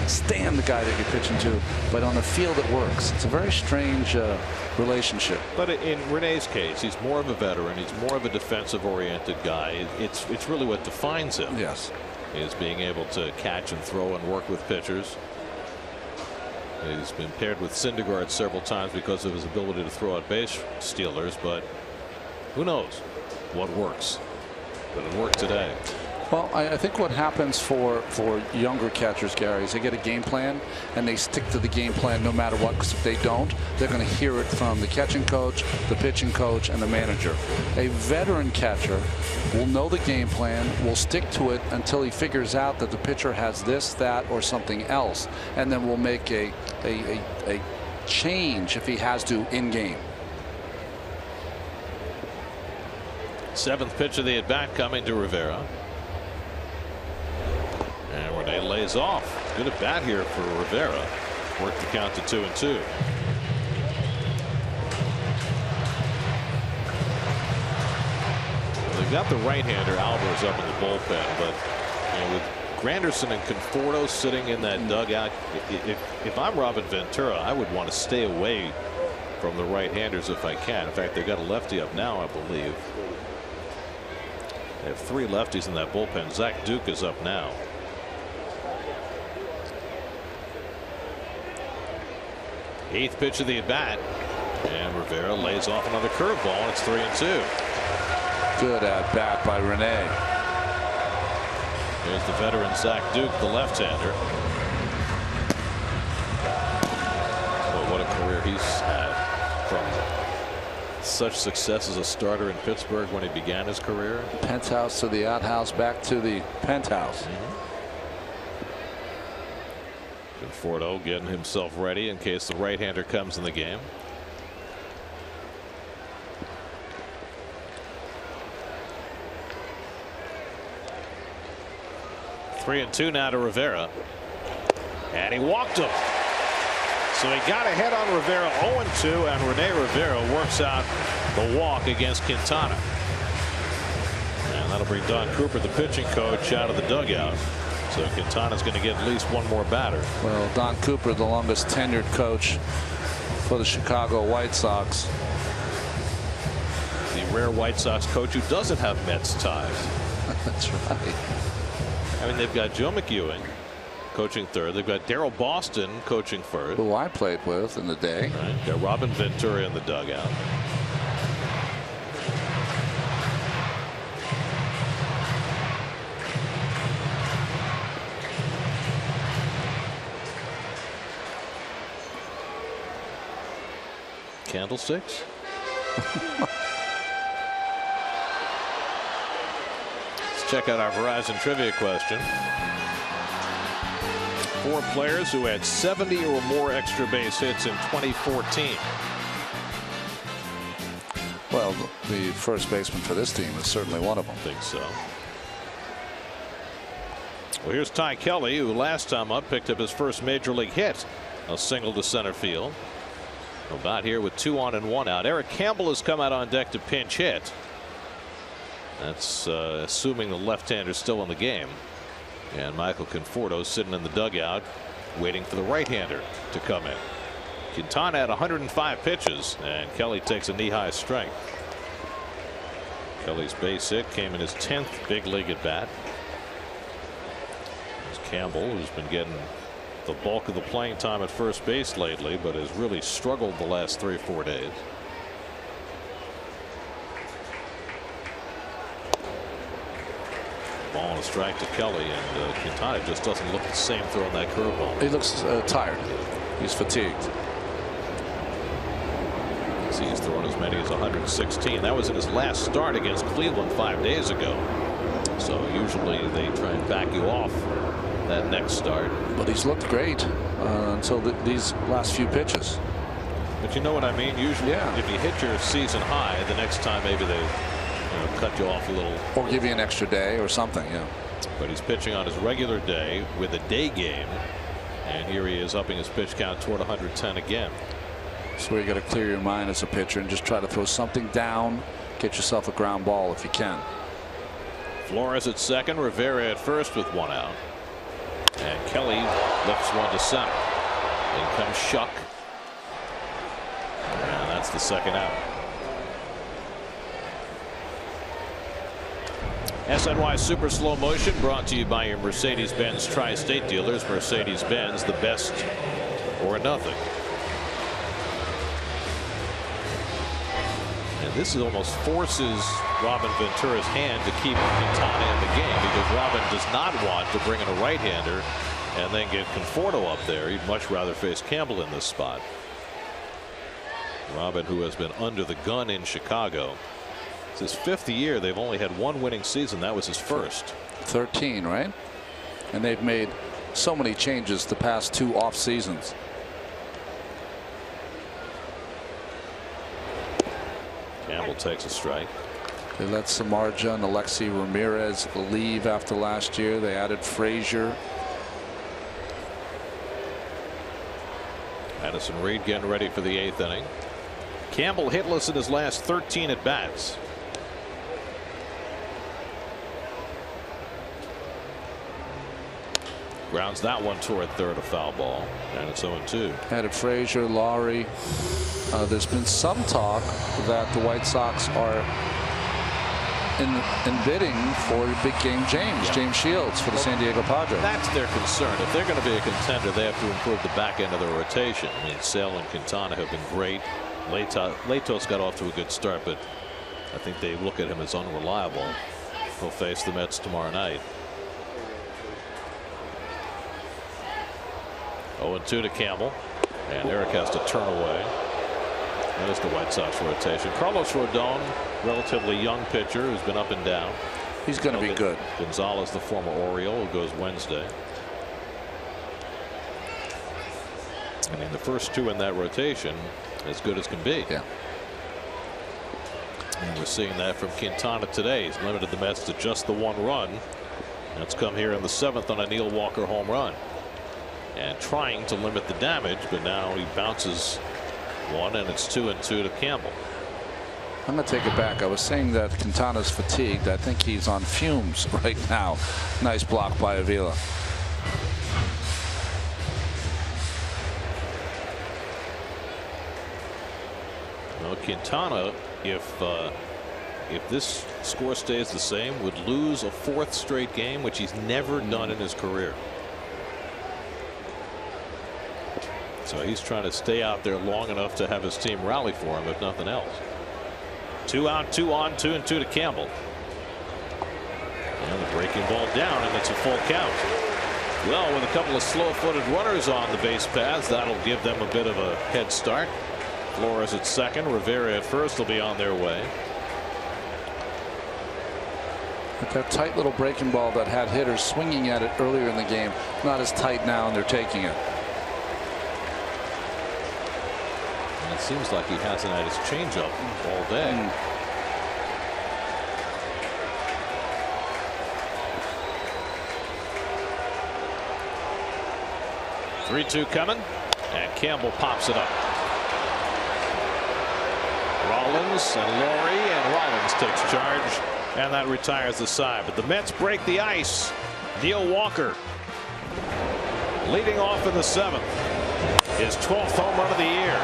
stand the guy that you're pitching to, but on the field it works. It's a very strange relationship. But in Renee's case, he's more of a veteran. He's more of a defensive oriented guy. It's really what defines him. Yes. Is being able to catch and throw and work with pitchers. He's been paired with Syndergaard several times because of his ability to throw out base stealers, but who knows what works. But it worked today. Well, I think what happens for younger catchers, Gary, is they get a game plan and they stick to the game plan no matter what, because if they don't, they're going to hear it from the catching coach, the pitching coach, and the manager. A veteran catcher will know the game plan, will stick to it until he figures out that the pitcher has this, that, or something else, and then will make a change if he has to in game. 7th pitch of the at bat coming to Rivera. And Rene lays off. Good at bat here for Rivera. Worked the count to 2-2. They've got the right-hander Alvarez up in the bullpen, but with Granderson and Conforto sitting in that dugout, if I'm Robin Ventura, I would want to stay away from the right-handers if I can. In fact, they've got a lefty up now, I believe. They have 3 lefties in that bullpen. Zach Duke is up now. Eighth pitch of the at bat, and Rivera lays off another curveball, and it's 3-2. Good at bat by Rene. There's the veteran Zach Duke, the left-hander. Well, what a career he's had, from such success as a starter in Pittsburgh when he began his career. Penthouse to the outhouse, back to the penthouse. Conforto getting himself ready in case the right-hander comes in the game. Three and 2 now to Rivera, and he walked him. So he got ahead on Rivera 0-2, and Rene Rivera works out the walk against Quintana. And that'll bring Don Cooper, the pitching coach, out of the dugout. So Quintana's going to get at least one more batter. Well, Don Cooper, the longest tenured coach for the Chicago White Sox. The rare White Sox coach who doesn't have Mets ties. That's right. I mean, they've got Joe McEwing coaching third. They've got Darryl Boston coaching first. Who I played with in the day. Right. Got Robin Ventura in the dugout. Candlesticks. Let's check out our Verizon trivia question. 4 players who had 70 or more extra base hits in 2014. Well, the first baseman for this team is certainly one of them. I think so. Well, here's Ty Kelly, who last time up picked up his first major league hit, a single to center field. About here with 2 on and 1 out. Eric Campbell has come out on deck to pinch hit. That's assuming the left-hander is still in the game. And Michael Conforto sitting in the dugout waiting for the right-hander to come in. Quintana had 105 pitches, and Kelly takes a knee-high strike. Kelly's base hit came in his 10th big league at bat. There's Campbell, who's been getting the bulk of the playing time at first base lately, but has really struggled the last 3 or 4 days. Ball and a strike to Kelly, and Quintana just doesn't look the same throwing that curveball. He looks tired. He's fatigued. He's thrown as many as 116. That was in his last start against Cleveland 5 days ago. So usually they try and back you off that next start. But he's looked great until these last few pitches. But you know what I mean? Usually, yeah, if you hit your season high, the next time maybe they cut you off a little. Or give you an extra day or something, yeah. But he's pitching on his regular day with a day game. And here he is upping his pitch count toward 110 again. So you got to clear your mind as a pitcher and just try to throw something down, get yourself a ground ball if you can. Flores at second, Rivera at first with 1 out. And Kelly lifts one to center. In comes Shuck. And that's the second out. SNY Super Slow Motion brought to you by your Mercedes-Benz Tri-State dealers. Mercedes-Benz, the best or nothing. And this almost forces Robin Ventura's hand to keep Quintana in the game, because Robin does not want to bring in a right-hander and then get Conforto up there. He'd much rather face Campbell in this spot. Robin, who has been under the gun in Chicago. It's his 5th year. They've only had 1 winning season. That was his first. 13, right? And they've made so many changes the past 2 off seasons. Campbell takes a strike. They let Samardzija and Alexei Ramirez leave after last year. They added Frazier. Addison Reed getting ready for the 8th inning. Campbell hitless in his last 13 at bats. Grounds that one toward third, a foul ball, and it's 0-2. Added Frazier, Laurie. There's been some talk that the White Sox are in bidding for big game James Shields for the San Diego Padres. That's their concern. If they're going to be a contender, they have to improve the back end of their rotation. I mean, Sale and Quintana have been great. Latos got off to a good start, but I think they look at him as unreliable. He'll face the Mets tomorrow night. 0-2 to Campbell, and Eric has to turn away. There's the White Sox rotation. Carlos Rodon, relatively young pitcher who's been up and down. He's going to be good. Gonzalez, the former Oriole, who goes Wednesday. I mean, the first 2 in that rotation, as good as can be. Yeah. And we're seeing that from Quintana today. He's limited the Mets to just the 1 run. That's come here in the 7th on a Neil Walker home run. And trying to limit the damage, but now he bounces one, and it's 2-2 to Campbell. I'm going to take it back. I was saying that Quintana's fatigued. I think he's on fumes right now. Nice block by Avila. Well, Quintana, if this score stays the same, would lose a 4th straight game, which he's never done in his career. So he's trying to stay out there long enough to have his team rally for him, if nothing else. 2 out, 2 on, 2-2 to Campbell. And the breaking ball down, and it's a full count. Well, with a couple of slow-footed runners on the base paths, that'll give them a bit of a head start. Flores at second, Rivera at first will be on their way. But that tight little breaking ball that had hitters swinging at it earlier in the game, not as tight now, and they're taking it. And it seems like he hasn't had his changeup all day. 3-2 coming, and Campbell pops it up. Rollins and Laurie, and Rollins takes charge, and that retires the side. But the Mets break the ice. Neil Walker leading off in the 7th. His 12th home run of the year.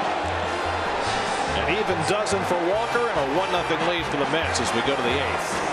An even dozen for Walker and a 1-0 lead for the Mets as we go to the 8th.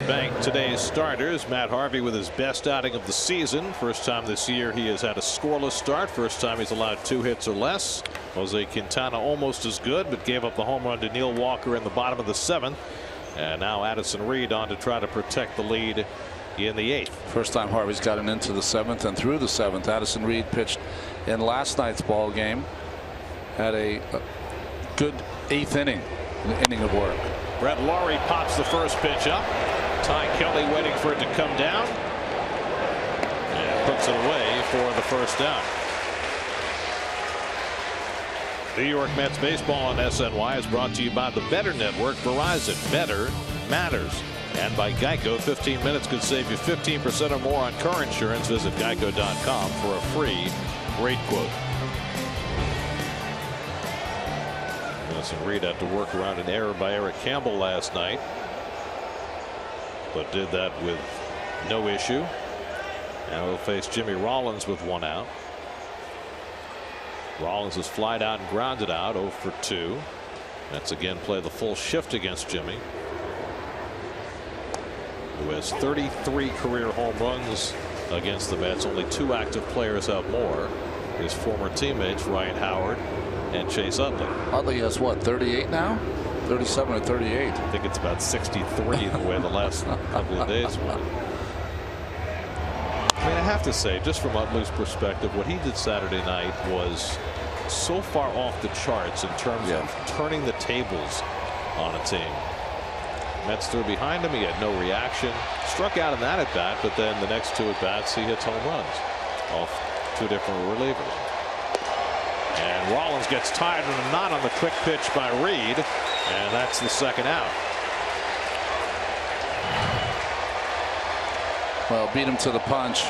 Bank today's starters. Matt Harvey with his best outing of the season. First time this year he has had a scoreless start. First time he's allowed 2 hits or less. Jose Quintana almost as good, but gave up the home run to Neil Walker in the bottom of the 7th. And now Addison Reed on to try to protect the lead in the 8th. First time Harvey's gotten into the 7th and through the 7th. Addison Reed pitched in last night's ball game. Had a good 8th inning, an inning of work. Brett Laurie pops the first pitch up. Ty Kelly waiting for it to come down and puts it away for the first down. New York Mets baseball on SNY is brought to you by the Better Network. Verizon. Better matters. And by Geico. 15 minutes could save you 15% or more on car insurance. Visit geico.com for a free rate quote. Addison Reed had to work around an error by Eric Campbell last night, but did that with no issue. Now he'll face Jimmy Rollins with 1 out. Rollins is flied out and grounded out, 0 for 2. Mets again play the full shift against Jimmy, who has 33 career home runs against the Mets. Only 2 active players have more. His former teammates Ryan Howard and Chase Utley. Utley has what, 38 now? 37 or 38. I think it's about 63 the way the last couple of days went. I mean, I have to say, just from Utley's perspective, what he did Saturday night was so far off the charts in terms of turning the tables on a team. Mets threw behind him. He had no reaction. Struck out in that at bat, but then the next 2 at bats he hits home runs off 2 different relievers. And Rollins gets tired in a knot on the quick pitch by Reed, and that's the 2nd out. Well, beat him to the punch.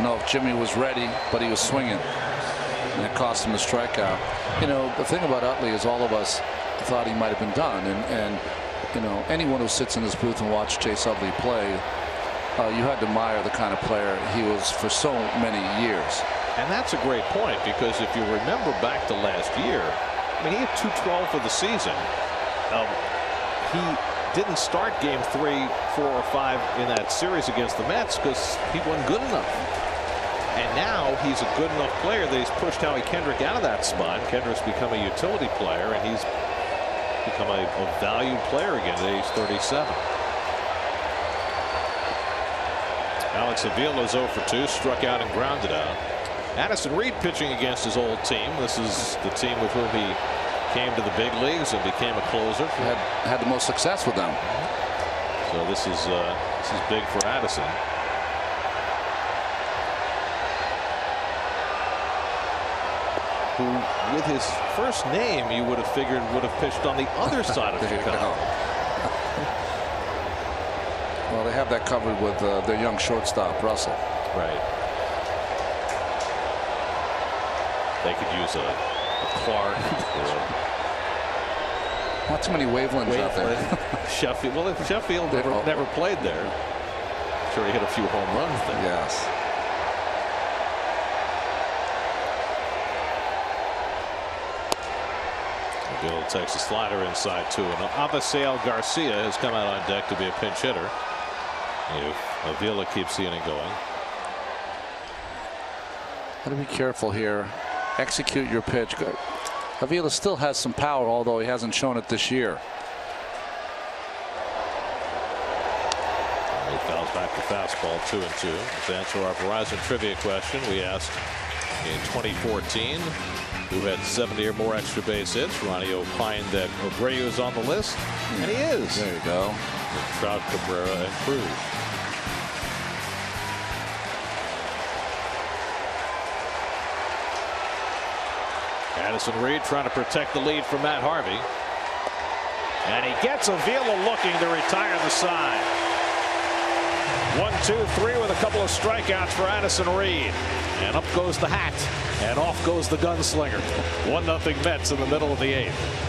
No, if Jimmy was ready, but he was swinging, and it cost him a strikeout. You know, the thing about Utley is all of us thought he might have been done, and you know, anyone who sits in this booth and watches Chase Utley play, you had to admire the kind of player he was for so many years. And that's a great point, because if you remember back to last year, I mean, he had 212 for the season. He didn't start game 3, 4, or 5 in that series against the Mets because he wasn't good enough. And now he's a good enough player that he's pushed Howie Kendrick out of that spot. Kendrick's become a utility player, and he's become a valued player again at age 37. Alex Avila's 0 for 2, struck out and grounded out. Addison Reed pitching against his old team. This is the team with whom he came to the big leagues and became a closer. Had the most success with them. So this is big for Addison. Who, with his first name, you would have figured would have pitched on the other side of Chicago. Well, they have that covered with their young shortstop, Russell. Right. They could use a Clark. Not too many wavelengths out there. Sheffield. Well, if Sheffield never played there. I'm sure he hit a few home runs there. Yes. Bill takes a slider inside 2, and Avisail Garcia has come out on deck to be a pinch hitter. Avila keeps the inning going. Got to be careful here. Execute your pitch. Avila still has some power, although he hasn't shown it this year. He fouls back the fastball 2-2. To answer our Verizon trivia question, we asked in 2014 who had 70 or more extra base hits. Ronnie opined that Abreu is on the list, and he is. There you go. With Trout, Cabrera, and Cruz. Addison Reed trying to protect the lead from Matt Harvey. And he gets Avila looking to retire the side. 1, 2, 3 with a couple of strikeouts for Addison Reed. And up goes the hat. And off goes the gunslinger. 1-0 Mets in the middle of the 8th.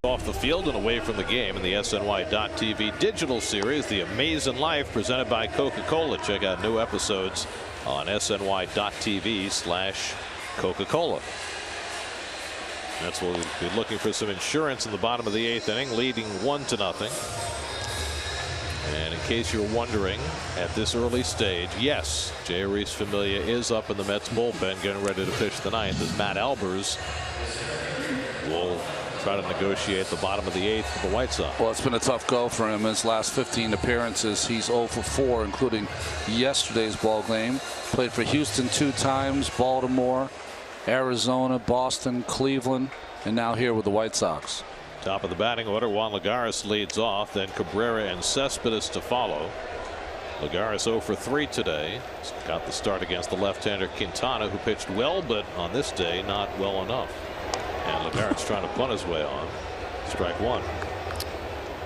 Off the field and away from the game in the SNY.TV digital series, The Amazing Life, presented by Coca-Cola. Check out new episodes on SNY.TV/Coca-Cola. That's what we'll be looking for, some insurance in the bottom of the 8th inning, leading 1-0. And in case you're wondering, at this early stage, yes, Jay Reese-Familia is up in the Mets bullpen getting ready to pitch the 9th as Matt Albers will try to negotiate the bottom of the 8th for the White Sox. Well, it's been a tough go for him. His last 15 appearances, he's 0 for 4, including yesterday's ball game. Played for Houston 2 times, Baltimore, Arizona, Boston, Cleveland, and now here with the White Sox. Top of the batting order, Juan Lagares leads off, then Cabrera and Cespedes to follow. Lagares 0 for 3 today. He's got the start against the left-hander Quintana, who pitched well, but on this day not well enough. And Lagares trying to bunt his way on. Strike one.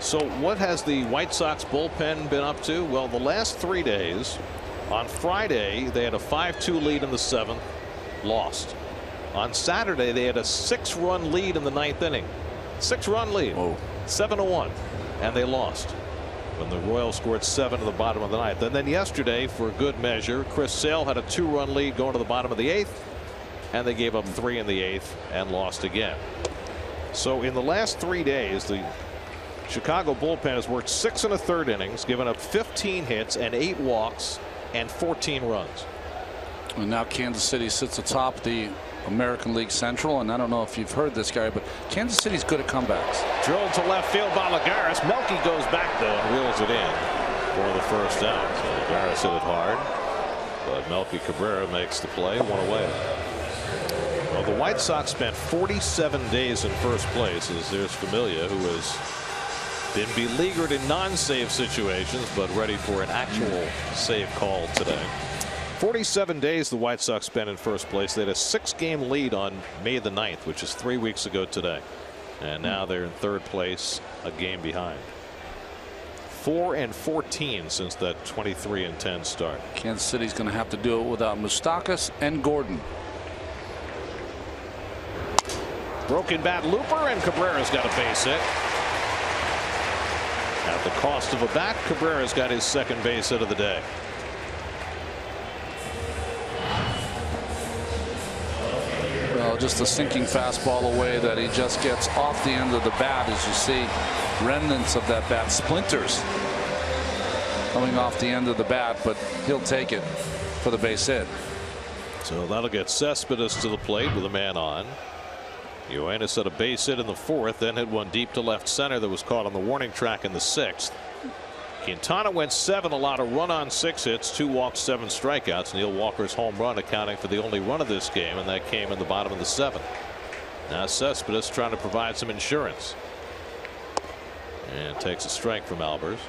So what has the White Sox bullpen been up to? Well, the last 3 days. On Friday, they had a 5-2 lead in the 7th, lost. On Saturday, they had a 6-run lead in the 9th inning. 6-run lead. 7-1, and they lost when the Royals scored 7 to the bottom of the 9th. And then yesterday, for good measure, Chris Sale had a 2-run lead going to the bottom of the 8th, and they gave up 3 in the 8th and lost again. So in the last 3 days, the Chicago bullpen has worked 6 1/3 innings, given up 15 hits and 8 walks and 14 runs. And now Kansas City sits atop the American League Central, and I don't know if you've heard this, Gary, but Kansas City's good at comebacks. Drilled to left field by Lagares. Melky goes back though and wheels it in for the first out. So Lagares hit it hard, but Melky Cabrera makes the play, 1 away. Well, the White Sox spent 47 days in first place, as there's Familia, who has been beleaguered in non-save situations, but ready for an actual save call today. 47 days the White Sox spent in first place. They had a 6-game lead on May the 9th, which is 3 weeks ago today. And now they're in 3rd place, a game behind. 4-14 since that 23-10 start. Kansas City's going to have to do it without Moustakas and Gordon. Broken bat looper, and Cabrera's got a base hit. At the cost of a bat, Cabrera's got his 2nd base hit of the day. Well, just a sinking fastball away that he just gets off the end of the bat. As you see remnants of that bat, splinters coming off the end of the bat, but he'll take it for the base hit. So that'll get Cespedes to the plate with a man on. Ioannis had a base hit in the 4th, then hit one deep to left center that was caught on the warning track in the 6th. Quintana went 7, allowed a run on 6 hits, 2 walks, 7 strikeouts. Neil Walker's home run accounting for the only run of this game, and that came in the bottom of the 7th. Now Cespedes trying to provide some insurance, and takes a strike from Albers.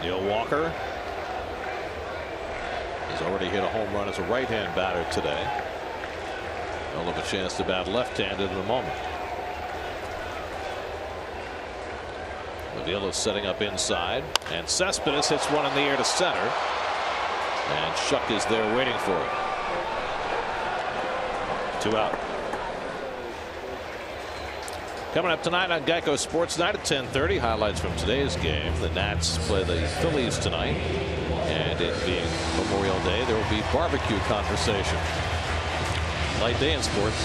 Neil Walker has already hit a home run as a right-hand batter today. He'll have a chance to bat left-handed in a moment. Avila setting up inside, and Cespedes hits one in the air to center, and Shuck is there waiting for it. 2 out. Coming up tonight on Geico Sports Night at 10:30. Highlights from today's game. The Nats play the Phillies tonight, and it being Memorial Day, there will be barbecue conversation. Light day in sports.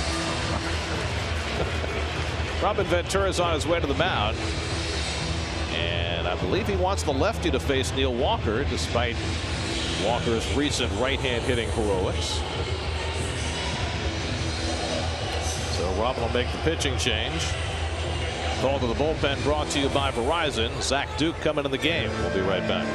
Robin Ventura's on his way to the mound, and I believe he wants the lefty to face Neil Walker, despite Walker's recent right-hand hitting heroics. So Robin will make the pitching change. Call to the bullpen brought to you by Verizon. Zach Duke coming in the game. We'll be right back.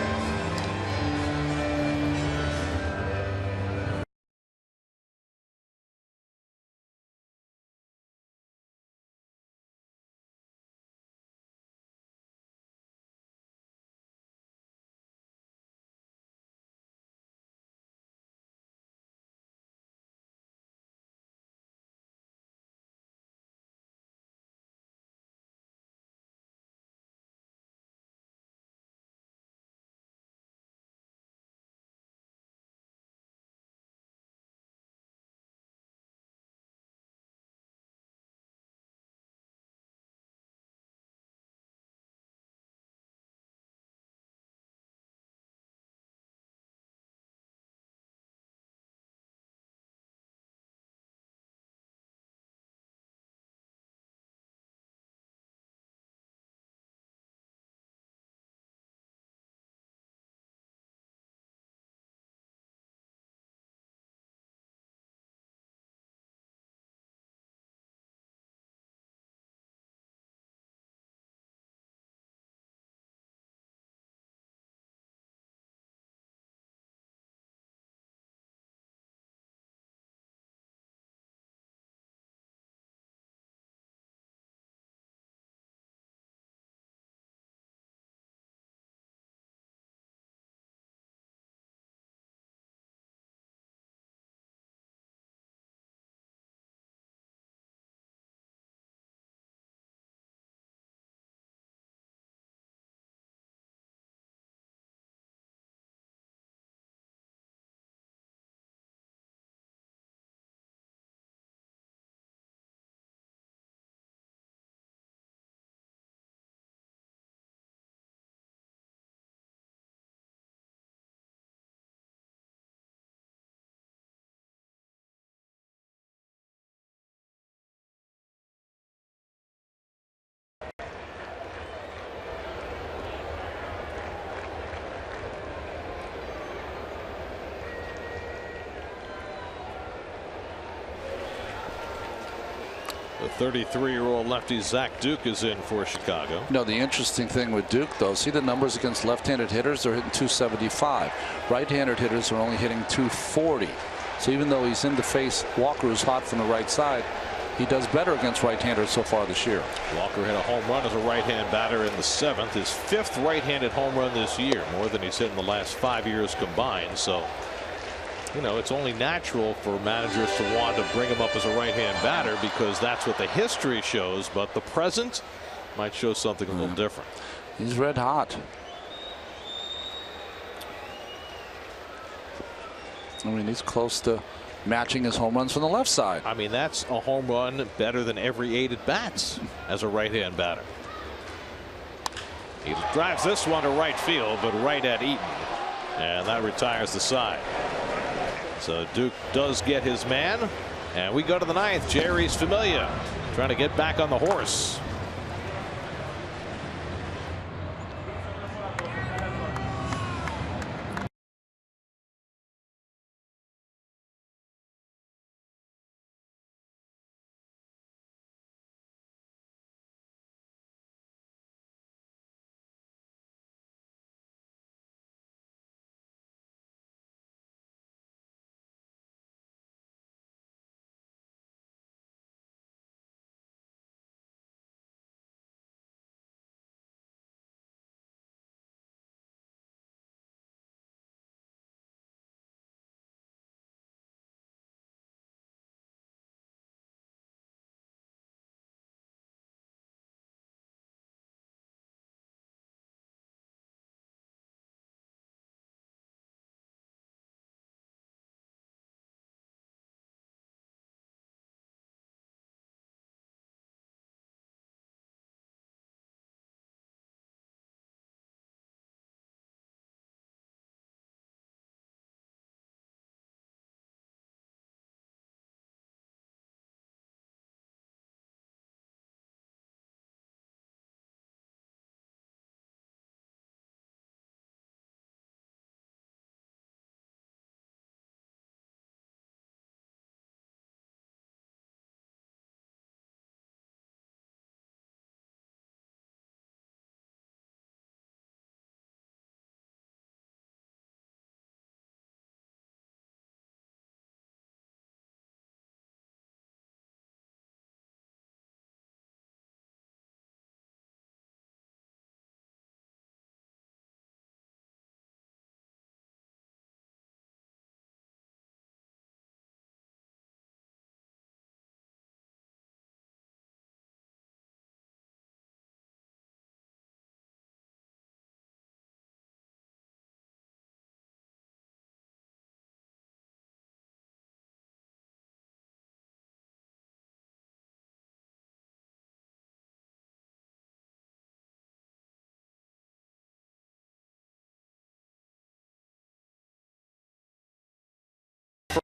33-year-old lefty Zach Duke is in for Chicago. No, the interesting thing with Duke, though, see the numbers against left-handed hitters? They're hitting 275. Right-handed hitters are only hitting 240. So even though he's in to face Walker, who's hot from the right side, he does better against right-handers so far this year. Walker hit a home run as a right-hand batter in the 7th, his 5th right-handed home run this year, more than he's hit in the last 5 years combined. So, you know, it's only natural for managers to want to bring him up as a right-hand batter because that's what the history shows, but the present might show something a little different. He's red hot. I mean, he's close to matching his home runs from the left side. I mean, that's a home run better than every 8 at bats as a right-hand batter. He drives this one to right field, but right at Eaton, and that retires the side. So Duke does get his man, and we go to the 9th. Jerry's Familia trying to get back on the horse.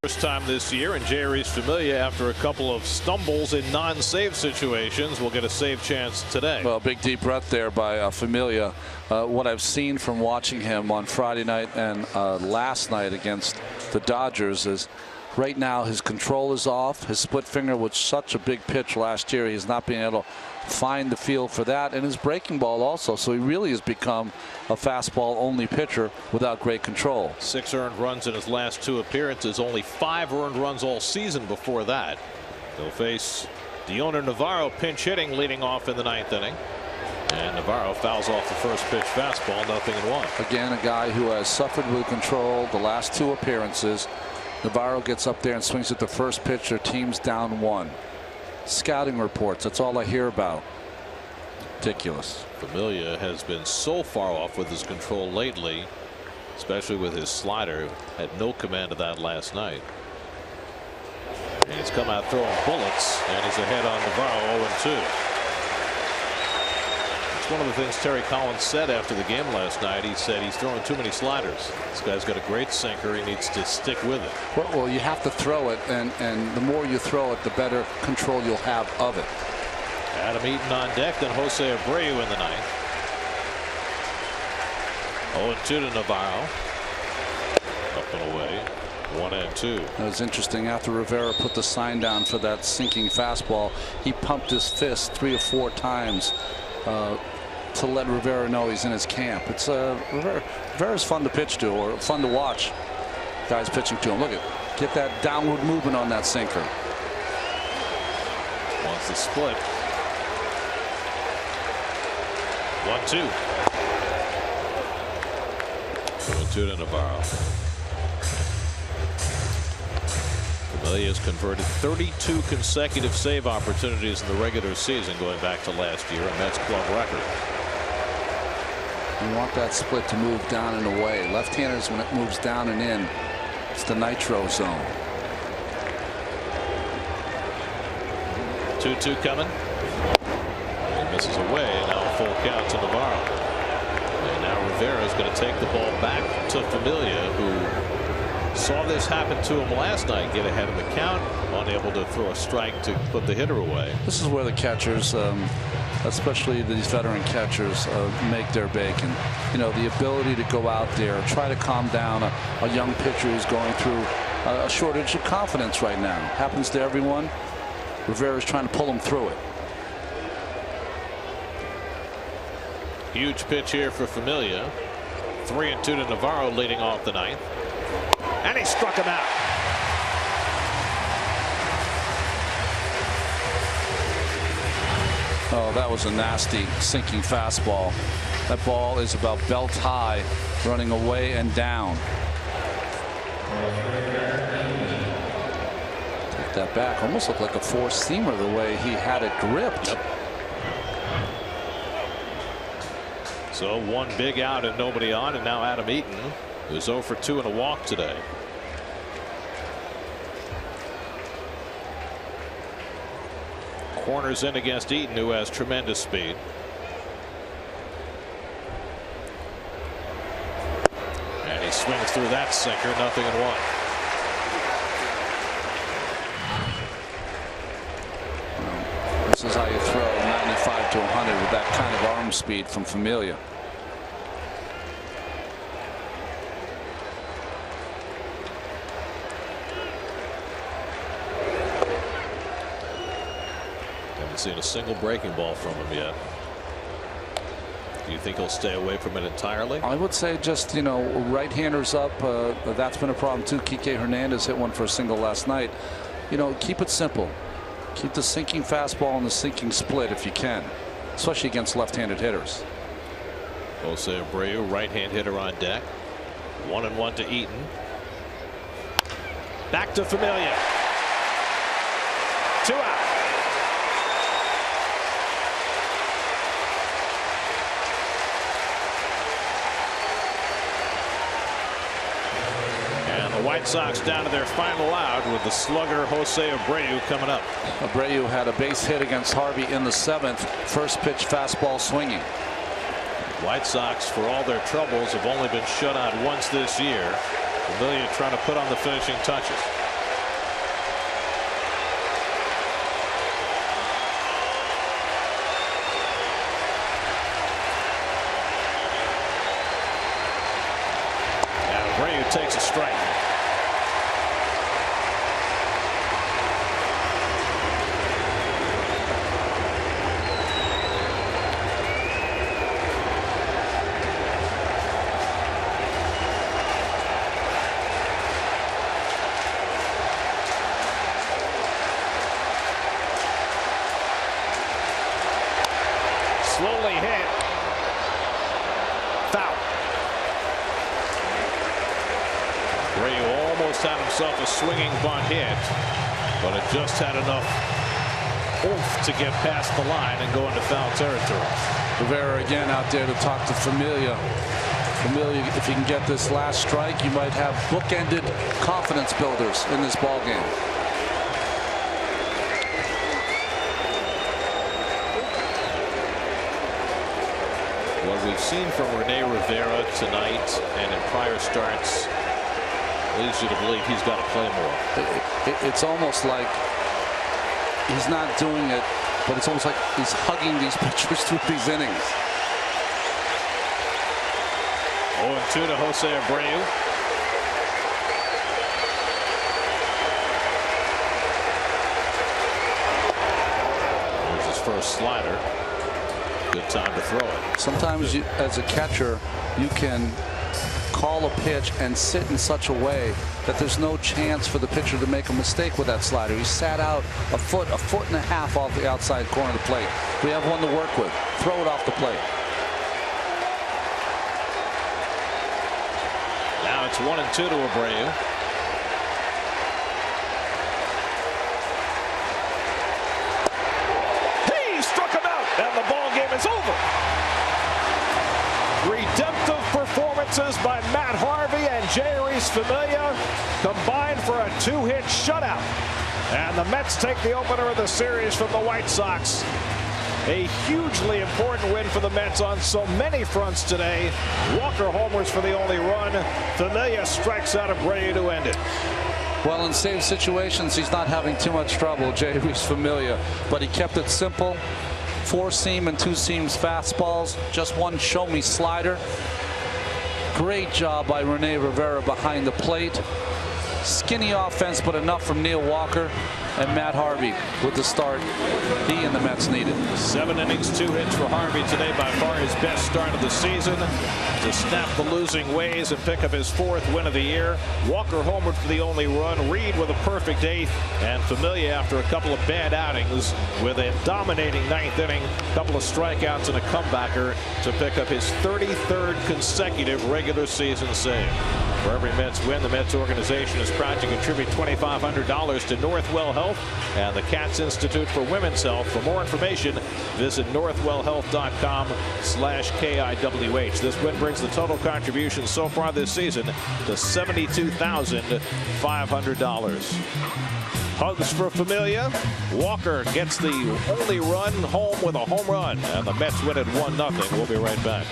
First time this year, and Jerry's Familia, after a couple of stumbles in non-save situations, will get a save chance today. Well, big deep breath there by Familia. What I've seen from watching him on Friday night and last night against the Dodgers is right now his control is off. His split finger was such a big pitch last year. He's not being able to find the feel for that, and his breaking ball also. So he really has become a fastball only pitcher without great control. 6 earned runs in his last 2 appearances, only 5 earned runs all season before that. He'll face Dioner Navarro pinch hitting leading off in the 9th inning. And Navarro fouls off the first pitch fastball, 0-1. Again, a guy who has suffered with control the last 2 appearances. Navarro gets up there and swings at the first pitch. Their team's down 1. Scouting reports, that's all I hear about. Ridiculous. Familia has been so far off with his control lately, especially with his slider. Had no command of that last night. And he's come out throwing bullets, and he's ahead on Navarro 0-2. It's one of the things Terry Collins said after the game last night. He said he's throwing too many sliders. This guy's got a great sinker. He needs to stick with it. Well, you have to throw it, and the more you throw it, the better control you'll have of it. Adam Eaton on deck, then Jose Abreu in the 9th. 0-2 to Navarro. Up and away. 1-2. It was interesting. After Rivera put the sign down for that sinking fastball, he pumped his fist 3 or 4 times to let Rivera know he's in his camp. It's Rivera's fun to pitch to, or fun to watch. Guys pitching to him. Look at, get that downward movement on that sinker. Wants the split. 1-2. 2-2 to Navarro. Familia's converted 32 consecutive save opportunities in the regular season going back to last year, a Mets club record. You want that split to move down and away. Left-handers, when it moves down and in, it's the nitro zone. 2-2 coming. He misses away. Now a full count to Navarro. And now Rivera's going to take the ball back to Familia, who saw this happen to him last night, get ahead of the count, unable to throw a strike to put the hitter away. This is where the catchers, especially these veteran catchers, make their bacon. You know, the ability to go out there, try to calm down a young pitcher who's going through a shortage of confidence right now. Happens to everyone. Rivera's trying to pull him through it. Huge pitch here for Familia. 3-2 to Navarro, leading off the ninth. And he struck him out. Oh, that was a nasty sinking fastball. That ball is about belt high, running away and down. Take that back. Almost looked like a four-seamer the way he had it gripped. Yep. So one big out and nobody on, and now Adam Eaton, who's 0 for 2 and a walk today. Corners in against Eaton, who has tremendous speed. And he swings through that sinker, 0-1. This is how you throw 95 to 100 with that kind of arm speed from Familia. Haven't seen a single breaking ball from him yet. Do you think he'll stay away from it entirely? I would say just, you know, right-handers up. That's been a problem too. Kike Hernandez hit one for a single last night. You know, keep it simple. Keep the sinking fastball and the sinking split if you can, especially against left-handed hitters. Jose Abreu, right-hand hitter on deck. 1-1 to Eaton. Back to Familia. 2 out. White Sox down to their final out with the slugger Jose Abreu coming up. Abreu had a base hit against Harvey in the 7th. First pitch fastball swinging. White Sox, for all their troubles, have only been shut out once this year. Familia trying to put on the finishing touches. And Abreu takes a strike. Slowly hit. Foul. Abreu almost had himself a swinging bunt hit, but it just had enough oomph to get past the line and go into foul territory. Rivera again out there to talk to Familia. Familia, if you can get this last strike, you might have bookended confidence builders in this ball game. What we've seen from Rene Rivera tonight and in prior starts leads you to believe he's got to play more. It's almost like he's not doing it, but it's almost like he's hugging these pitchers through these innings. 0-2 to Jose Abreu. first slider. Good time to throw it. Sometimes you, as a catcher, you can call a pitch and sit in such a way that there's no chance for the pitcher to make a mistake with that slider. He sat out a foot and a half off the outside corner of the plate. We have one to work with. Throw it off the plate. Now it's 1-2 to Abreu. He struck him out, and the ball game is over. Redemptive performances by Matt Harvey and Jeurys Familia combined for a 2-hit shutout. And the Mets take the opener of the series from the White Sox. A hugely important win for the Mets on so many fronts today. Walker homers for the only run. Familia strikes out Abreu to end it. Well, in save situations, he's not having too much trouble, Jeurys Familia, but he kept it simple. 4-seam and 2-seams fastballs, just one show-me slider. Great job by Rene Rivera behind the plate. Skinny offense, but enough from Neil Walker and Matt Harvey with the start he and the Mets needed. 7 innings, 2 hits for Harvey today, by far his best start of the season to snap the losing ways and pick up his 4th win of the year. Walker homered for the only run. Reed with a perfect 8th, and Familia after a couple of bad outings with a dominating 9th inning, a couple of strikeouts and a comebacker to pick up his 33rd consecutive regular season save. For every Mets win, the Mets organization is proud to contribute $2,500 to Northwell Health and the Katz Institute for Women's Health. For more information, visit northwellhealth.com/KIWH. This win brings the total contribution so far this season to $72,500. Hugs for Familia. Walker gets the only run home with a home run, and the Mets win at 1-0. We'll be right back.